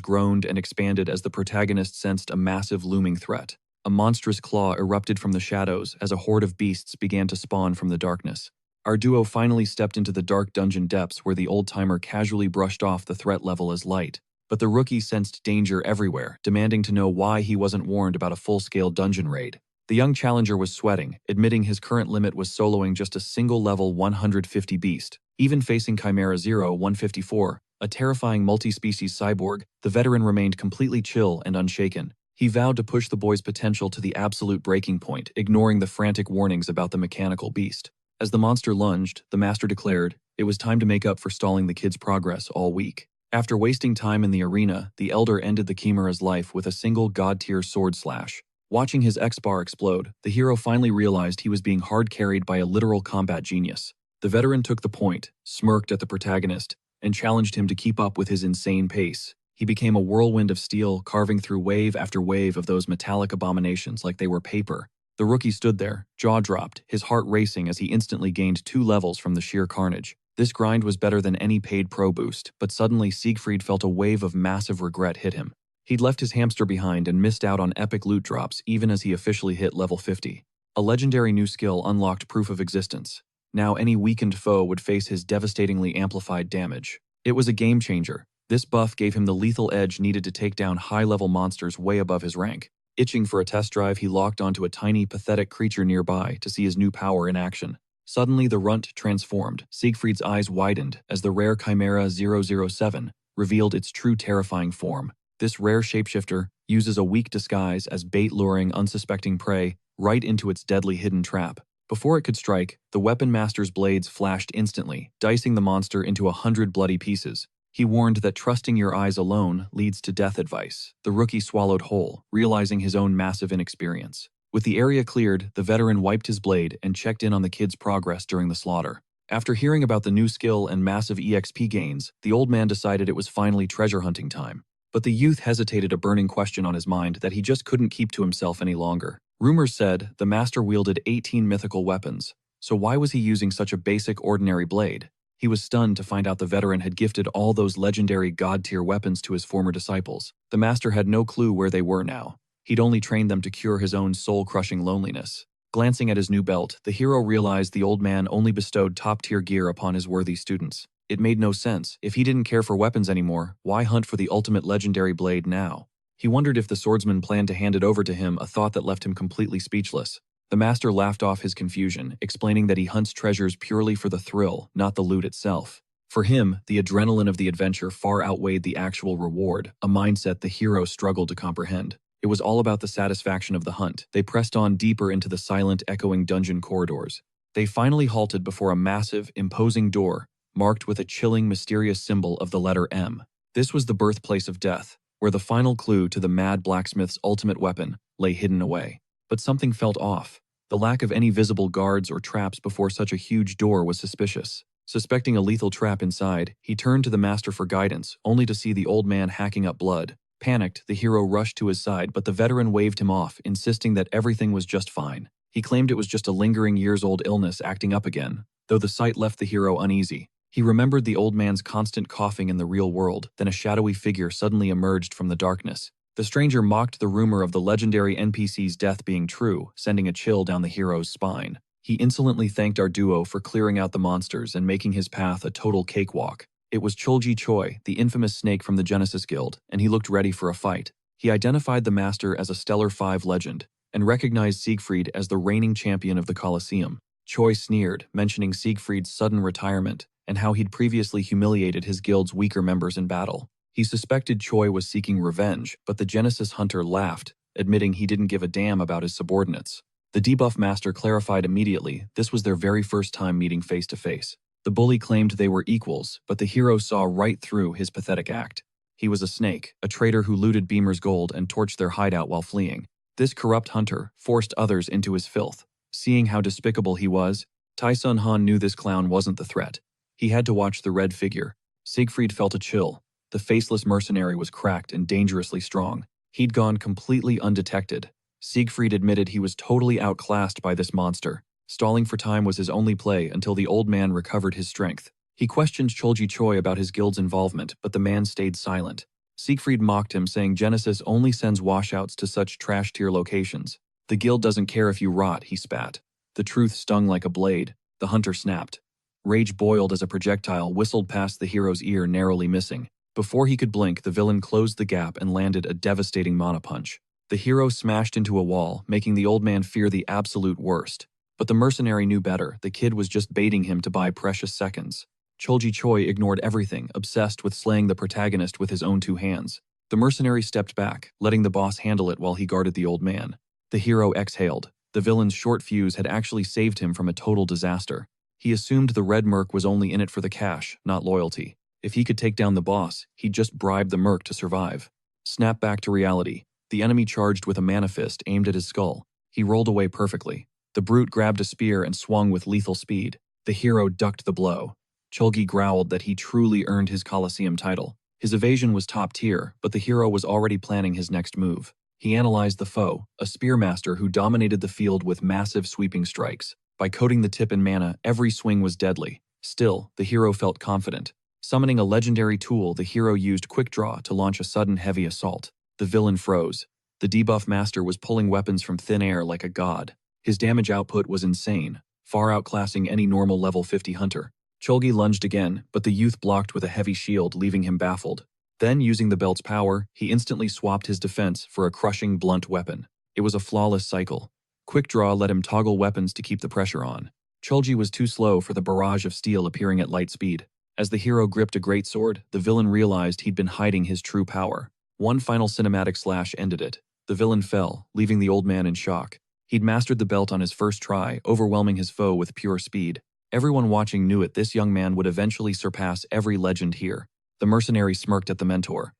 groaned and expanded as the protagonist sensed a massive looming threat. A monstrous claw erupted from the shadows as a horde of beasts began to spawn from the darkness. Our duo finally stepped into the dark dungeon depths where the old-timer casually brushed off the threat level as light. But the rookie sensed danger everywhere, demanding to know why he wasn't warned about a full-scale dungeon raid. The young challenger was sweating, admitting his current limit was soloing just a single level 150 beast. Even facing Chimera 0154, a terrifying multi-species cyborg, the veteran remained completely chill and unshaken. He vowed to push the boy's potential to the absolute breaking point, ignoring the frantic warnings about the mechanical beast. As the monster lunged, the master declared it was time to make up for stalling the kid's progress all week. After wasting time in the arena, the elder ended the Chimera's life with a single god-tier sword slash. Watching his X-bar explode, the hero finally realized he was being hard-carried by a literal combat genius. The veteran took the point, smirked at the protagonist, and challenged him to keep up with his insane pace. He became a whirlwind of steel, carving through wave after wave of those metallic abominations like they were paper. The rookie stood there, jaw dropped, his heart racing as he instantly gained 2 levels from the sheer carnage. This grind was better than any paid pro boost, but suddenly Siegfried felt a wave of massive regret hit him. He'd left his hamster behind and missed out on epic loot drops even as he officially hit level 50. A legendary new skill unlocked proof of existence. Now any weakened foe would face his devastatingly amplified damage. It was a game changer. This buff gave him the lethal edge needed to take down high-level monsters way above his rank. Itching for a test drive, he locked onto a tiny, pathetic creature nearby to see his new power in action. Suddenly, the runt transformed. Siegfried's eyes widened as the rare Chimera 007 revealed its true terrifying form. This rare shapeshifter uses a weak disguise as bait, luring unsuspecting prey right into its deadly hidden trap. Before it could strike, the weapon master's blades flashed instantly, dicing the monster into 100 bloody pieces. He warned that trusting your eyes alone leads to death advice. The rookie swallowed whole, realizing his own massive inexperience. With the area cleared, the veteran wiped his blade and checked in on the kid's progress during the slaughter. After hearing about the new skill and massive EXP gains, the old man decided it was finally treasure hunting time. But the youth hesitated, a burning question on his mind that he just couldn't keep to himself any longer. Rumors said the master wielded 18 mythical weapons, so why was he using such a basic, ordinary blade? He was stunned to find out the veteran had gifted all those legendary god-tier weapons to his former disciples. The master had no clue where they were now. He'd only trained them to cure his own soul-crushing loneliness. Glancing at his new belt, the hero realized the old man only bestowed top-tier gear upon his worthy students. It made no sense. If he didn't care for weapons anymore, why hunt for the ultimate legendary blade now? He wondered if the swordsman planned to hand it over to him, a thought that left him completely speechless. The master laughed off his confusion, explaining that he hunts treasures purely for the thrill, not the loot itself. For him, the adrenaline of the adventure far outweighed the actual reward, a mindset the hero struggled to comprehend. It was all about the satisfaction of the hunt. They pressed on deeper into the silent, echoing dungeon corridors. They finally halted before a massive, imposing door, marked with a chilling, mysterious symbol of the letter M. This was the birthplace of death, where the final clue to the mad blacksmith's ultimate weapon lay hidden away. But something felt off. The lack of any visible guards or traps before such a huge door was suspicious. Suspecting a lethal trap inside, he turned to the master for guidance, only to see the old man hacking up blood. Panicked, the hero rushed to his side, but the veteran waved him off, insisting that everything was just fine. He claimed it was just a lingering years-old illness acting up again, though the sight left the hero uneasy. He remembered the old man's constant coughing in the real world, then a shadowy figure suddenly emerged from the darkness. The stranger mocked the rumor of the legendary NPC's death being true, sending a chill down the hero's spine. He insolently thanked our duo for clearing out the monsters and making his path a total cakewalk. It was Cholji Choi, the infamous snake from the Genesis Guild, and he looked ready for a fight. He identified the master as a Stellar 5 legend, and recognized Siegfried as the reigning champion of the Colosseum. Choi sneered, mentioning Siegfried's sudden retirement, and how he'd previously humiliated his guild's weaker members in battle. He suspected Choi was seeking revenge, but the Genesis hunter laughed, admitting he didn't give a damn about his subordinates. The debuff master clarified immediately this was their very first time meeting face to face. The bully claimed they were equals, but the hero saw right through his pathetic act. He was a snake, a traitor who looted Beamer's gold and torched their hideout while fleeing. This corrupt hunter forced others into his filth. Seeing how despicable he was, Tai-sun Han knew this clown wasn't the threat. He had to watch the red figure. Siegfried felt a chill. The faceless mercenary was cracked and dangerously strong. He'd gone completely undetected. Siegfried admitted he was totally outclassed by this monster. Stalling for time was his only play until the old man recovered his strength. He questioned Cholji Choi about his guild's involvement, but the man stayed silent. Siegfried mocked him, saying Genesis only sends washouts to such trash-tier locations. The guild doesn't care if you rot, he spat. The truth stung like a blade. The hunter snapped. Rage boiled as a projectile whistled past the hero's ear, narrowly missing. Before he could blink, the villain closed the gap and landed a devastating mana punch. The hero smashed into a wall, making the old man fear the absolute worst. But the mercenary knew better. The kid was just baiting him to buy precious seconds. Cholji Choi ignored everything, obsessed with slaying the protagonist with his own two hands. The mercenary stepped back, letting the boss handle it while he guarded the old man. The hero exhaled. The villain's short fuse had actually saved him from a total disaster. He assumed the red merc was only in it for the cash, not loyalty. If he could take down the boss, he'd just bribe the merc to survive. Snap back to reality. The enemy charged with a mana fist aimed at his skull. He rolled away perfectly. The brute grabbed a spear and swung with lethal speed. The hero ducked the blow. Cholgi growled that he truly earned his Colosseum title. His evasion was top tier, but the hero was already planning his next move. He analyzed the foe, a spearmaster who dominated the field with massive sweeping strikes. By coating the tip in mana, every swing was deadly. Still, the hero felt confident. Summoning a legendary tool, the hero used Quick Draw to launch a sudden heavy assault. The villain froze. The debuff master was pulling weapons from thin air like a god. His damage output was insane, far outclassing any normal level 50 hunter. Cholgi lunged again, but the youth blocked with a heavy shield, leaving him baffled. Then, using the belt's power, he instantly swapped his defense for a crushing, blunt weapon. It was a flawless cycle. Quick Draw let him toggle weapons to keep the pressure on. Cholgi was too slow for the barrage of steel appearing at light speed. As the hero gripped a greatsword, the villain realized he'd been hiding his true power. One final cinematic slash ended it. The villain fell, leaving the old man in shock. He'd mastered the belt on his first try, overwhelming his foe with pure speed. Everyone watching knew this young man would eventually surpass every legend here. The mercenary smirked at the mentor.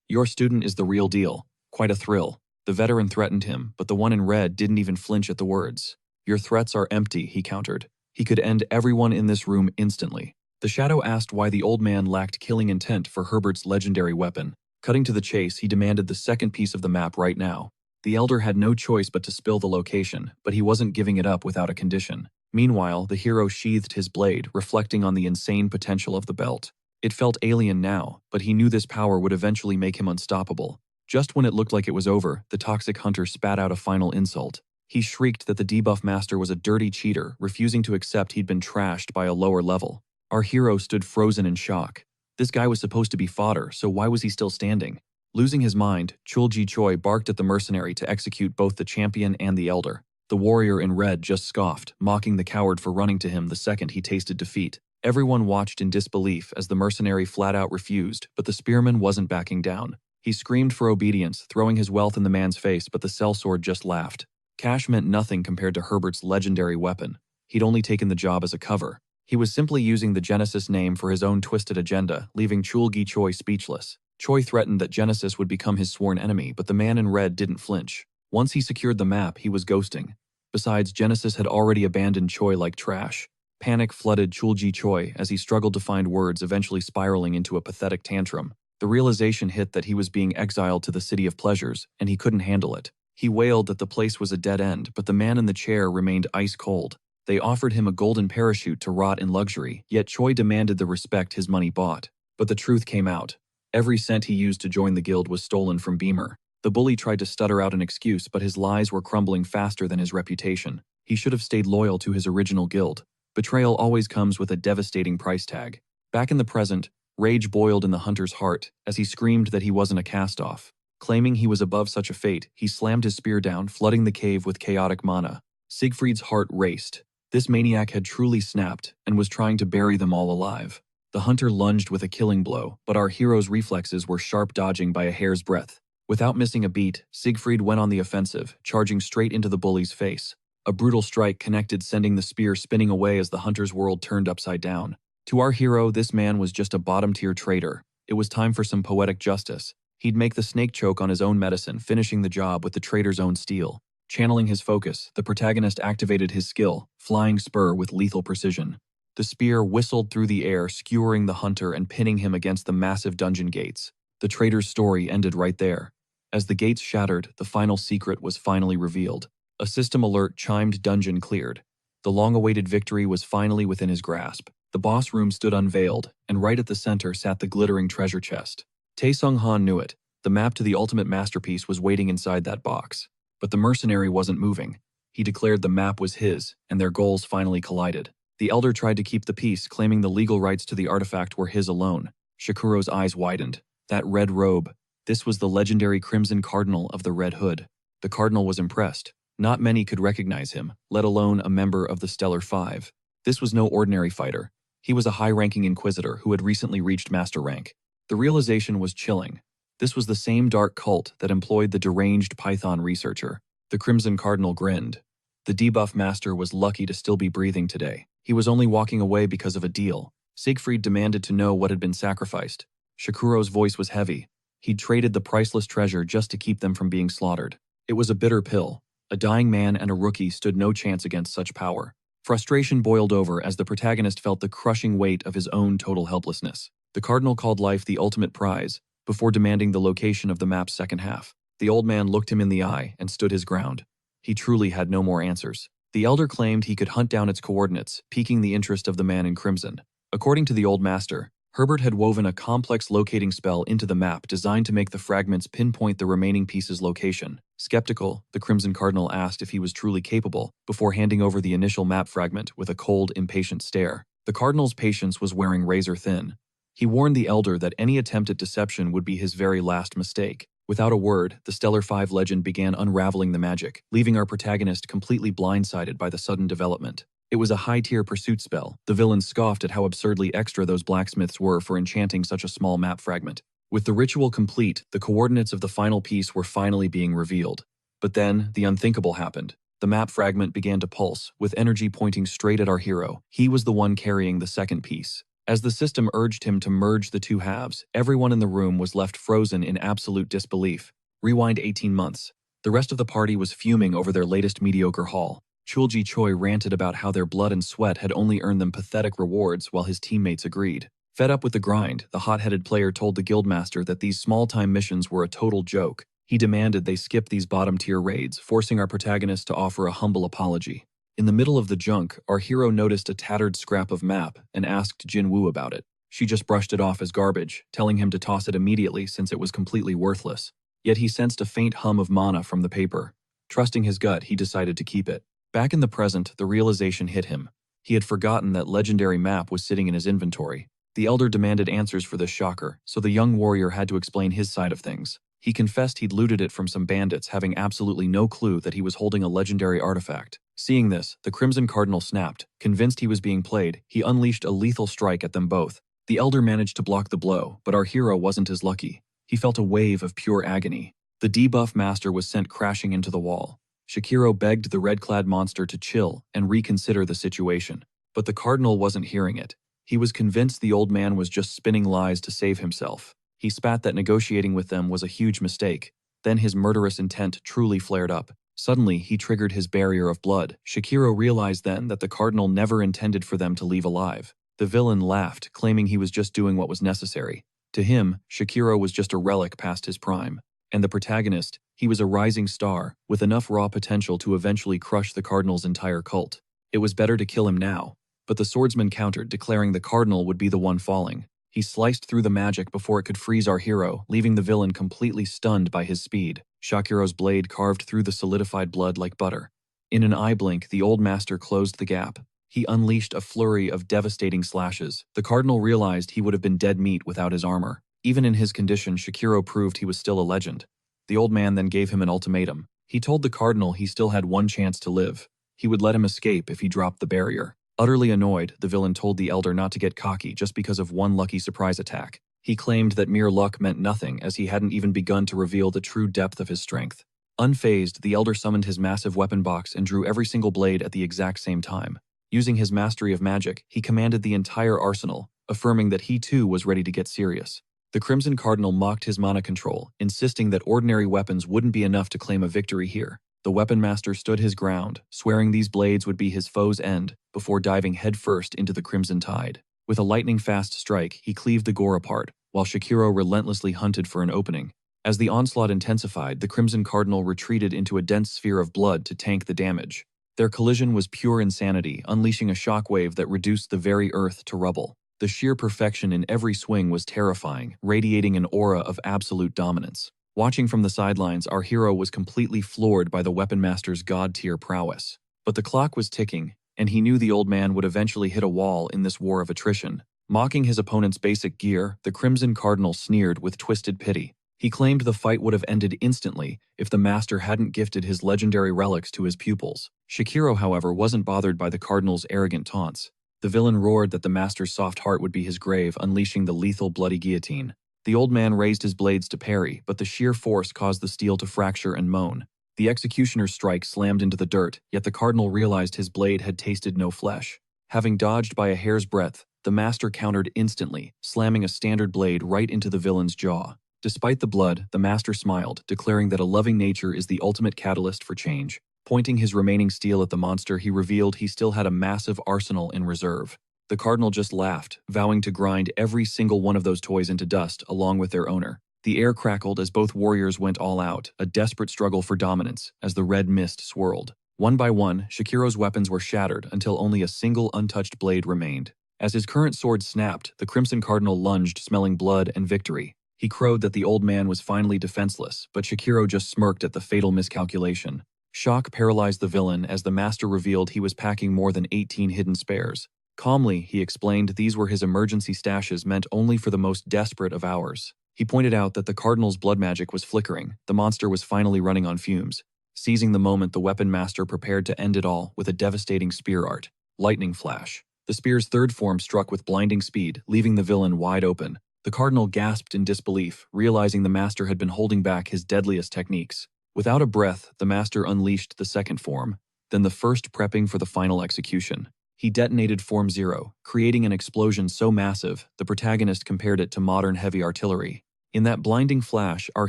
Your student is the real deal. Quite a thrill. The veteran threatened him, but the one in red didn't even flinch at the words. Your threats are empty, he countered. He could end everyone in this room instantly. The shadow asked why the old man lacked killing intent for Herbert's legendary weapon. Cutting to the chase, he demanded the second piece of the map right now. The elder had no choice but to spill the location, but he wasn't giving it up without a condition. Meanwhile, the hero sheathed his blade, reflecting on the insane potential of the belt. It felt alien now, but he knew this power would eventually make him unstoppable. Just when it looked like it was over, the toxic hunter spat out a final insult. He shrieked that the debuff master was a dirty cheater, refusing to accept he'd been trashed by a lower level. Our hero stood frozen in shock. This guy was supposed to be fodder, so why was he still standing? Losing his mind, Chulji Choi barked at the mercenary to execute both the champion and the elder. The warrior in red just scoffed, mocking the coward for running to him the second he tasted defeat. Everyone watched in disbelief as the mercenary flat out refused, but the spearman wasn't backing down. He screamed for obedience, throwing his wealth in the man's face, but the sellsword just laughed. Cash meant nothing compared to Herbert's legendary weapon. He'd only taken the job as a cover. He was simply using the Genesis name for his own twisted agenda, leaving Chulgi Choi speechless. Choi threatened that Genesis would become his sworn enemy, but the man in red didn't flinch. Once he secured the map, he was ghosting. Besides, Genesis had already abandoned Choi like trash. Panic flooded Chulji Choi as he struggled to find words, eventually spiraling into a pathetic tantrum. The realization hit that he was being exiled to the City of Pleasures, and he couldn't handle it. He wailed that the place was a dead end, but the man in the chair remained ice cold. They offered him a golden parachute to rot in luxury, yet Choi demanded the respect his money bought. But the truth came out. Every cent he used to join the guild was stolen from Beamer. The bully tried to stutter out an excuse, but his lies were crumbling faster than his reputation. He should have stayed loyal to his original guild. Betrayal always comes with a devastating price tag. Back in the present, rage boiled in the hunter's heart as he screamed that he wasn't a cast-off. Claiming he was above such a fate, he slammed his spear down, flooding the cave with chaotic mana. Siegfried's heart raced. This maniac had truly snapped and was trying to bury them all alive. The hunter lunged with a killing blow, but our hero's reflexes were sharp, dodging by a hair's breadth. Without missing a beat, Siegfried went on the offensive, charging straight into the bully's face. A brutal strike connected, sending the spear spinning away as the hunter's world turned upside down. To our hero, this man was just a bottom-tier traitor. It was time for some poetic justice. He'd make the snake choke on his own medicine, finishing the job with the traitor's own steel. Channeling his focus, the protagonist activated his skill, Flying Spur, with lethal precision. The spear whistled through the air, skewering the hunter and pinning him against the massive dungeon gates. The traitor's story ended right there. As the gates shattered, the final secret was finally revealed. A system alert chimed, dungeon cleared. The long-awaited victory was finally within his grasp. The boss room stood unveiled, and right at the center sat the glittering treasure chest. Taesung Han knew it. The map to the ultimate masterpiece was waiting inside that box. But the mercenary wasn't moving. He declared the map was his, and their goals finally collided. The elder tried to keep the peace, claiming the legal rights to the artifact were his alone. Shakuro's eyes widened. That red robe. This was the legendary Crimson Cardinal of the Red Hood. The Cardinal was impressed. Not many could recognize him, let alone a member of the Stellar Five. This was no ordinary fighter. He was a high-ranking inquisitor who had recently reached master rank. The realization was chilling. This was the same dark cult that employed the deranged Python researcher. The Crimson Cardinal grinned. The debuff master was lucky to still be breathing today. He was only walking away because of a deal. Siegfried demanded to know what had been sacrificed. Shakuro's voice was heavy. He'd traded the priceless treasure just to keep them from being slaughtered. It was a bitter pill. A dying man and a rookie stood no chance against such power. Frustration boiled over as the protagonist felt the crushing weight of his own total helplessness. The Cardinal called life the ultimate prize, before demanding the location of the map's second half. The old man looked him in the eye and stood his ground. He truly had no more answers. The elder claimed he could hunt down its coordinates, piquing the interest of the man in crimson. According to the old master, Herbert had woven a complex locating spell into the map designed to make the fragments pinpoint the remaining piece's location. Skeptical, the Crimson Cardinal asked if he was truly capable, before handing over the initial map fragment with a cold, impatient stare. The Cardinal's patience was wearing razor thin. He warned the elder that any attempt at deception would be his very last mistake. Without a word, the Stellar Five legend began unraveling the magic, leaving our protagonist completely blindsided by the sudden development. It was a high-tier pursuit spell. The villains scoffed at how absurdly extra those blacksmiths were for enchanting such a small map fragment. With the ritual complete, the coordinates of the final piece were finally being revealed. But then, the unthinkable happened. The map fragment began to pulse, with energy pointing straight at our hero. He was the one carrying the second piece. As the system urged him to merge the two halves, everyone in the room was left frozen in absolute disbelief. Rewind 18 months. The rest of the party was fuming over their latest mediocre haul. Chulji Choi ranted about how their blood and sweat had only earned them pathetic rewards while his teammates agreed. Fed up with the grind, the hot-headed player told the guildmaster that these small-time missions were a total joke. He demanded they skip these bottom-tier raids, forcing our protagonist to offer a humble apology. In the middle of the junk, our hero noticed a tattered scrap of map and asked Jin Woo about it. She just brushed it off as garbage, telling him to toss it immediately since it was completely worthless. Yet he sensed a faint hum of mana from the paper. Trusting his gut, he decided to keep it. Back in the present, the realization hit him. He had forgotten that legendary map was sitting in his inventory. The elder demanded answers for this shocker, so the young warrior had to explain his side of things. He confessed he'd looted it from some bandits, having absolutely no clue that he was holding a legendary artifact. Seeing this, the Crimson Cardinal snapped. Convinced he was being played, he unleashed a lethal strike at them both. The elder managed to block the blow, but our hero wasn't as lucky. He felt a wave of pure agony. The debuff master was sent crashing into the wall. Shakiro begged the red-clad monster to chill and reconsider the situation. But the cardinal wasn't hearing it. He was convinced the old man was just spinning lies to save himself. He spat that negotiating with them was a huge mistake. Then his murderous intent truly flared up. Suddenly, he triggered his barrier of blood. Shakiro realized then that the cardinal never intended for them to leave alive. The villain laughed, claiming he was just doing what was necessary. To him, Shakiro was just a relic past his prime. And the protagonist, he was a rising star, with enough raw potential to eventually crush the cardinal's entire cult. It was better to kill him now. But the swordsman countered, declaring the cardinal would be the one falling. He sliced through the magic before it could freeze our hero, leaving the villain completely stunned by his speed. Shakiro's blade carved through the solidified blood like butter. In an eye blink, the old master closed the gap. He unleashed a flurry of devastating slashes. The cardinal realized he would have been dead meat without his armor. Even in his condition, Shakiro proved he was still a legend. The old man then gave him an ultimatum. He told the cardinal he still had one chance to live. He would let him escape if he dropped the barrier. Utterly annoyed, the villain told the elder not to get cocky just because of one lucky surprise attack. He claimed that mere luck meant nothing, as he hadn't even begun to reveal the true depth of his strength. Unfazed, the elder summoned his massive weapon box and drew every single blade at the exact same time. Using his mastery of magic, he commanded the entire arsenal, affirming that he too was ready to get serious. The Crimson Cardinal mocked his mana control, insisting that ordinary weapons wouldn't be enough to claim a victory here. The weapon master stood his ground, swearing these blades would be his foe's end, before diving headfirst into the crimson tide. With a lightning-fast strike, he cleaved the gore apart, while Shakiro relentlessly hunted for an opening. As the onslaught intensified, the Crimson Cardinal retreated into a dense sphere of blood to tank the damage. Their collision was pure insanity, unleashing a shockwave that reduced the very earth to rubble. The sheer perfection in every swing was terrifying, radiating an aura of absolute dominance. Watching from the sidelines, our hero was completely floored by the weapon master's god-tier prowess. But the clock was ticking, and he knew the old man would eventually hit a wall in this war of attrition. Mocking his opponent's basic gear, the Crimson Cardinal sneered with twisted pity. He claimed the fight would have ended instantly if the master hadn't gifted his legendary relics to his pupils. Shakiro, however, wasn't bothered by the cardinal's arrogant taunts. The villain roared that the master's soft heart would be his grave, unleashing the lethal bloody guillotine. The old man raised his blades to parry, but the sheer force caused the steel to fracture and moan. The executioner's strike slammed into the dirt, yet the cardinal realized his blade had tasted no flesh. Having dodged by a hair's breadth, the master countered instantly, slamming a standard blade right into the villain's jaw. Despite the blood, the master smiled, declaring that a loving nature is the ultimate catalyst for change. Pointing his remaining steel at the monster, he revealed he still had a massive arsenal in reserve. The cardinal just laughed, vowing to grind every single one of those toys into dust along with their owner. The air crackled as both warriors went all out, a desperate struggle for dominance, as the red mist swirled. One by one, Shakiro's weapons were shattered until only a single untouched blade remained. As his current sword snapped, the Crimson Cardinal lunged, smelling blood and victory. He crowed that the old man was finally defenseless, but Shakiro just smirked at the fatal miscalculation. Shock paralyzed the villain as the master revealed he was packing more than 18 hidden spares. Calmly, he explained these were his emergency stashes meant only for the most desperate of hours. He pointed out that the cardinal's blood magic was flickering. The monster was finally running on fumes. Seizing the moment, the weapon master prepared to end it all with a devastating spear art. Lightning flash. The spear's third form struck with blinding speed, leaving the villain wide open. The cardinal gasped in disbelief, realizing the master had been holding back his deadliest techniques. Without a breath, the master unleashed the second form, then the first, prepping for the final execution. He detonated Form 0, creating an explosion so massive, the protagonist compared it to modern heavy artillery. In that blinding flash, our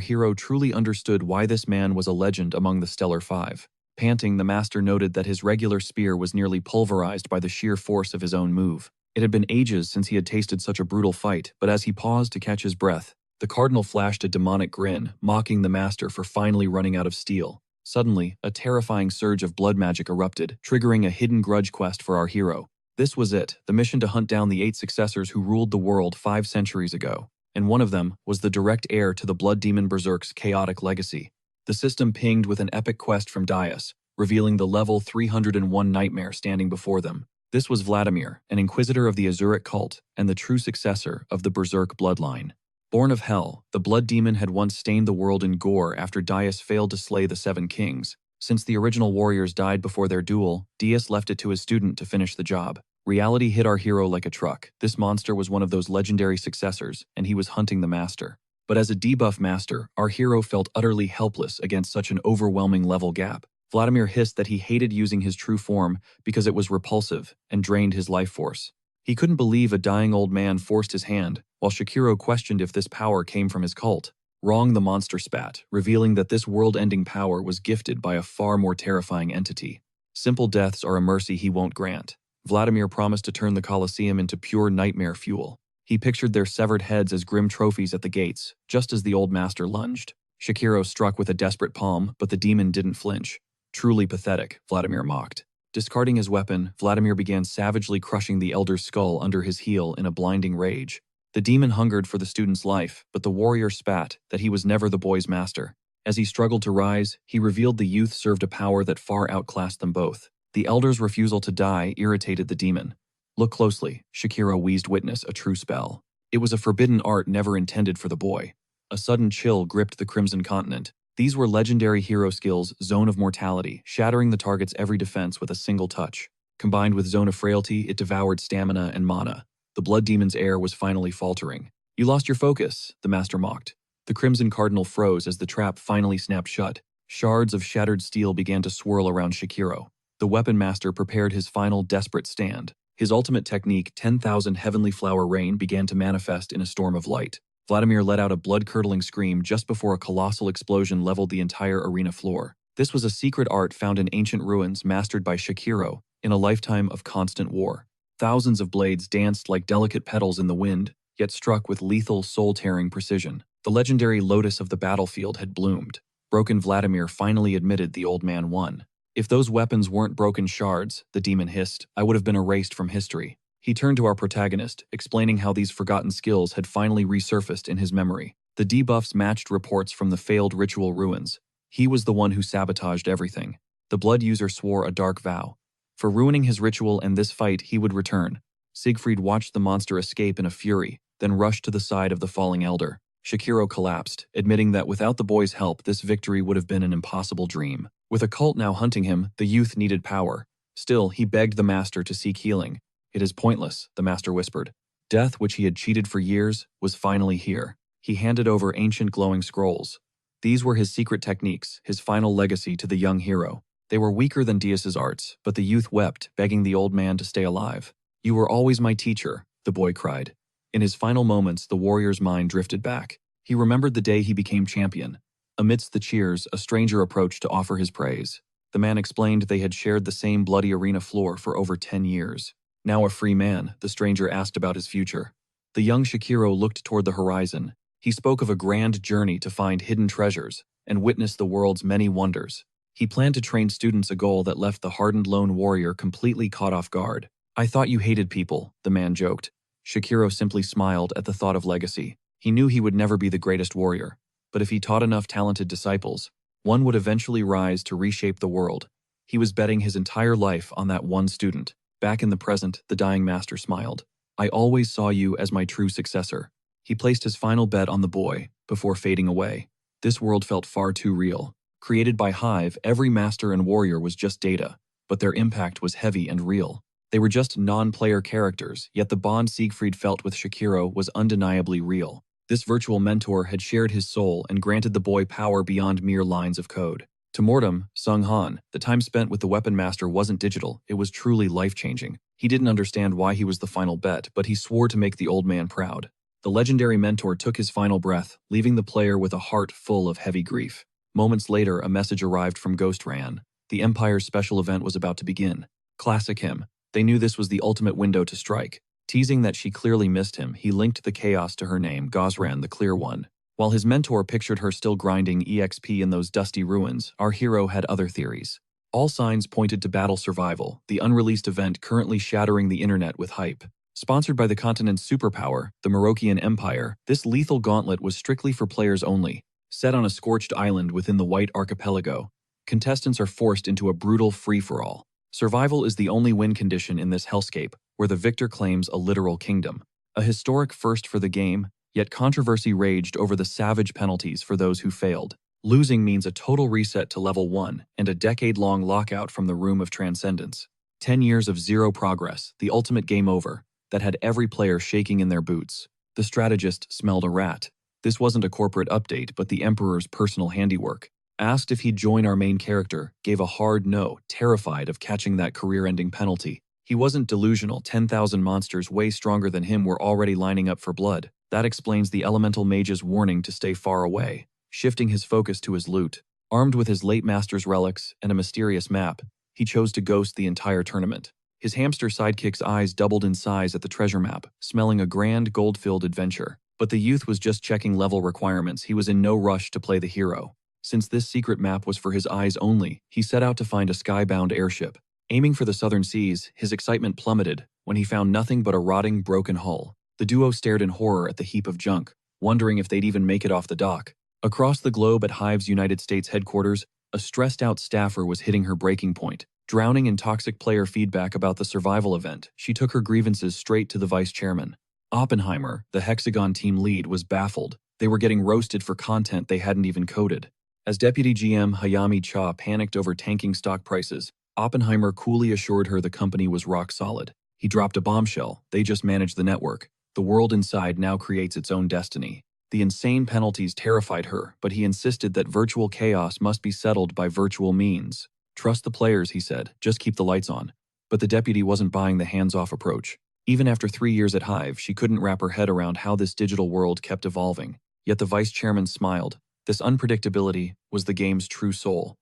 hero truly understood why this man was a legend among the Stellar Five. Panting, the master noted that his regular spear was nearly pulverized by the sheer force of his own move. It had been ages since he had tasted such a brutal fight, but as he paused to catch his breath, the cardinal flashed a demonic grin, mocking the master for finally running out of steel. Suddenly, a terrifying surge of blood magic erupted, triggering a hidden grudge quest for our hero. This was it, the mission to hunt down the 8 successors who ruled the world 5 centuries ago. And one of them was the direct heir to the Blood Demon Berserk's chaotic legacy. The system pinged with an epic quest from Daius, revealing the level 301 nightmare standing before them. This was Vladimir, an inquisitor of the Azuric cult and the true successor of the Berserk bloodline. Born of Hell, the blood demon had once stained the world in gore after Daius failed to slay the Seven Kings. Since the original warriors died before their duel, Daius left it to his student to finish the job. Reality hit our hero like a truck. This monster was one of those legendary successors, and he was hunting the master. But as a debuff master, our hero felt utterly helpless against such an overwhelming level gap. Vladimir hissed that he hated using his true form because it was repulsive and drained his life force. He couldn't believe a dying old man forced his hand, while Shakiro questioned if this power came from his cult. Wrong, the monster spat, revealing that this world-ending power was gifted by a far more terrifying entity. Simple deaths are a mercy he won't grant. Vladimir promised to turn the Colosseum into pure nightmare fuel. He pictured their severed heads as grim trophies at the gates, just as the old master lunged. Shakiro struck with a desperate palm, but the demon didn't flinch. Truly pathetic, Vladimir mocked. Discarding his weapon, Vladimir began savagely crushing the elder's skull under his heel in a blinding rage. The demon hungered for the student's life, but the warrior spat that he was never the boy's master. As he struggled to rise, he revealed the youth served a power that far outclassed them both. The elder's refusal to die irritated the demon. Look closely, Shakiro wheezed witness a true spell. It was a forbidden art never intended for the boy. A sudden chill gripped the Crimson Continent. These were legendary hero skills, Zone of Mortality, shattering the target's every defense with a single touch. Combined with Zone of Frailty, it devoured stamina and mana. The blood demon's air was finally faltering. You lost your focus, the master mocked. The Crimson Cardinal froze as the trap finally snapped shut. Shards of shattered steel began to swirl around Shakiro. The weapon master prepared his final desperate stand. His ultimate technique, 10,000 Heavenly Flower Rain, began to manifest in a storm of light. Vladimir let out a blood-curdling scream just before a colossal explosion leveled the entire arena floor. This was a secret art found in ancient ruins mastered by Shakiro in a lifetime of constant war. Thousands of blades danced like delicate petals in the wind, yet struck with lethal, soul-tearing precision. The legendary lotus of the battlefield had bloomed. Broken Vladimir finally admitted the old man won. If those weapons weren't broken shards, the demon hissed, I would have been erased from history. He turned to our protagonist, explaining how these forgotten skills had finally resurfaced in his memory. The debuffs matched reports from the failed ritual ruins. He was the one who sabotaged everything. The blood user swore a dark vow. For ruining his ritual and this fight, he would return. Siegfried watched the monster escape in a fury, then rushed to the side of the falling elder. Shakiro collapsed, admitting that without the boy's help, this victory would have been an impossible dream. With a cult now hunting him, the youth needed power. Still, he begged the master to seek healing. It is pointless, the master whispered. Death, which he had cheated for years, was finally here. He handed over ancient glowing scrolls. These were his secret techniques, his final legacy to the young hero. They were weaker than Daius's arts, but the youth wept, begging the old man to stay alive. You were always my teacher, the boy cried. In his final moments, the warrior's mind drifted back. He remembered the day he became champion. Amidst the cheers, a stranger approached to offer his praise. The man explained they had shared the same bloody arena floor for over 10 years. Now a free man, the stranger asked about his future. The young Shakiro looked toward the horizon. He spoke of a grand journey to find hidden treasures and witness the world's many wonders. He planned to train students, a goal that left the hardened lone warrior completely caught off guard. I thought you hated people, the man joked. Shakiro simply smiled at the thought of legacy. He knew he would never be the greatest warrior, but if he taught enough talented disciples, one would eventually rise to reshape the world. He was betting his entire life on that one student. Back in the present, the dying master smiled. I always saw you as my true successor. He placed his final bet on the boy before fading away. This world felt far too real. Created by Hive, every master and warrior was just data, but their impact was heavy and real. They were just non-player characters, yet the bond Siegfried felt with Shakiro was undeniably real. This virtual mentor had shared his soul and granted the boy power beyond mere lines of code. To Mortem, Sung Han, the time spent with the weapon master wasn't digital, it was truly life-changing. He didn't understand why he was the final bet, but he swore to make the old man proud. The legendary mentor took his final breath, leaving the player with a heart full of heavy grief. Moments later, a message arrived from Ghost Ran. The Empire's special event was about to begin. Classic him. They knew this was the ultimate window to strike. Teasing that she clearly missed him, he linked the chaos to her name, Gosran, the Clear One. While his mentor pictured her still grinding EXP in those dusty ruins, our hero had other theories. All signs pointed to Battle Survival, the unreleased event currently shattering the internet with hype. Sponsored by the continent's superpower, the Moroccan Empire, this lethal gauntlet was strictly for players only. Set on a scorched island within the White Archipelago, contestants are forced into a brutal free-for-all. Survival is the only win condition in this hellscape, where the victor claims a literal kingdom. A historic first for the game, yet controversy raged over the savage penalties for those who failed. Losing means a total reset to level 1 and a decade-long lockout from the Room of Transcendence. 10 years of zero progress, the ultimate game over, that had every player shaking in their boots. The strategist smelled a rat. This wasn't a corporate update, but the Emperor's personal handiwork. Asked if he'd join our main character, gave a hard no, terrified of catching that career-ending penalty. He wasn't delusional. 10,000 monsters way stronger than him were already lining up for blood. That explains the elemental mage's warning to stay far away, shifting his focus to his loot. Armed with his late master's relics and a mysterious map, he chose to ghost the entire tournament. His hamster sidekick's eyes doubled in size at the treasure map, smelling a grand gold-filled adventure. But the youth was just checking level requirements. He was in no rush to play the hero. Since this secret map was for his eyes only, he set out to find a skybound airship. Aiming for the southern seas, his excitement plummeted when he found nothing but a rotting, broken hull. The duo stared in horror at the heap of junk, wondering if they'd even make it off the dock. Across the globe at Hive's United States headquarters, a stressed-out staffer was hitting her breaking point. Drowning in toxic player feedback about the survival event, she took her grievances straight to the vice chairman. Oppenheimer, the Hexagon team lead, was baffled. They were getting roasted for content they hadn't even coded. As Deputy GM Hayami Cha panicked over tanking stock prices, Oppenheimer coolly assured her the company was rock solid. He dropped a bombshell. They just managed the network. The world inside now creates its own destiny. The insane penalties terrified her, but he insisted that virtual chaos must be settled by virtual means. Trust the players, he said. Just keep the lights on. But the deputy wasn't buying the hands-off approach. Even after 3 years at Hive, she couldn't wrap her head around how this digital world kept evolving. Yet the vice chairman smiled. This unpredictability was the game's true soul.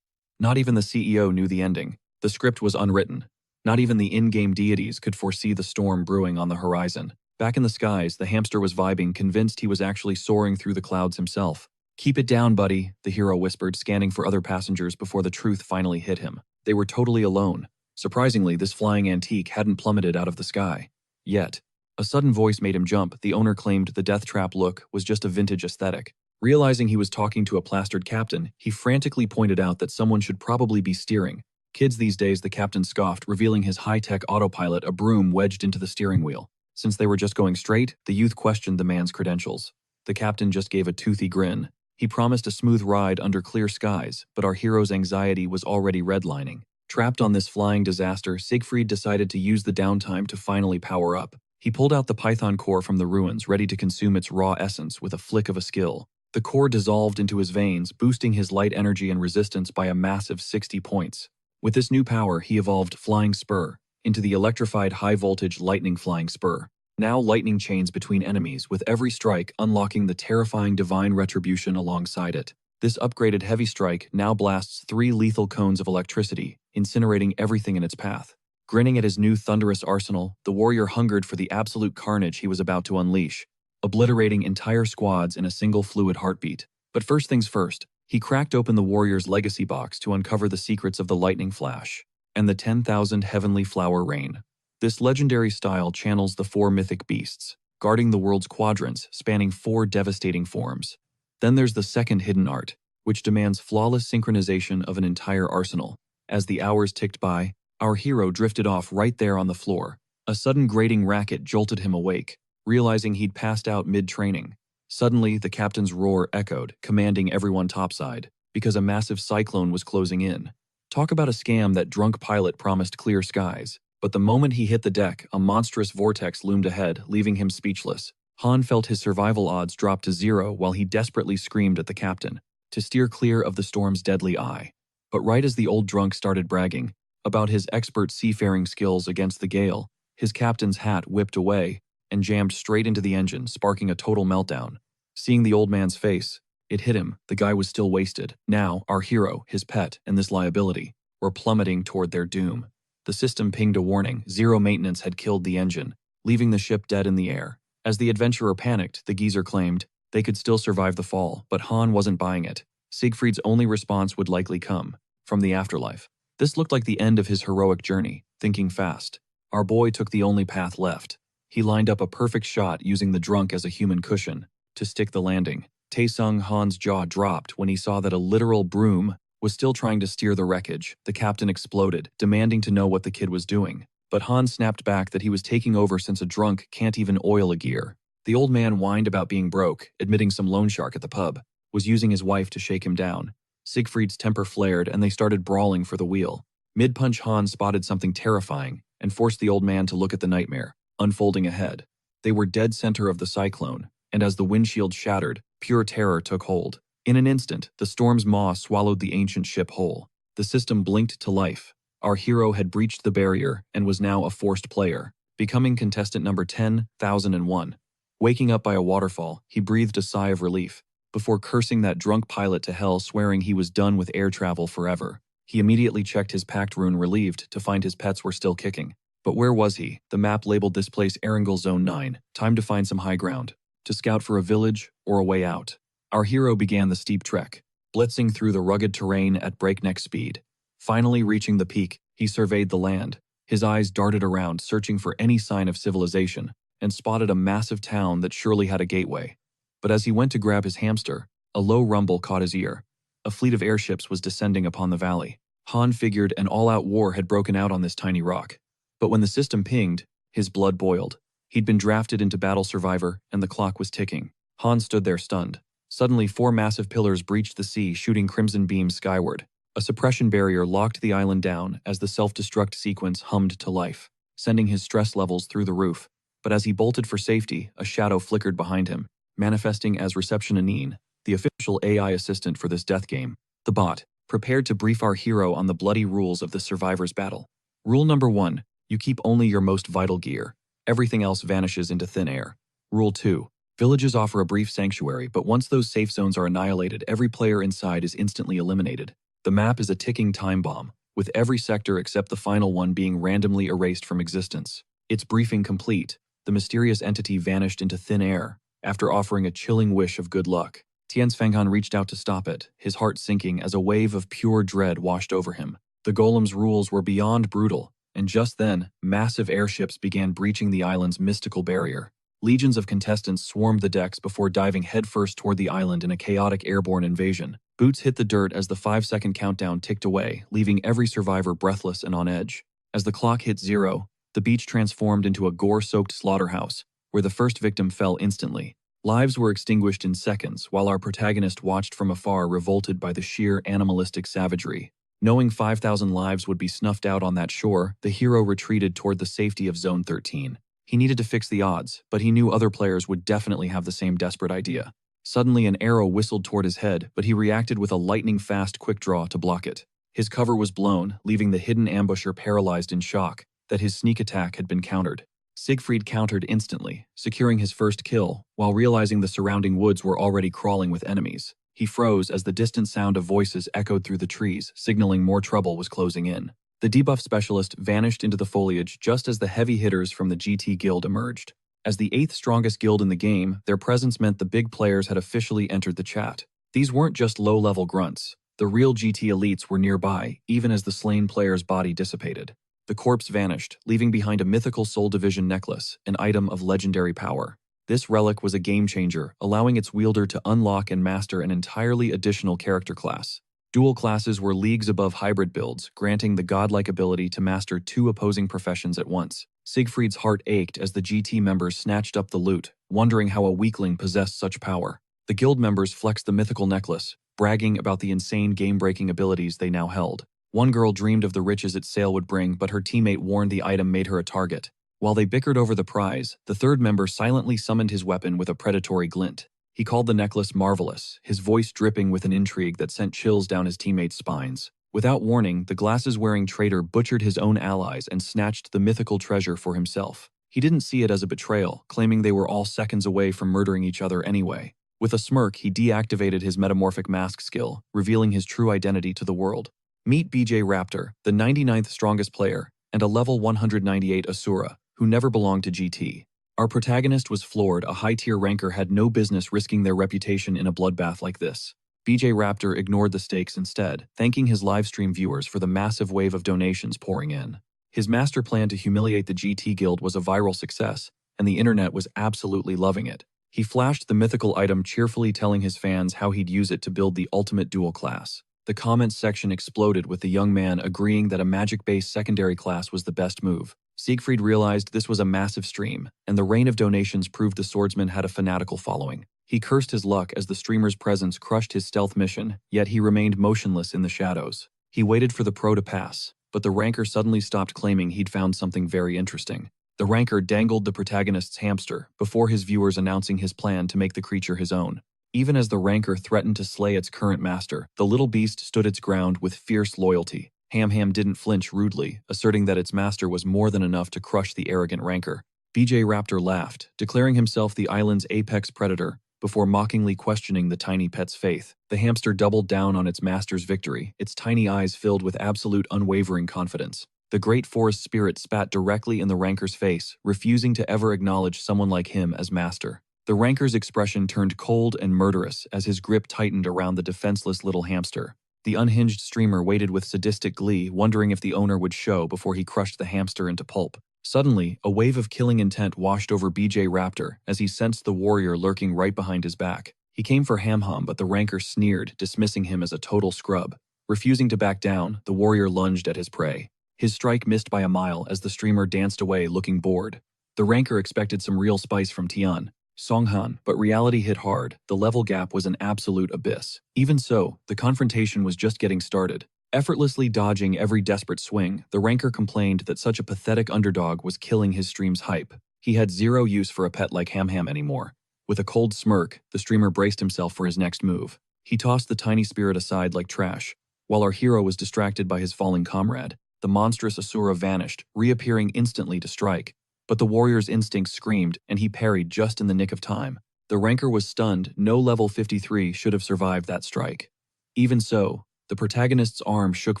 Not even the CEO knew the ending. The script was unwritten. Not even the in-game deities could foresee the storm brewing on the horizon. Back in the skies, the hamster was vibing, convinced he was actually soaring through the clouds himself. "Keep it down, buddy," the hero whispered, scanning for other passengers before the truth finally hit him. They were totally alone. Surprisingly, this flying antique hadn't plummeted out of the sky. Yet. A sudden voice made him jump. The owner claimed the death trap look was just a vintage aesthetic. Realizing he was talking to a plastered captain, he frantically pointed out that someone should probably be steering. Kids these days, the captain scoffed, revealing his high-tech autopilot, a broom wedged into the steering wheel. Since they were just going straight, the youth questioned the man's credentials. The captain just gave a toothy grin. He promised a smooth ride under clear skies, but our hero's anxiety was already redlining. Trapped on this flying disaster, Siegfried decided to use the downtime to finally power up. He pulled out the python core from the ruins, ready to consume its raw essence with a flick of a skill. The core dissolved into his veins, boosting his light energy and resistance by a massive 60 points. With this new power, he evolved Flying Spur into the electrified high-voltage Lightning Flying Spur. Now lightning chains between enemies, with every strike unlocking the terrifying Divine Retribution alongside it. This upgraded heavy strike now blasts 3 lethal cones of electricity, incinerating everything in its path. Grinning at his new thunderous arsenal, the warrior hungered for the absolute carnage he was about to unleash, obliterating entire squads in a single fluid heartbeat. But first things first, he cracked open the warrior's legacy box to uncover the secrets of the lightning flash and the 10,000 heavenly flower rain. This legendary style channels the 4 mythic beasts, guarding the world's quadrants, spanning 4 devastating forms. Then there's the second hidden art, which demands flawless synchronization of an entire arsenal. As the hours ticked by, our hero drifted off right there on the floor. A sudden grating racket jolted him awake, realizing he'd passed out mid-training. Suddenly, the captain's roar echoed, commanding everyone topside, because a massive cyclone was closing in. Talk about a scam. That drunk pilot promised clear skies. But the moment he hit the deck, a monstrous vortex loomed ahead, leaving him speechless. Han felt his survival odds drop to 0 while he desperately screamed at the captain to steer clear of the storm's deadly eye. But right as the old drunk started bragging about his expert seafaring skills against the gale, his captain's hat whipped away and jammed straight into the engine, sparking a total meltdown. Seeing the old man's face, it hit him. The guy was still wasted. Now, our hero, his pet, and this liability were plummeting toward their doom. The system pinged a warning. 0 maintenance had killed the engine, leaving the ship dead in the air. As the adventurer panicked, the geezer claimed they could still survive the fall, but Han wasn't buying it. Siegfried's only response would likely come from the afterlife. This looked like the end of his heroic journey. Thinking fast, our boy took the only path left. He lined up a perfect shot using the drunk as a human cushion to stick the landing. Taesung Han's jaw dropped when he saw that a literal broom was still trying to steer the wreckage. The captain exploded, demanding to know what the kid was doing. But Han snapped back that he was taking over since a drunk can't even oil a gear. The old man whined about being broke, admitting some loan shark at the pub was using his wife to shake him down. Siegfried's temper flared and they started brawling for the wheel. Mid-punch, Han spotted something terrifying and forced the old man to look at the nightmare unfolding ahead. They were dead center of the cyclone, and as the windshield shattered, pure terror took hold. In an instant, the storm's maw swallowed the ancient ship whole. The system blinked to life. Our hero had breached the barrier and was now a forced player, becoming contestant number 10,001. Waking up by a waterfall, he breathed a sigh of relief, before cursing that drunk pilot to hell, swearing he was done with air travel forever. He immediately checked his packed rune, relieved to find his pets were still kicking. But where was he? The map labeled this place Erangel Zone 9. Time to find some high ground, to scout for a village or a way out. Our hero began the steep trek, blitzing through the rugged terrain at breakneck speed. Finally reaching the peak, he surveyed the land. His eyes darted around, searching for any sign of civilization, and spotted a massive town that surely had a gateway. But as he went to grab his hamster, a low rumble caught his ear. A fleet of airships was descending upon the valley. Han figured an all-out war had broken out on this tiny rock. But when the system pinged, his blood boiled. He'd been drafted into Battle Survivor, and the clock was ticking. Han stood there stunned. Suddenly, 4 massive pillars breached the sea, shooting crimson beams skyward. A suppression barrier locked the island down as the self-destruct sequence hummed to life, sending his stress levels through the roof. But as he bolted for safety, a shadow flickered behind him, manifesting as Reception Anine, the official AI assistant for this death game. The bot, prepared to brief our hero on the bloody rules of the survivor's battle. Rule number 1. You keep only your most vital gear. Everything else vanishes into thin air. Rule 2. Villages offer a brief sanctuary, but once those safe zones are annihilated, every player inside is instantly eliminated. The map is a ticking time bomb, with every sector except the final one being randomly erased from existence. Its briefing complete, the mysterious entity vanished into thin air, after offering a chilling wish of good luck. Tianfenghan reached out to stop it, his heart sinking as a wave of pure dread washed over him. The golem's rules were beyond brutal, and just then, massive airships began breaching the island's mystical barrier. Legions of contestants swarmed the decks before diving headfirst toward the island in a chaotic airborne invasion. Boots hit the dirt as the 5-second countdown ticked away, leaving every survivor breathless and on edge. As the clock hit 0, the beach transformed into a gore-soaked slaughterhouse, where the first victim fell instantly. Lives were extinguished in seconds, while our protagonist watched from afar, revolted by the sheer animalistic savagery. Knowing 5,000 lives would be snuffed out on that shore, the hero retreated toward the safety of Zone 13. He needed to fix the odds, but he knew other players would definitely have the same desperate idea. Suddenly, an arrow whistled toward his head, but he reacted with a lightning-fast quick draw to block it. His cover was blown, leaving the hidden ambusher paralyzed in shock that his sneak attack had been countered. Siegfried countered instantly, securing his first kill, while realizing the surrounding woods were already crawling with enemies. He froze as the distant sound of voices echoed through the trees, signaling more trouble was closing in. The debuff specialist vanished into the foliage just as the heavy hitters from the GT guild emerged. As the 8th strongest guild in the game, their presence meant the big players had officially entered the chat. These weren't just low-level grunts. The real GT elites were nearby, even as the slain player's body dissipated. The corpse vanished, leaving behind a mythical Soul Division necklace, an item of legendary power. This relic was a game-changer, allowing its wielder to unlock and master an entirely additional character class. Dual classes were leagues above hybrid builds, granting the godlike ability to master 2 opposing professions at once. Siegfried's heart ached as the GT members snatched up the loot, wondering how a weakling possessed such power. The guild members flexed the mythical necklace, bragging about the insane game-breaking abilities they now held. One girl dreamed of the riches its sale would bring, but her teammate warned the item made her a target. While they bickered over the prize, the 3rd member silently summoned his weapon with a predatory glint. He called the necklace marvelous, his voice dripping with an intrigue that sent chills down his teammates' spines. Without warning, the glasses-wearing traitor butchered his own allies and snatched the mythical treasure for himself. He didn't see it as a betrayal, claiming they were all seconds away from murdering each other anyway. With a smirk, he deactivated his metamorphic mask skill, revealing his true identity to the world. Meet BJ Raptor, the 99th strongest player, and a level 198 Asura, who never belonged to GT. Our protagonist was floored. A high-tier ranker had no business risking their reputation in a bloodbath like this. BJ Raptor ignored the stakes instead, thanking his livestream viewers for the massive wave of donations pouring in. His master plan to humiliate the GT guild was a viral success, and the internet was absolutely loving it. He flashed the mythical item, cheerfully telling his fans how he'd use it to build the ultimate dual class. The comments section exploded with the young man agreeing that a magic-based secondary class was the best move. Siegfried realized this was a massive stream, and the rain of donations proved the swordsman had a fanatical following. He cursed his luck as the streamer's presence crushed his stealth mission, yet he remained motionless in the shadows. He waited for the pro to pass, but the ranker suddenly stopped claiming he'd found something very interesting. The ranker dangled the protagonist's hamster before his viewers announcing his plan to make the creature his own. Even as the ranker threatened to slay its current master, the little beast stood its ground with fierce loyalty. Ham didn't flinch rudely, asserting that its master was more than enough to crush the arrogant ranker. BJ Raptor laughed, declaring himself the island's apex predator, before mockingly questioning the tiny pet's faith. The hamster doubled down on its master's victory, its tiny eyes filled with absolute unwavering confidence. The great forest spirit spat directly in the ranker's face, refusing to ever acknowledge someone like him as master. The ranker's expression turned cold and murderous as his grip tightened around the defenseless little hamster. The unhinged streamer waited with sadistic glee, wondering if the owner would show before he crushed the hamster into pulp. Suddenly, a wave of killing intent washed over BJ Raptor as he sensed the warrior lurking right behind his back. He came for Ham, but the ranker sneered, dismissing him as a total scrub. Refusing to back down, the warrior lunged at his prey. His strike missed by a mile as the streamer danced away looking bored. The ranker expected some real spice from Tian, Songhan, but reality hit hard. The level gap was an absolute abyss. Even so, the confrontation was just getting started. Effortlessly dodging every desperate swing, the ranker complained that such a pathetic underdog was killing his stream's hype. He had zero use for a pet like Ham anymore. With a cold smirk, the streamer braced himself for his next move. He tossed the tiny spirit aside like trash. While our hero was distracted by his falling comrade, the monstrous Asura vanished, reappearing instantly to strike. But the warrior's instinct screamed, and he parried just in the nick of time. The ranker was stunned. No level 53 should have survived that strike. Even so, the protagonist's arm shook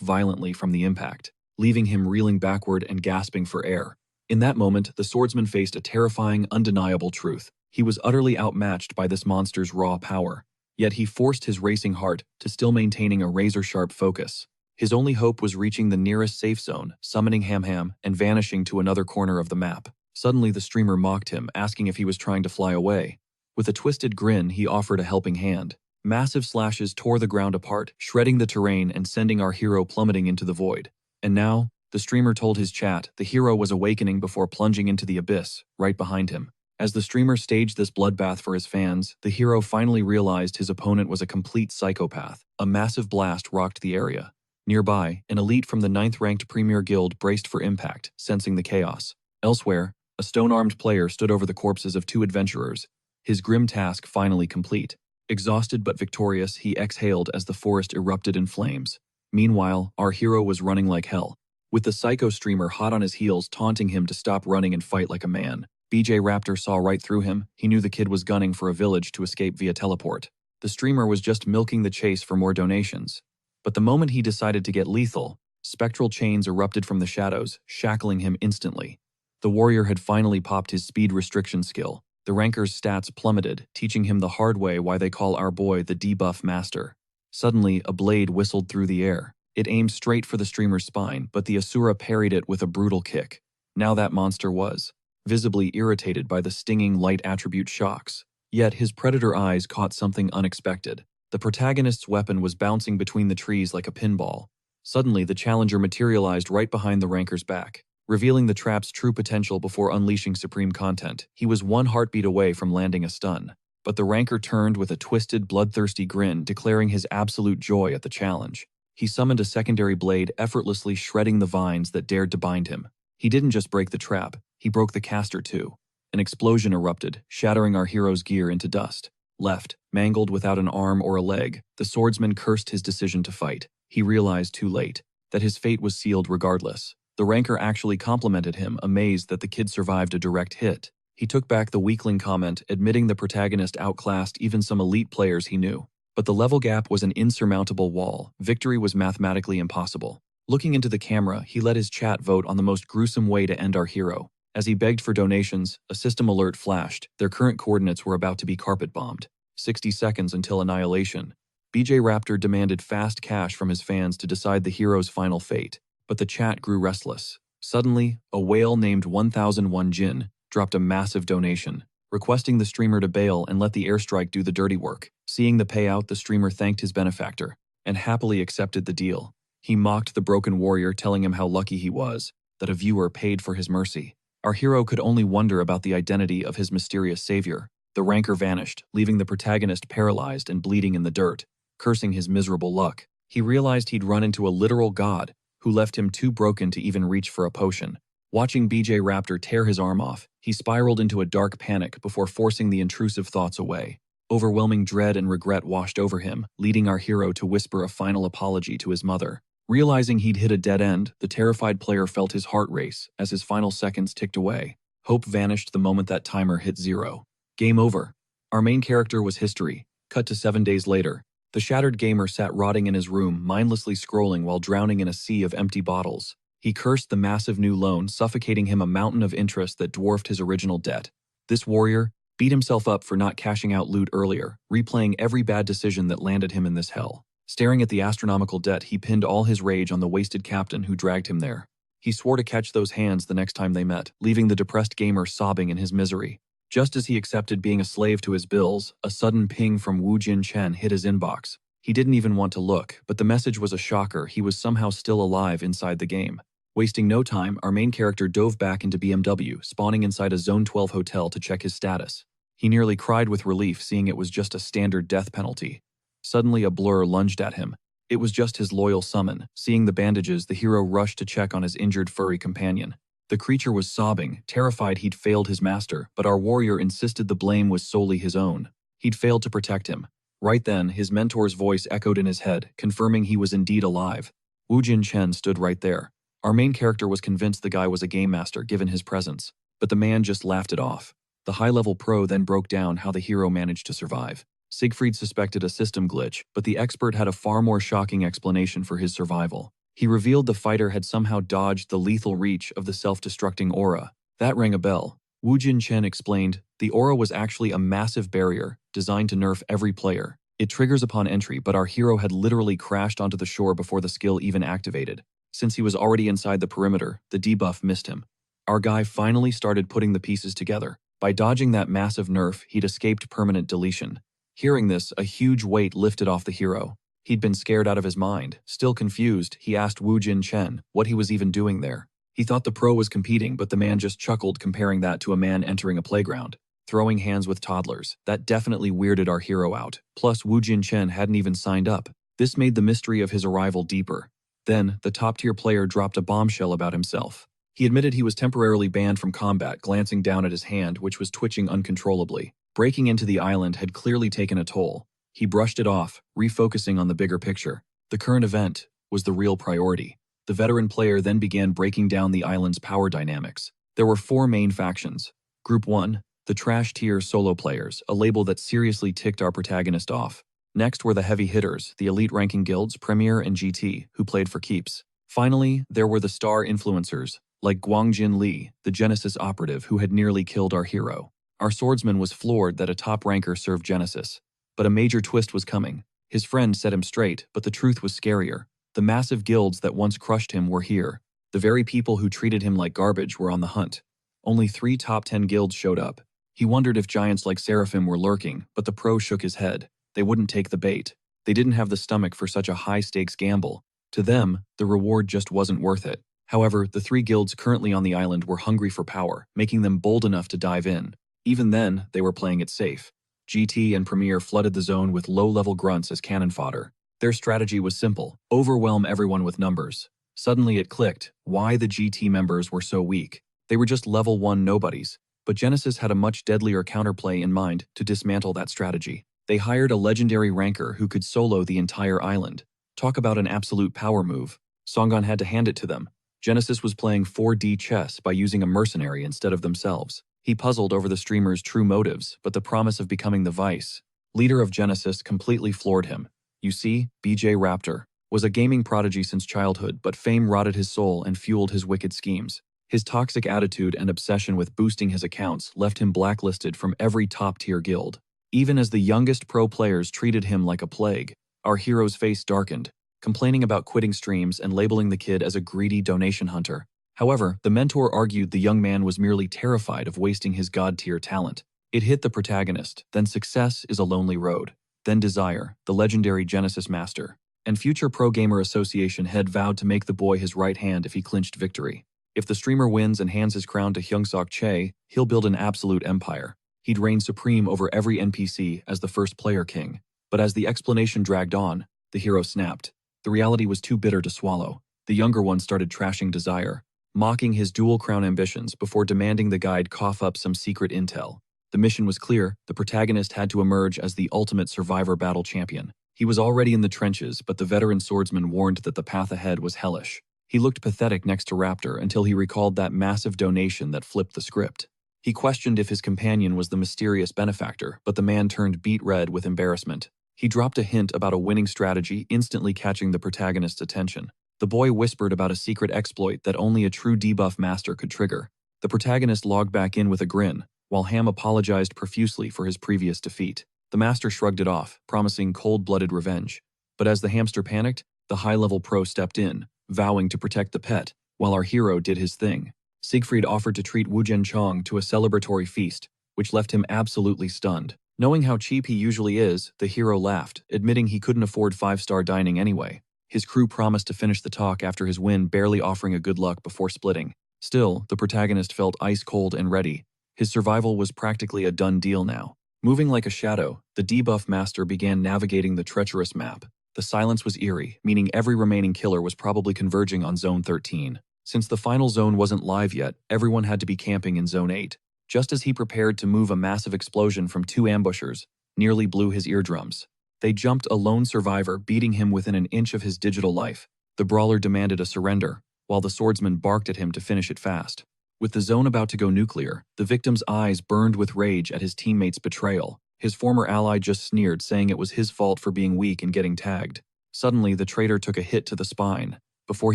violently from the impact, leaving him reeling backward and gasping for air. In that moment, the swordsman faced a terrifying, undeniable truth. He was utterly outmatched by this monster's raw power. Yet he forced his racing heart to still maintaining a razor-sharp focus. His only hope was reaching the nearest safe zone, summoning Ham and vanishing to another corner of the map. Suddenly, the streamer mocked him, asking if he was trying to fly away. With a twisted grin, he offered a helping hand. Massive slashes tore the ground apart, shredding the terrain and sending our hero plummeting into the void. And now, the streamer told his chat, the hero was awakening before plunging into the abyss, right behind him. As the streamer staged this bloodbath for his fans, the hero finally realized his opponent was a complete psychopath. A massive blast rocked the area. Nearby, an elite from the 9th-ranked Premier Guild braced for impact, sensing the chaos. Elsewhere, a stone-armed player stood over the corpses of 2 adventurers, his grim task finally complete. Exhausted but victorious, he exhaled as the forest erupted in flames. Meanwhile, our hero was running like hell, with the psycho streamer hot on his heels taunting him to stop running and fight like a man. BJ Raptor saw right through him. He knew the kid was gunning for a village to escape via teleport. The streamer was just milking the chase for more donations. But the moment he decided to get lethal, spectral chains erupted from the shadows, shackling him instantly. The warrior had finally popped his speed restriction skill. The ranker's stats plummeted, teaching him the hard way why they call our boy the Debuff master. Suddenly, a blade whistled through the air. It aimed straight for the streamer's spine, but the Asura parried it with a brutal kick. Now that monster was visibly irritated by the stinging light attribute shocks. Yet his predator eyes caught something unexpected. The protagonist's weapon was bouncing between the trees like a pinball. Suddenly, the challenger materialized right behind the ranker's back, revealing the trap's true potential before unleashing supreme content. He was one heartbeat away from landing a stun. But the ranker turned with a twisted, bloodthirsty grin, declaring his absolute joy at the challenge. He summoned a secondary blade, effortlessly shredding the vines that dared to bind him. He didn't just break the trap, he broke the caster too. An explosion erupted, shattering our hero's gear into dust. Left, mangled without an arm or a leg, the swordsman cursed his decision to fight. He realized too late that his fate was sealed regardless. The ranker actually complimented him, amazed that the kid survived a direct hit. He took back the weakling comment, admitting the protagonist outclassed even some elite players he knew. But the level gap was an insurmountable wall. Victory was mathematically impossible. Looking into the camera, he let his chat vote on the most gruesome way to end our hero. As he begged for donations, a system alert flashed. Their current coordinates were about to be carpet-bombed. 60 seconds until annihilation. BJ Raptor demanded fast cash from his fans to decide the hero's final fate. But the chat grew restless. Suddenly, a whale named 1001 Jin dropped a massive donation, requesting the streamer to bail and let the airstrike do the dirty work. Seeing the payout, the streamer thanked his benefactor. and happily accepted the deal. He mocked the broken warrior, telling him how lucky he was that a viewer paid for his mercy. Our hero could only wonder about the identity of his mysterious savior. The rancor vanished, leaving the protagonist paralyzed and bleeding in the dirt, cursing his miserable luck. He realized he'd run into a literal god who left him too broken to even reach for a potion. Watching BJ Raptor tear his arm off, he spiraled into a dark panic before forcing the intrusive thoughts away. Overwhelming dread and regret washed over him, leading our hero to whisper a final apology to his mother. Realizing he'd hit a dead end, the terrified player felt his heart race as his final seconds ticked away. Hope vanished the moment that timer hit 0. Game over. Our main character was history. Cut to 7 days later. The shattered gamer sat rotting in his room, mindlessly scrolling while drowning in a sea of empty bottles. He cursed the massive new loan, suffocating him a mountain of interest that dwarfed his original debt. This warrior beat himself up for not cashing out loot earlier, replaying every bad decision that landed him in this hell. Staring at the astronomical debt, he pinned all his rage on the wasted captain who dragged him there. He swore to catch those hands the next time they met, leaving the depressed gamer sobbing in his misery. Just as he accepted being a slave to his bills, a sudden ping from Wu Jin Chen hit his inbox. He didn't even want to look, but the message was a shocker. He was somehow still alive inside the game. Wasting no time, our main character dove back into BMW, spawning inside a Zone 12 hotel to check his status. He nearly cried with relief, seeing it was just a standard death penalty. Suddenly, a blur lunged at him. It was just his loyal summon. Seeing the bandages, the hero rushed to check on his injured furry companion. The creature was sobbing, terrified he'd failed his master, but our warrior insisted the blame was solely his own. He'd failed to protect him. Right then, his mentor's voice echoed in his head, confirming he was indeed alive. Wu Jin Chen stood right there. Our main character was convinced the guy was a game master given his presence, but the man just laughed it off. The high-level pro then broke down how the hero managed to survive. Siegfried suspected a system glitch, but the expert had a far more shocking explanation for his survival. He revealed the fighter had somehow dodged the lethal reach of the self-destructing aura. That rang a bell. Wu Jin Chen explained, the aura was actually a massive barrier, designed to nerf every player. It triggers upon entry, but our hero had literally crashed onto the shore before the skill even activated. Since he was already inside the perimeter, the debuff missed him. Our guy finally started putting the pieces together. By dodging that massive nerf, he'd escaped permanent deletion. Hearing this, a huge weight lifted off the hero. He'd been scared out of his mind. Still confused, he asked Wu Jin Chen what he was even doing there. He thought the pro was competing, but the man just chuckled, comparing that to a man entering a playground, throwing hands with toddlers. That definitely weirded our hero out. Plus, Wu Jin Chen hadn't even signed up. This made the mystery of his arrival deeper. Then, the top-tier player dropped a bombshell about himself. He admitted he was temporarily banned from combat, glancing down at his hand, which was twitching uncontrollably. Breaking into the island had clearly taken a toll. He brushed it off, refocusing on the bigger picture. The current event was the real priority. The veteran player then began breaking down the island's power dynamics. There were 4 main factions. Group 1, the trash-tier solo players, a label that seriously ticked our protagonist off. Next were the heavy hitters, the elite-ranking guilds, Premier and GT, who played for keeps. Finally, there were the star influencers, like Guangjin Li, the Genesis operative who had nearly killed our hero. Our swordsman was floored that a top ranker served Genesis. But a major twist was coming. His friend set him straight, but the truth was scarier. The massive guilds that once crushed him were here. The very people who treated him like garbage were on the hunt. Only 3 top 10 guilds showed up. He wondered if giants like Seraphim were lurking, but the pro shook his head. They wouldn't take the bait. They didn't have the stomach for such a high-stakes gamble. To them, the reward just wasn't worth it. However, the 3 guilds currently on the island were hungry for power, making them bold enough to dive in. Even then, they were playing it safe. GT and Premier flooded the zone with low-level grunts as cannon fodder. Their strategy was simple: overwhelm everyone with numbers. Suddenly it clicked why the GT members were so weak. They were just level 1 nobodies. But Genesis had a much deadlier counterplay in mind to dismantle that strategy. They hired a legendary ranker who could solo the entire island. Talk about an absolute power move. Songon had to hand it to them. Genesis was playing 4D chess by using a mercenary instead of themselves. He puzzled over the streamer's true motives, but the promise of becoming the vice leader of Genesis completely floored him. You see, BJ Raptor was a gaming prodigy since childhood, but fame rotted his soul and fueled his wicked schemes. His toxic attitude and obsession with boosting his accounts left him blacklisted from every top-tier guild. Even as the youngest pro players treated him like a plague, our hero's face darkened, complaining about quitting streams and labeling the kid as a greedy donation hunter. However, the mentor argued the young man was merely terrified of wasting his god-tier talent. It hit the protagonist. Then success is a lonely road. Then desire, the legendary Genesis master, and future Pro Gamer Association head vowed to make the boy his right hand if he clinched victory. If the streamer wins and hands his crown to Hyungsok Chae, he'll build an absolute empire. He'd reign supreme over every NPC as the first player king. But as the explanation dragged on, the hero snapped. The reality was too bitter to swallow. The younger one started trashing Desire, mocking his dual crown ambitions before demanding the guide cough up some secret intel. The mission was clear: the protagonist had to emerge as the ultimate survivor battle champion. He was already in the trenches, but the veteran swordsman warned that the path ahead was hellish. He looked pathetic next to Raptor until he recalled that massive donation that flipped the script. He questioned if his companion was the mysterious benefactor, but the man turned beet red with embarrassment. He dropped a hint about a winning strategy, instantly catching the protagonist's attention. The boy whispered about a secret exploit that only a true debuff master could trigger. The protagonist logged back in with a grin, while Ham apologized profusely for his previous defeat. The master shrugged it off, promising cold-blooded revenge. But as the hamster panicked, the high-level pro stepped in, vowing to protect the pet, while our hero did his thing. Siegfried offered to treat Wu Zhenchong to a celebratory feast, which left him absolutely stunned. Knowing how cheap he usually is, the hero laughed, admitting he couldn't afford five-star dining anyway. His crew promised to finish the talk after his win, barely offering a good luck before splitting. Still, the protagonist felt ice-cold and ready. His survival was practically a done deal now. Moving like a shadow, the debuff master began navigating the treacherous map. The silence was eerie, meaning every remaining killer was probably converging on Zone 13. Since the final zone wasn't live yet, everyone had to be camping in Zone 8. Just as he prepared to move, a massive explosion from two ambushers nearly blew his eardrums. They jumped a lone survivor, beating him within an inch of his digital life. The brawler demanded a surrender, while the swordsman barked at him to finish it fast. With the zone about to go nuclear, the victim's eyes burned with rage at his teammate's betrayal. His former ally just sneered, saying it was his fault for being weak and getting tagged. Suddenly, the traitor took a hit to the spine. Before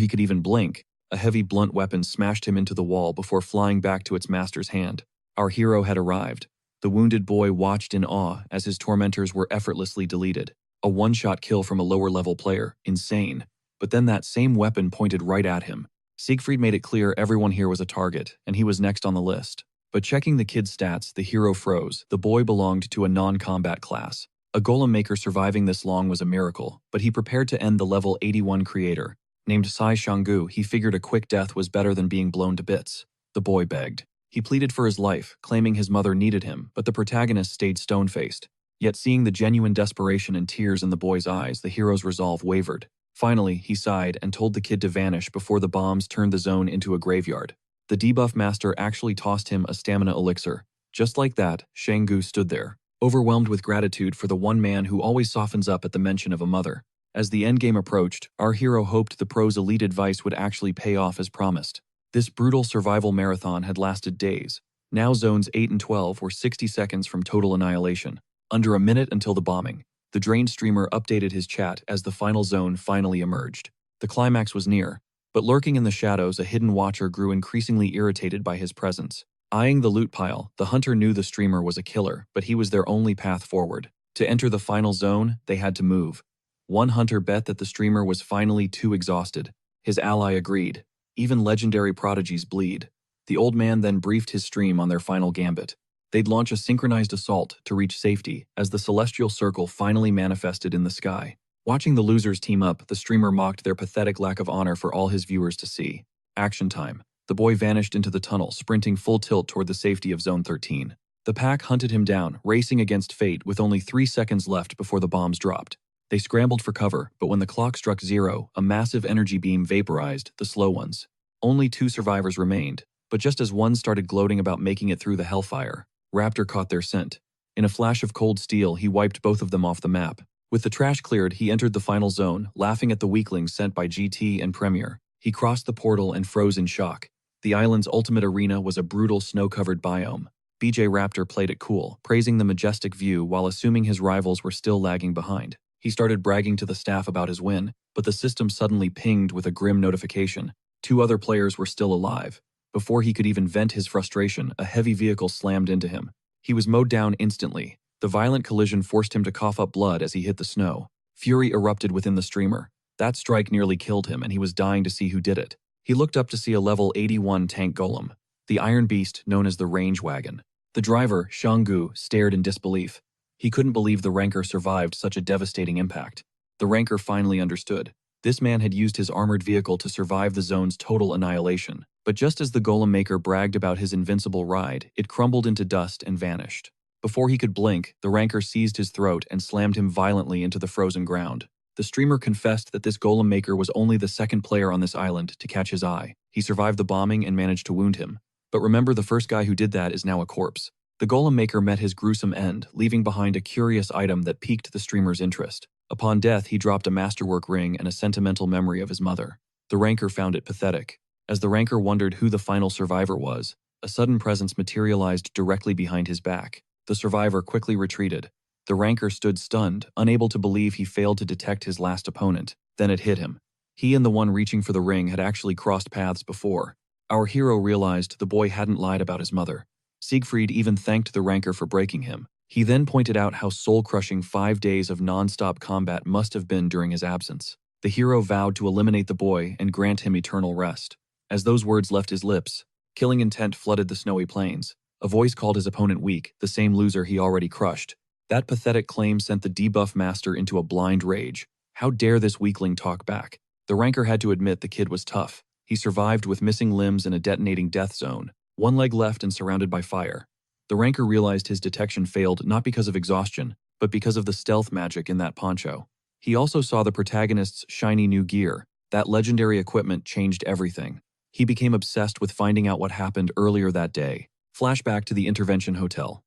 he could even blink, a heavy blunt weapon smashed him into the wall before flying back to its master's hand. Our hero had arrived. The wounded boy watched in awe as his tormentors were effortlessly deleted. A one-shot kill from a lower-level player. Insane. But then that same weapon pointed right at him. Siegfried made it clear everyone here was a target, and he was next on the list. But checking the kid's stats, the hero froze. The boy belonged to a non-combat class. A golem maker surviving this long was a miracle, but he prepared to end the level 81 creator. Named Sai Shanggu, he figured a quick death was better than being blown to bits. The boy begged. He pleaded for his life, claiming his mother needed him, but the protagonist stayed stone-faced. Yet seeing the genuine desperation and tears in the boy's eyes, the hero's resolve wavered. Finally, he sighed and told the kid to vanish before the bombs turned the zone into a graveyard. The debuff master actually tossed him a stamina elixir. Just like that, Shanggu stood there, overwhelmed with gratitude for the one man who always softens up at the mention of a mother. As the endgame approached, our hero hoped the pro's elite advice would actually pay off as promised. This brutal survival marathon had lasted days. Now zones 8 and 12 were 60 seconds from total annihilation. Under a minute until the bombing. The drained streamer updated his chat as the final zone finally emerged. The climax was near, but lurking in the shadows, a hidden watcher grew increasingly irritated by his presence. Eyeing the loot pile, the hunter knew the streamer was a killer, but he was their only path forward. To enter the final zone, they had to move. One hunter bet that the streamer was finally too exhausted. His ally agreed. Even legendary prodigies bleed. The old man then briefed his stream on their final gambit. They'd launch a synchronized assault to reach safety as the celestial circle finally manifested in the sky. Watching the losers team up, the streamer mocked their pathetic lack of honor for all his viewers to see. Action time. The boy vanished into the tunnel, sprinting full tilt toward the safety of Zone 13. The pack hunted him down, racing against fate with only 3 seconds left before the bombs dropped. They scrambled for cover, but when the clock struck 0, a massive energy beam vaporized the slow ones. Only 2 survivors remained, but just as one started gloating about making it through the hellfire, Raptor caught their scent. In a flash of cold steel, he wiped both of them off the map. With the trash cleared, he entered the final zone, laughing at the weaklings sent by GT and Premier. He crossed the portal and froze in shock. The island's ultimate arena was a brutal snow-covered biome. BJ Raptor played it cool, praising the majestic view while assuming his rivals were still lagging behind. He started bragging to the staff about his win, but the system suddenly pinged with a grim notification. 2 other players were still alive. Before he could even vent his frustration, a heavy vehicle slammed into him. He was mowed down instantly. The violent collision forced him to cough up blood as he hit the snow. Fury erupted within the streamer. That strike nearly killed him, and he was dying to see who did it. He looked up to see a level 81 tank golem, the iron beast known as the range wagon. The driver, Shanggu, stared in disbelief. He couldn't believe the ranker survived such a devastating impact. The ranker finally understood. This man had used his armored vehicle to survive the zone's total annihilation. But just as the golem maker bragged about his invincible ride, it crumbled into dust and vanished. Before he could blink, the ranker seized his throat and slammed him violently into the frozen ground. The streamer confessed that this golem maker was only the second player on this island to catch his eye. He survived the bombing and managed to wound him. But remember, the first guy who did that is now a corpse. The golem maker met his gruesome end, leaving behind a curious item that piqued the streamer's interest. Upon death, he dropped a masterwork ring and a sentimental memory of his mother. The ranker found it pathetic. As the ranker wondered who the final survivor was, a sudden presence materialized directly behind his back. The survivor quickly retreated. The ranker stood stunned, unable to believe he failed to detect his last opponent. Then it hit him. He and the one reaching for the ring had actually crossed paths before. Our hero realized the boy hadn't lied about his mother. Siegfried even thanked the ranker for breaking him. He then pointed out how soul-crushing 5 days of non-stop combat must have been during his absence. The hero vowed to eliminate the boy and grant him eternal rest. As those words left his lips, killing intent flooded the snowy plains. A voice called his opponent weak, the same loser he already crushed. That pathetic claim sent the debuff master into a blind rage. How dare this weakling talk back? The ranker had to admit the kid was tough. He survived with missing limbs in a detonating death zone, one leg left and surrounded by fire. The ranker realized his detection failed not because of exhaustion, but because of the stealth magic in that poncho. He also saw the protagonist's shiny new gear. That legendary equipment changed everything. He became obsessed with finding out what happened earlier that day. Flashback to the Intervention Hotel.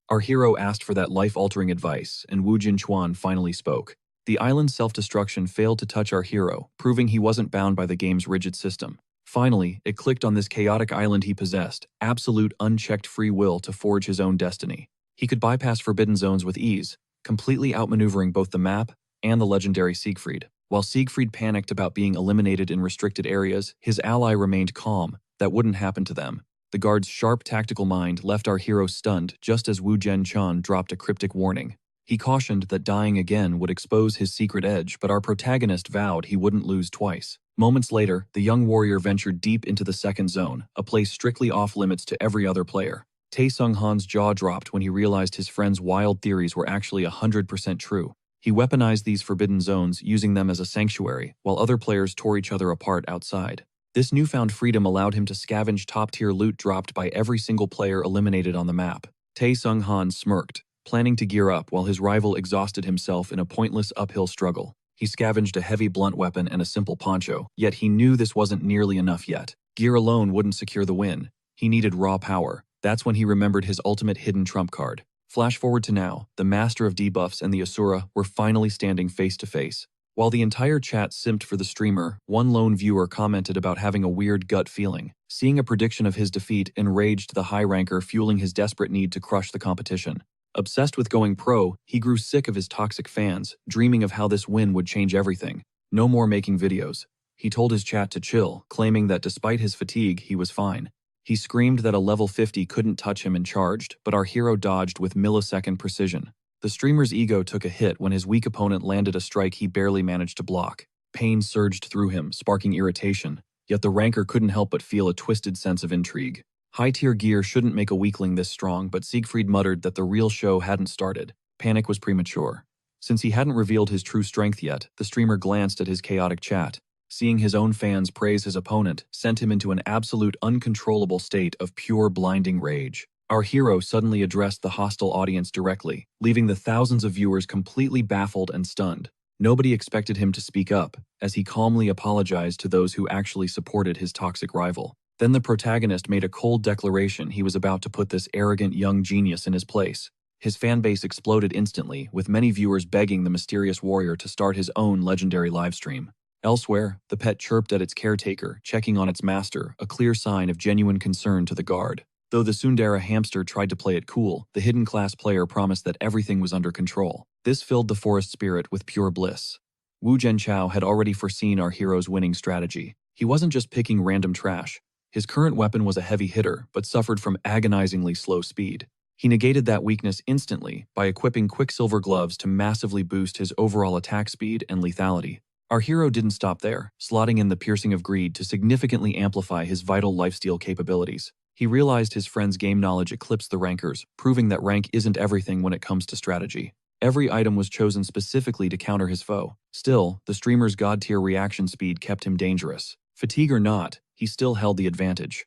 Our hero asked for that life-altering advice, and Wu Jinchuan finally spoke. The island's self-destruction failed to touch our hero, proving he wasn't bound by the game's rigid system. Finally, it clicked on this chaotic island he possessed, absolute unchecked free will to forge his own destiny. He could bypass forbidden zones with ease, completely outmaneuvering both the map and the legendary Siegfried. While Siegfried panicked about being eliminated in restricted areas, his ally remained calm. That wouldn't happen to them. The guard's sharp tactical mind left our hero stunned just as Wu Jinchan dropped a cryptic warning. He cautioned that dying again would expose his secret edge, but our protagonist vowed he wouldn't lose twice. Moments later, the young warrior ventured deep into the second zone, a place strictly off-limits to every other player. Tae-Sung Han's jaw dropped when he realized his friend's wild theories were actually 100% true. He weaponized these forbidden zones, using them as a sanctuary, while other players tore each other apart outside. This newfound freedom allowed him to scavenge top-tier loot dropped by every single player eliminated on the map. Tae-Sung Han smirked, planning to gear up while his rival exhausted himself in a pointless uphill struggle. He scavenged a heavy blunt weapon and a simple poncho, yet he knew this wasn't nearly enough yet. Gear alone wouldn't secure the win. He needed raw power. That's when he remembered his ultimate hidden trump card. Flash forward to now, the master of debuffs and the Asura were finally standing face to face. While the entire chat simped for the streamer, one lone viewer commented about having a weird gut feeling. Seeing a prediction of his defeat enraged the high ranker, fueling his desperate need to crush the competition. Obsessed with going pro, he grew sick of his toxic fans, dreaming of how this win would change everything. No more making videos. He told his chat to chill, claiming that despite his fatigue, he was fine. He screamed that a level 50 couldn't touch him and charged, but our hero dodged with millisecond precision. The streamer's ego took a hit when his weak opponent landed a strike he barely managed to block. Pain surged through him, sparking irritation, yet the ranker couldn't help but feel a twisted sense of intrigue. High-tier gear shouldn't make a weakling this strong, but Siegfried muttered that the real show hadn't started. Panic was premature. Since he hadn't revealed his true strength yet, the streamer glanced at his chaotic chat. Seeing his own fans praise his opponent sent him into an absolute uncontrollable state of pure blinding rage. Our hero suddenly addressed the hostile audience directly, leaving the thousands of viewers completely baffled and stunned. Nobody expected him to speak up, as he calmly apologized to those who actually supported his toxic rival. Then the protagonist made a cold declaration he was about to put this arrogant young genius in his place. His fanbase exploded instantly, with many viewers begging the mysterious warrior to start his own legendary livestream. Elsewhere, the pet chirped at its caretaker, checking on its master, a clear sign of genuine concern to the guard. Though the Sundara hamster tried to play it cool, the hidden class player promised that everything was under control. This filled the forest spirit with pure bliss. Wu Zhenchao had already foreseen our hero's winning strategy. He wasn't just picking random trash. His current weapon was a heavy hitter, but suffered from agonizingly slow speed. He negated that weakness instantly by equipping Quicksilver gloves to massively boost his overall attack speed and lethality. Our hero didn't stop there, slotting in the piercing of greed to significantly amplify his vital lifesteal capabilities. He realized his friend's game knowledge eclipsed the rankers, proving that rank isn't everything when it comes to strategy. Every item was chosen specifically to counter his foe. Still, the streamer's god-tier reaction speed kept him dangerous. Fatigue or not, he still held the advantage.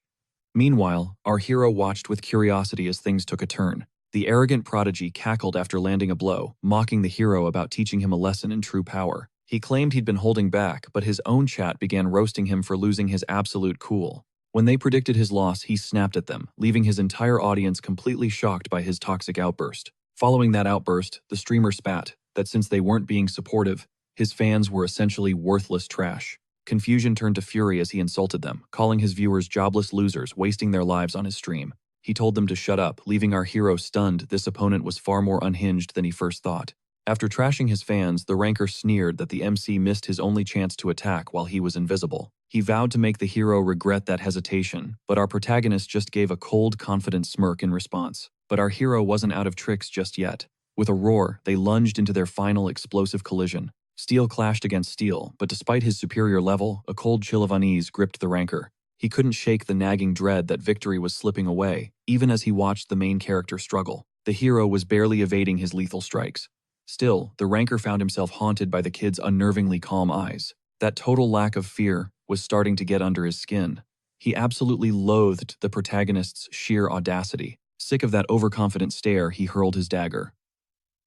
Meanwhile, our hero watched with curiosity as things took a turn. The arrogant prodigy cackled after landing a blow, mocking the hero about teaching him a lesson in true power. He claimed he'd been holding back, but his own chat began roasting him for losing his absolute cool. When they predicted his loss, he snapped at them, leaving his entire audience completely shocked by his toxic outburst. Following that outburst, the streamer spat that since they weren't being supportive, his fans were essentially worthless trash. Confusion turned to fury as he insulted them, calling his viewers jobless losers wasting their lives on his stream. He told them to shut up, leaving our hero stunned. This opponent was far more unhinged than he first thought. After trashing his fans, the ranker sneered that the MC missed his only chance to attack while he was invisible. He vowed to make the hero regret that hesitation, but our protagonist just gave a cold, confident smirk in response. But our hero wasn't out of tricks just yet. With a roar, they lunged into their final explosive collision. Steel clashed against steel, but despite his superior level, a cold chill of unease gripped the ranker. He couldn't shake the nagging dread that victory was slipping away, even as he watched the main character struggle. The hero was barely evading his lethal strikes. Still, the ranker found himself haunted by the kid's unnervingly calm eyes. That total lack of fear was starting to get under his skin. He absolutely loathed the protagonist's sheer audacity. Sick of that overconfident stare, he hurled his dagger.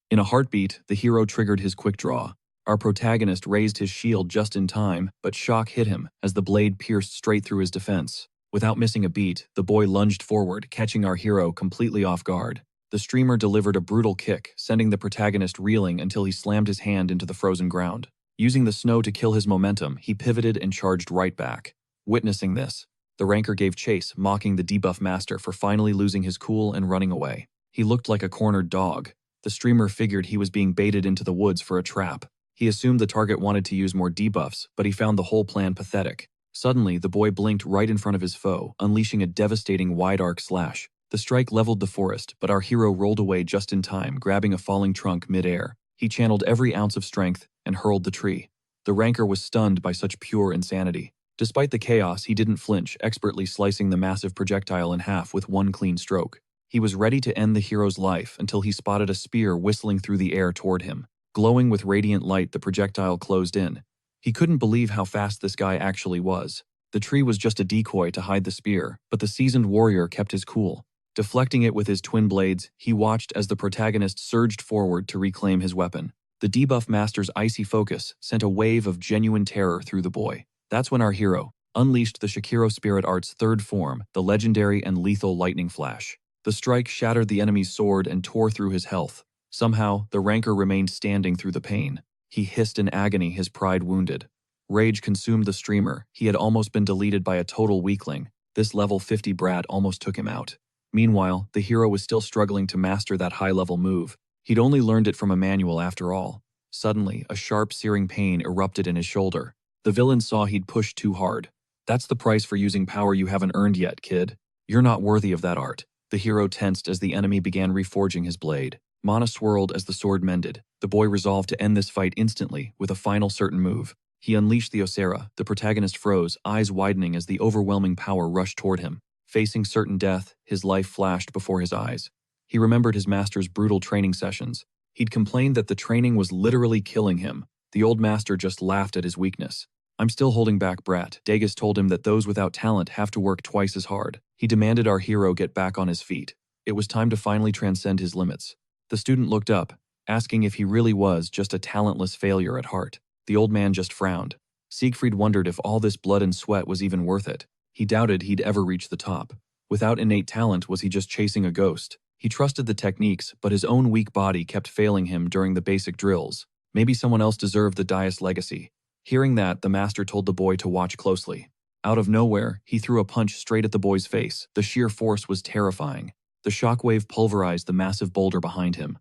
In a heartbeat, the hero triggered his quick draw. Our protagonist raised his shield just in time, but shock hit him as the blade pierced straight through his defense. Without missing a beat, the boy lunged forward, catching our hero completely off guard. The streamer delivered a brutal kick, sending the protagonist reeling until he slammed his hand into the frozen ground. Using the snow to kill his momentum, he pivoted and charged right back. Witnessing this, the ranker gave chase, mocking the debuff master for finally losing his cool and running away. He looked like a cornered dog. The streamer figured he was being baited into the woods for a trap. He assumed the target wanted to use more debuffs, but he found the whole plan pathetic. Suddenly, the boy blinked right in front of his foe, unleashing a devastating wide-arc slash. The strike leveled the forest, but our hero rolled away just in time, grabbing a falling trunk mid-air. He channeled every ounce of strength and hurled the tree. The ranker was stunned by such pure insanity. Despite the chaos, he didn't flinch, expertly slicing the massive projectile in half with one clean stroke. He was ready to end the hero's life until he spotted a spear whistling through the air toward him. Glowing with radiant light, the projectile closed in. He couldn't believe how fast this guy actually was. The tree was just a decoy to hide the spear, but the seasoned warrior kept his cool. Deflecting it with his twin blades, he watched as the protagonist surged forward to reclaim his weapon. The debuff master's icy focus sent a wave of genuine terror through the boy. That's when our hero unleashed the Shakiro Spirit Art's third form, the legendary and lethal Lightning Flash. The strike shattered the enemy's sword and tore through his health. Somehow, the ranker remained standing through the pain. He hissed in agony, his pride wounded. Rage consumed the streamer. He had almost been deleted by a total weakling. This level 50 brat almost took him out. Meanwhile, the hero was still struggling to master that high-level move. He'd only learned it from a manual after all. Suddenly, a sharp, searing pain erupted in his shoulder. The villain saw he'd pushed too hard. That's the price for using power you haven't earned yet, kid. You're not worthy of that art. The hero tensed as the enemy began reforging his blade. Mana swirled as the sword mended. The boy resolved to end this fight instantly with a final certain move. He unleashed the Osera. The protagonist froze, eyes widening as the overwhelming power rushed toward him. Facing certain death, his life flashed before his eyes. He remembered his master's brutal training sessions. He'd complained that the training was literally killing him. The old master just laughed at his weakness. "I'm still holding back, brat." Dagus told him that those without talent have to work twice as hard. He demanded our hero get back on his feet. It was time to finally transcend his limits. The student looked up, asking if he really was just a talentless failure at heart. The old man just frowned. Siegfried wondered if all this blood and sweat was even worth it. He doubted he'd ever reach the top. Without innate talent, was he just chasing a ghost? He trusted the techniques, but his own weak body kept failing him during the basic drills. Maybe someone else deserved the Dias legacy. Hearing that, the master told the boy to watch closely. Out of nowhere, he threw a punch straight at the boy's face. The sheer force was terrifying. The shockwave pulverized the massive boulder behind him.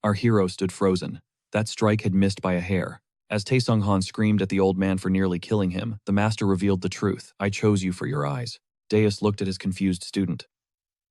Our hero stood frozen. That strike had missed by a hair. As Taesung-han screamed at the old man for nearly killing him, the master revealed the truth. "I chose you for your eyes." Deus looked at his confused student.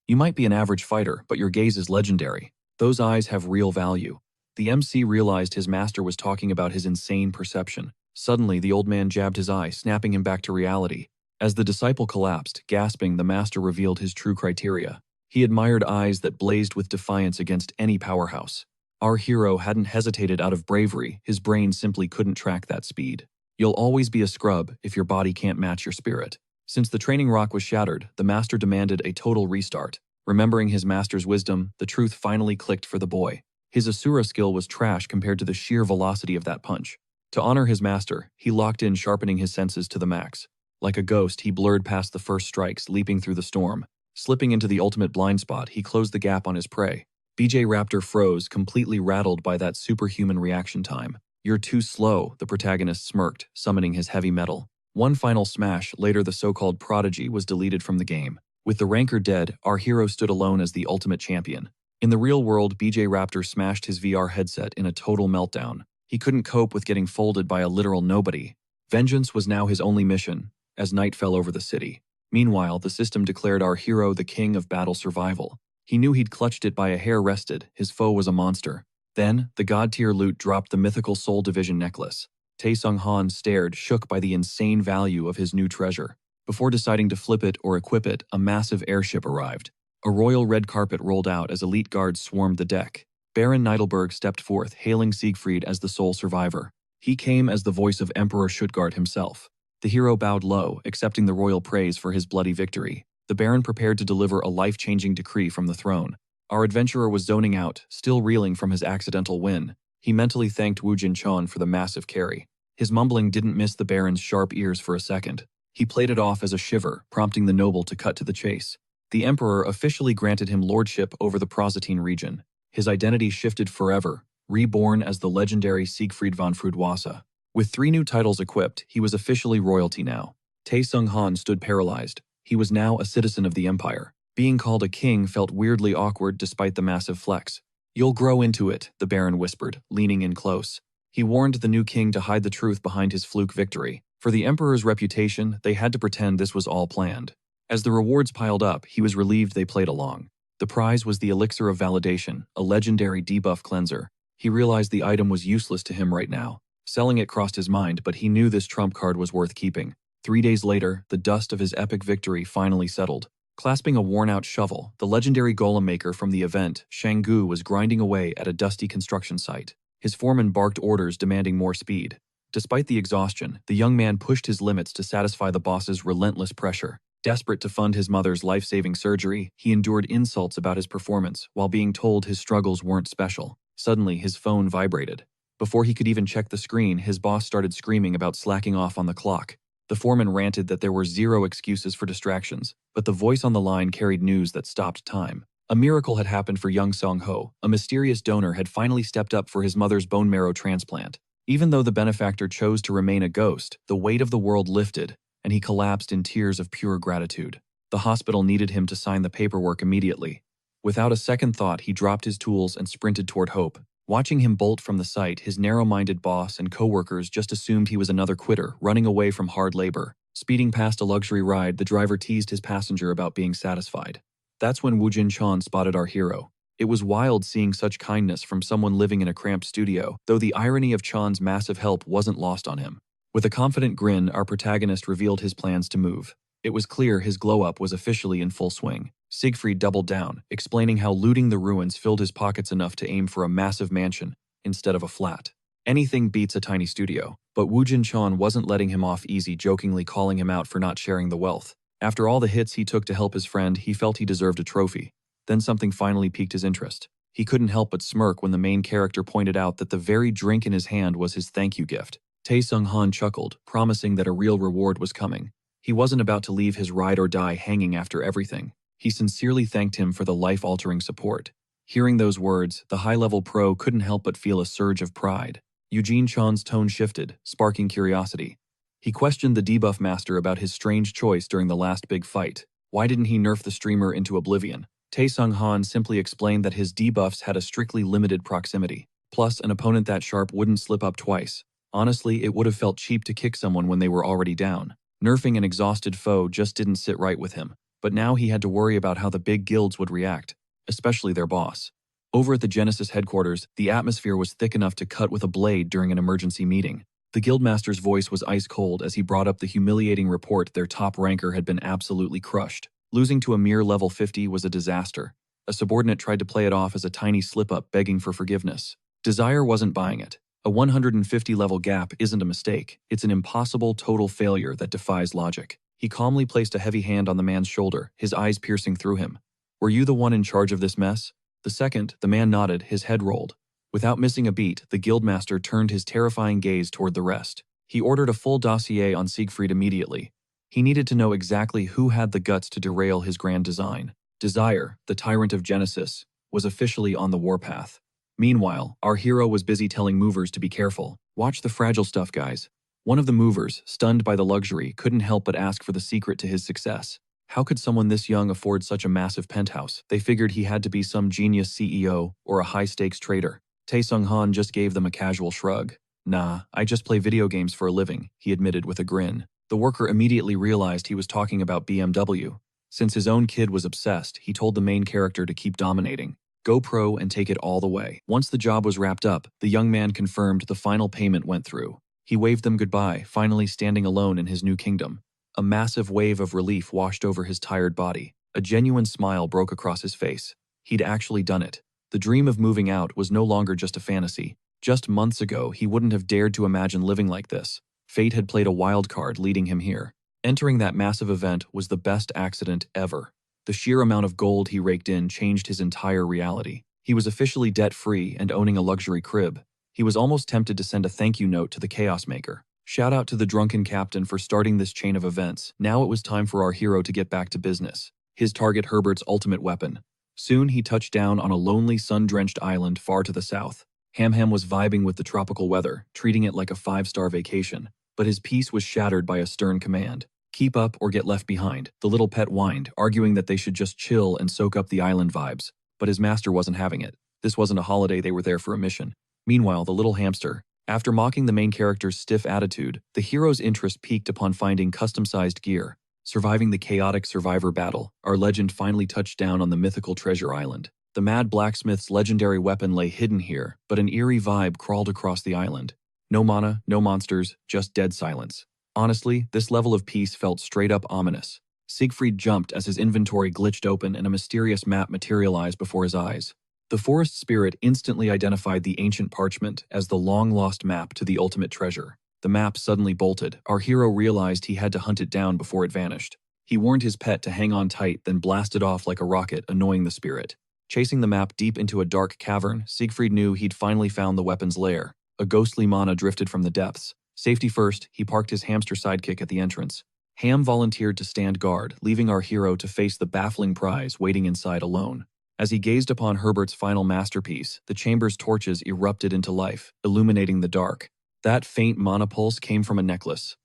"You might be an average fighter, but your gaze is legendary. Those eyes have real value." The MC realized his master was talking about his insane perception. Suddenly, the old man jabbed his eye, snapping him back to reality. As the disciple collapsed, gasping, the master revealed his true criteria. He admired eyes that blazed with defiance against any powerhouse. Our hero hadn't hesitated out of bravery, his brain simply couldn't track that speed. You'll always be a scrub if your body can't match your spirit. Since the training rock was shattered, the master demanded a total restart. Remembering his master's wisdom, the truth finally clicked for the boy. His Asura skill was trash compared to the sheer velocity of that punch. To honor his master, he locked in, sharpening his senses to the max. Like a ghost, he blurred past the first strikes, leaping through the storm. Slipping into the ultimate blind spot, he closed the gap on his prey. BJ Raptor froze, completely rattled by that superhuman reaction time. "You're too slow," the protagonist smirked, summoning his heavy metal. One final smash, later the so-called prodigy was deleted from the game. With the ranker dead, our hero stood alone as the ultimate champion. In the real world, BJ Raptor smashed his VR headset in a total meltdown. He couldn't cope with getting folded by a literal nobody. Vengeance was now his only mission, as night fell over the city. Meanwhile, the system declared our hero the king of battle survival. He knew he'd clutched it by a hair. Rested, his foe was a monster. Then, the god-tier loot dropped, the mythical Soul Division necklace. Taesung Han stared, shook by the insane value of his new treasure. Before deciding to flip it or equip it, a massive airship arrived. A royal red carpet rolled out as elite guards swarmed the deck. Baron Neidelberg stepped forth, hailing Siegfried as the sole survivor. He came as the voice of Emperor Stuttgart himself. The hero bowed low, accepting the royal praise for his bloody victory. The Baron prepared to deliver a life-changing decree from the throne. Our adventurer was zoning out, still reeling from his accidental win. He mentally thanked Wu Jinchan for the massive carry. His mumbling didn't miss the Baron's sharp ears for a second. He played it off as a shiver, prompting the noble to cut to the chase. The Emperor officially granted him lordship over the Prositine region. His identity shifted forever, reborn as the legendary Siegfried von Fruedwasser. With 3 new titles equipped, he was officially royalty now. Taesung Han stood paralyzed. He was now a citizen of the Empire. Being called a king felt weirdly awkward despite the massive flex. "You'll grow into it," the Baron whispered, leaning in close. He warned the new king to hide the truth behind his fluke victory. For the Emperor's reputation, they had to pretend this was all planned. As the rewards piled up, he was relieved they played along. The prize was the Elixir of Validation, a legendary debuff cleanser. He realized the item was useless to him right now. Selling it crossed his mind, but he knew this trump card was worth keeping. 3 days later, the dust of his epic victory finally settled. Clasping a worn-out shovel, the legendary golem maker from the event, Shanggu, was grinding away at a dusty construction site. His foreman barked orders demanding more speed. Despite the exhaustion, the young man pushed his limits to satisfy the boss's relentless pressure. Desperate to fund his mother's life-saving surgery, he endured insults about his performance while being told his struggles weren't special. Suddenly, his phone vibrated. Before he could even check the screen, his boss started screaming about slacking off on the clock. The foreman ranted that there were 0 excuses for distractions, but the voice on the line carried news that stopped time. A miracle had happened for young Song-ho. A mysterious donor had finally stepped up for his mother's bone marrow transplant. Even though the benefactor chose to remain a ghost, the weight of the world lifted, and he collapsed in tears of pure gratitude. The hospital needed him to sign the paperwork immediately. Without a second thought, he dropped his tools and sprinted toward Hope. Watching him bolt from the site, his narrow-minded boss and co-workers just assumed he was another quitter, running away from hard labor. Speeding past a luxury ride, the driver teased his passenger about being satisfied. That's when Wu Jinchan spotted our hero. It was wild seeing such kindness from someone living in a cramped studio, though the irony of Chan's massive help wasn't lost on him. With a confident grin, our protagonist revealed his plans to move. It was clear his glow-up was officially in full swing. Siegfried doubled down, explaining how looting the ruins filled his pockets enough to aim for a massive mansion instead of a flat. Anything beats a tiny studio, but Wu Jinchan wasn't letting him off easy, jokingly calling him out for not sharing the wealth. After all the hits he took to help his friend, he felt he deserved a trophy. Then something finally piqued his interest. He couldn't help but smirk when the main character pointed out that the very drink in his hand was his thank you gift. Taesung Han chuckled, promising that a real reward was coming. He wasn't about to leave his ride or die hanging after everything. He sincerely thanked him for the life-altering support. Hearing those words, the high-level pro couldn't help but feel a surge of pride. Eugene Chan's tone shifted, sparking curiosity. He questioned the debuff master about his strange choice during the last big fight. Why didn't he nerf the streamer into oblivion? Taesung Han simply explained that his debuffs had a strictly limited proximity. Plus, an opponent that sharp wouldn't slip up twice. Honestly, it would have felt cheap to kick someone when they were already down. Nerfing an exhausted foe just didn't sit right with him. But now he had to worry about how the big guilds would react, especially their boss. Over at the Genesis headquarters, the atmosphere was thick enough to cut with a blade during an emergency meeting. The guildmaster's voice was ice cold as he brought up the humiliating report their top ranker had been absolutely crushed. Losing to a mere level 50 was a disaster. A subordinate tried to play it off as a tiny slip-up begging for forgiveness. Desire wasn't buying it. A 150-level gap isn't a mistake. It's an impossible total failure that defies logic. He calmly placed a heavy hand on the man's shoulder, his eyes piercing through him. "Were you the one in charge of this mess?" The second, the man nodded, his head rolled. Without missing a beat, the guildmaster turned his terrifying gaze toward the rest. He ordered a full dossier on Siegfried immediately. He needed to know exactly who had the guts to derail his grand design. Desire, the tyrant of Genesis, was officially on the warpath. Meanwhile, our hero was busy telling movers to be careful. "Watch the fragile stuff, guys." One of the movers, stunned by the luxury, couldn't help but ask for the secret to his success. How could someone this young afford such a massive penthouse? They figured he had to be some genius CEO or a high-stakes trader. Tae Sung-han just gave them a casual shrug. "Nah, I just play video games for a living," he admitted with a grin. The worker immediately realized he was talking about BMW. Since his own kid was obsessed, he told the main character to keep dominating. Go pro and take it all the way. Once the job was wrapped up, the young man confirmed the final payment went through. He waved them goodbye, finally standing alone in his new kingdom. A massive wave of relief washed over his tired body. A genuine smile broke across his face. He'd actually done it. The dream of moving out was no longer just a fantasy. Just months ago, he wouldn't have dared to imagine living like this. Fate had played a wild card leading him here. Entering that massive event was the best accident ever. The sheer amount of gold he raked in changed his entire reality. He was officially debt-free and owning a luxury crib. He was almost tempted to send a thank you note to the Chaos Maker. Shout out to the drunken captain for starting this chain of events. Now it was time for our hero to get back to business. His target, Herbert's ultimate weapon. Soon he touched down on a lonely, sun-drenched island far to the south. Ham was vibing with the tropical weather, treating it like a 5-star vacation. But his peace was shattered by a stern command. "Keep up or get left behind," the little pet whined, arguing that they should just chill and soak up the island vibes. But his master wasn't having it. This wasn't a holiday, they were there for a mission. Meanwhile, the little hamster. After mocking the main character's stiff attitude, the hero's interest peaked upon finding custom-sized gear. Surviving the chaotic survivor battle, our legend finally touched down on the mythical treasure island. The mad blacksmith's legendary weapon lay hidden here, but an eerie vibe crawled across the island. No mana, no monsters, just dead silence. Honestly, this level of peace felt straight-up ominous. Siegfried jumped as his inventory glitched open and a mysterious map materialized before his eyes. The forest spirit instantly identified the ancient parchment as the long-lost map to the ultimate treasure. The map suddenly bolted. Our hero realized he had to hunt it down before it vanished. He warned his pet to hang on tight, then blasted off like a rocket, annoying the spirit. Chasing the map deep into a dark cavern, Siegfried knew he'd finally found the weapon's lair. A ghostly mana drifted from the depths. Safety first, he parked his hamster sidekick at the entrance. Ham volunteered to stand guard, leaving our hero to face the baffling prize waiting inside alone. As he gazed upon Herbert's final masterpiece, the chamber's torches erupted into life, illuminating the dark. That faint mana pulse came from a necklace.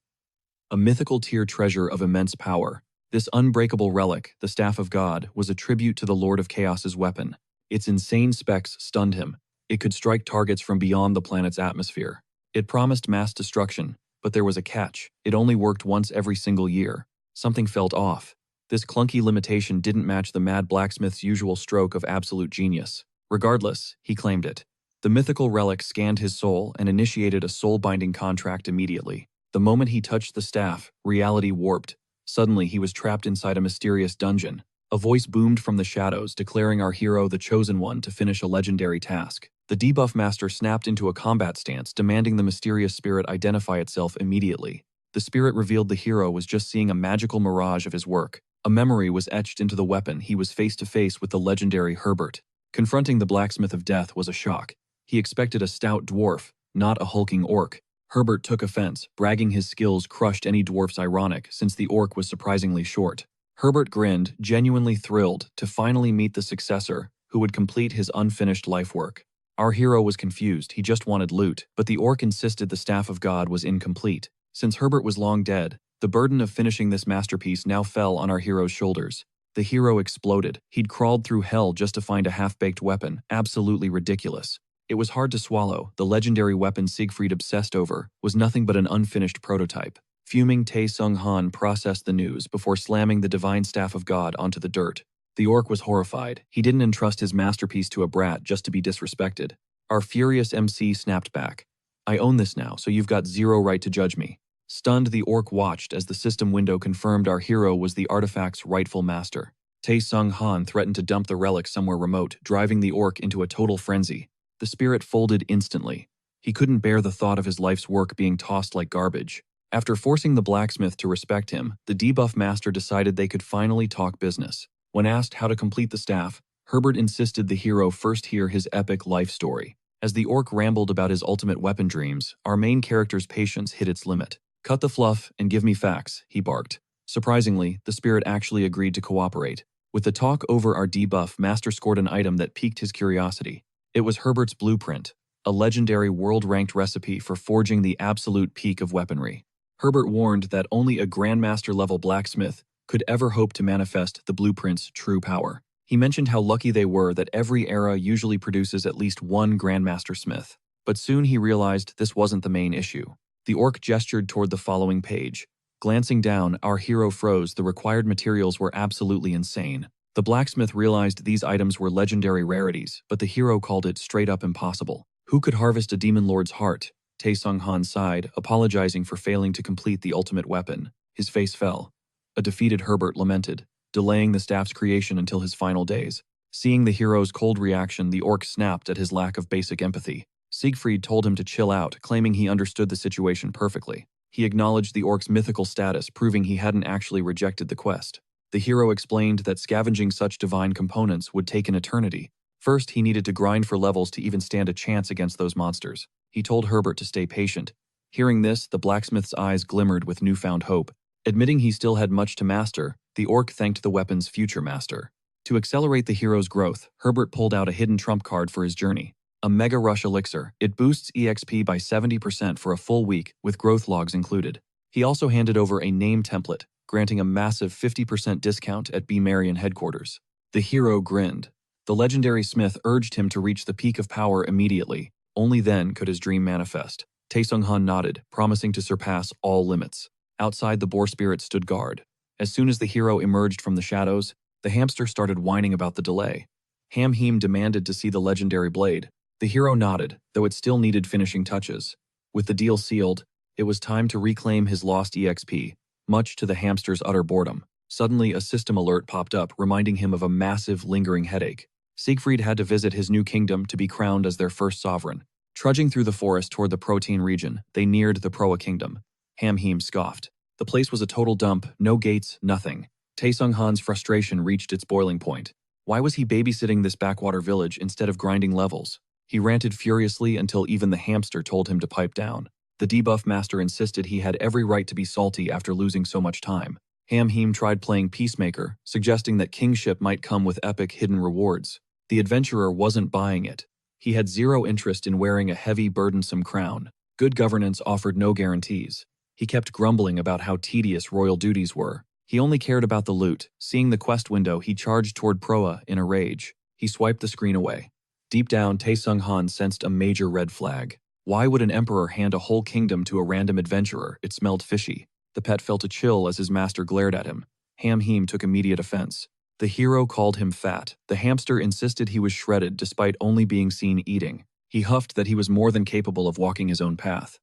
A mythical tier treasure of immense power. This unbreakable relic, the Staff of God, was a tribute to the Lord of Chaos's weapon. Its insane specs stunned him. It could strike targets from beyond the planet's atmosphere. It promised mass destruction, but there was a catch. It only worked once every single year. Something felt off. This clunky limitation didn't match the mad blacksmith's usual stroke of absolute genius. Regardless, he claimed it. The mythical relic scanned his soul and initiated a soul-binding contract immediately. The moment he touched the staff, reality warped. Suddenly, he was trapped inside a mysterious dungeon. A voice boomed from the shadows, declaring our hero the chosen one to finish a legendary task. The debuff master snapped into a combat stance, demanding the mysterious spirit identify itself immediately. The spirit revealed the hero was just seeing a magical mirage of his work. A memory was etched into the weapon. He was face to face with the legendary Herbert. Confronting the blacksmith of death was a shock. He expected a stout dwarf, not a hulking orc. Herbert took offense, bragging his skills crushed any dwarf's ironic since the orc was surprisingly short. Herbert grinned, genuinely thrilled to finally meet the successor who would complete his unfinished life work. Our hero was confused, he just wanted loot, but the orc insisted the Staff of God was incomplete. Since Herbert was long dead, the burden of finishing this masterpiece now fell on our hero's shoulders. The hero exploded. He'd crawled through hell just to find a half-baked weapon, absolutely ridiculous. It was hard to swallow. The legendary weapon Siegfried obsessed over was nothing but an unfinished prototype. Fuming, Tae Sung-han processed the news before slamming the divine Staff of God onto the dirt. The orc was horrified. He didn't entrust his masterpiece to a brat just to be disrespected. Our furious MC snapped back. "I own this now, so you've got zero right to judge me." Stunned, the orc watched as the system window confirmed our hero was the artifact's rightful master. Tae Sung Han threatened to dump the relic somewhere remote, driving the orc into a total frenzy. The spirit folded instantly. He couldn't bear the thought of his life's work being tossed like garbage. After forcing the blacksmith to respect him, the debuff master decided they could finally talk business. When asked how to complete the staff, Herbert insisted the hero first hear his epic life story. As the orc rambled about his ultimate weapon dreams, our main character's patience hit its limit. "Cut the fluff and give me facts," he barked. Surprisingly, the spirit actually agreed to cooperate. With the talk over, our debuff master scored an item that piqued his curiosity. It was Herbert's blueprint, a legendary world-ranked recipe for forging the absolute peak of weaponry. Herbert warned that only a Grandmaster-level blacksmith could ever hope to manifest the blueprint's true power. He mentioned how lucky they were that every era usually produces at least one Grandmaster Smith. But soon he realized this wasn't the main issue. The orc gestured toward the following page. Glancing down, our hero froze. The required materials were absolutely insane. The blacksmith realized these items were legendary rarities, but the hero called it straight up impossible. Who could harvest a demon lord's heart? Tae Sung Han sighed, apologizing for failing to complete the ultimate weapon. His face fell. A defeated Herbert lamented, delaying the staff's creation until his final days. Seeing the hero's cold reaction, the orc snapped at his lack of basic empathy. Siegfried told him to chill out, claiming he understood the situation perfectly. He acknowledged the orc's mythical status, proving he hadn't actually rejected the quest. The hero explained that scavenging such divine components would take an eternity. First, he needed to grind for levels to even stand a chance against those monsters. He told Herbert to stay patient. Hearing this, the blacksmith's eyes glimmered with newfound hope. Admitting he still had much to master, the orc thanked the weapon's future master. To accelerate the hero's growth, Herbert pulled out a hidden trump card for his journey. A Mega Rush Elixir. It boosts EXP by 70% for a full week, with growth logs included. He also handed over a name template, granting a massive 50% discount at B. Marion headquarters. The hero grinned. The legendary smith urged him to reach the peak of power immediately. Only then could his dream manifest. Tae Sung Han nodded, promising to surpass all limits. Outside, the boar spirit stood guard. As soon as the hero emerged from the shadows, the hamster started whining about the delay. Ham Heem demanded to see the legendary blade. The hero nodded, though it still needed finishing touches. With the deal sealed, it was time to reclaim his lost EXP, much to the hamster's utter boredom. Suddenly, a system alert popped up, reminding him of a massive, lingering headache. Siegfried had to visit his new kingdom to be crowned as their first sovereign. Trudging through the forest toward the Protein region, they neared the Proa kingdom. Ham Heem scoffed. The place was a total dump, no gates, nothing. Tae Sung Han's frustration reached its boiling point. Why was he babysitting this backwater village instead of grinding levels? He ranted furiously until even the hamster told him to pipe down. The debuff master insisted he had every right to be salty after losing so much time. Ham Heem tried playing peacemaker, suggesting that kingship might come with epic hidden rewards. The adventurer wasn't buying it. He had zero interest in wearing a heavy, burdensome crown. Good governance offered no guarantees. He kept grumbling about how tedious royal duties were. He only cared about the loot. Seeing the quest window, he charged toward Proa in a rage. He swiped the screen away. Deep down, Tae Sung Han sensed a major red flag. Why would an emperor hand a whole kingdom to a random adventurer? It smelled fishy. The pet felt a chill as his master glared at him. Ham Heem took immediate offense. The hero called him fat. The hamster insisted he was shredded despite only being seen eating. He huffed that he was more than capable of walking his own path.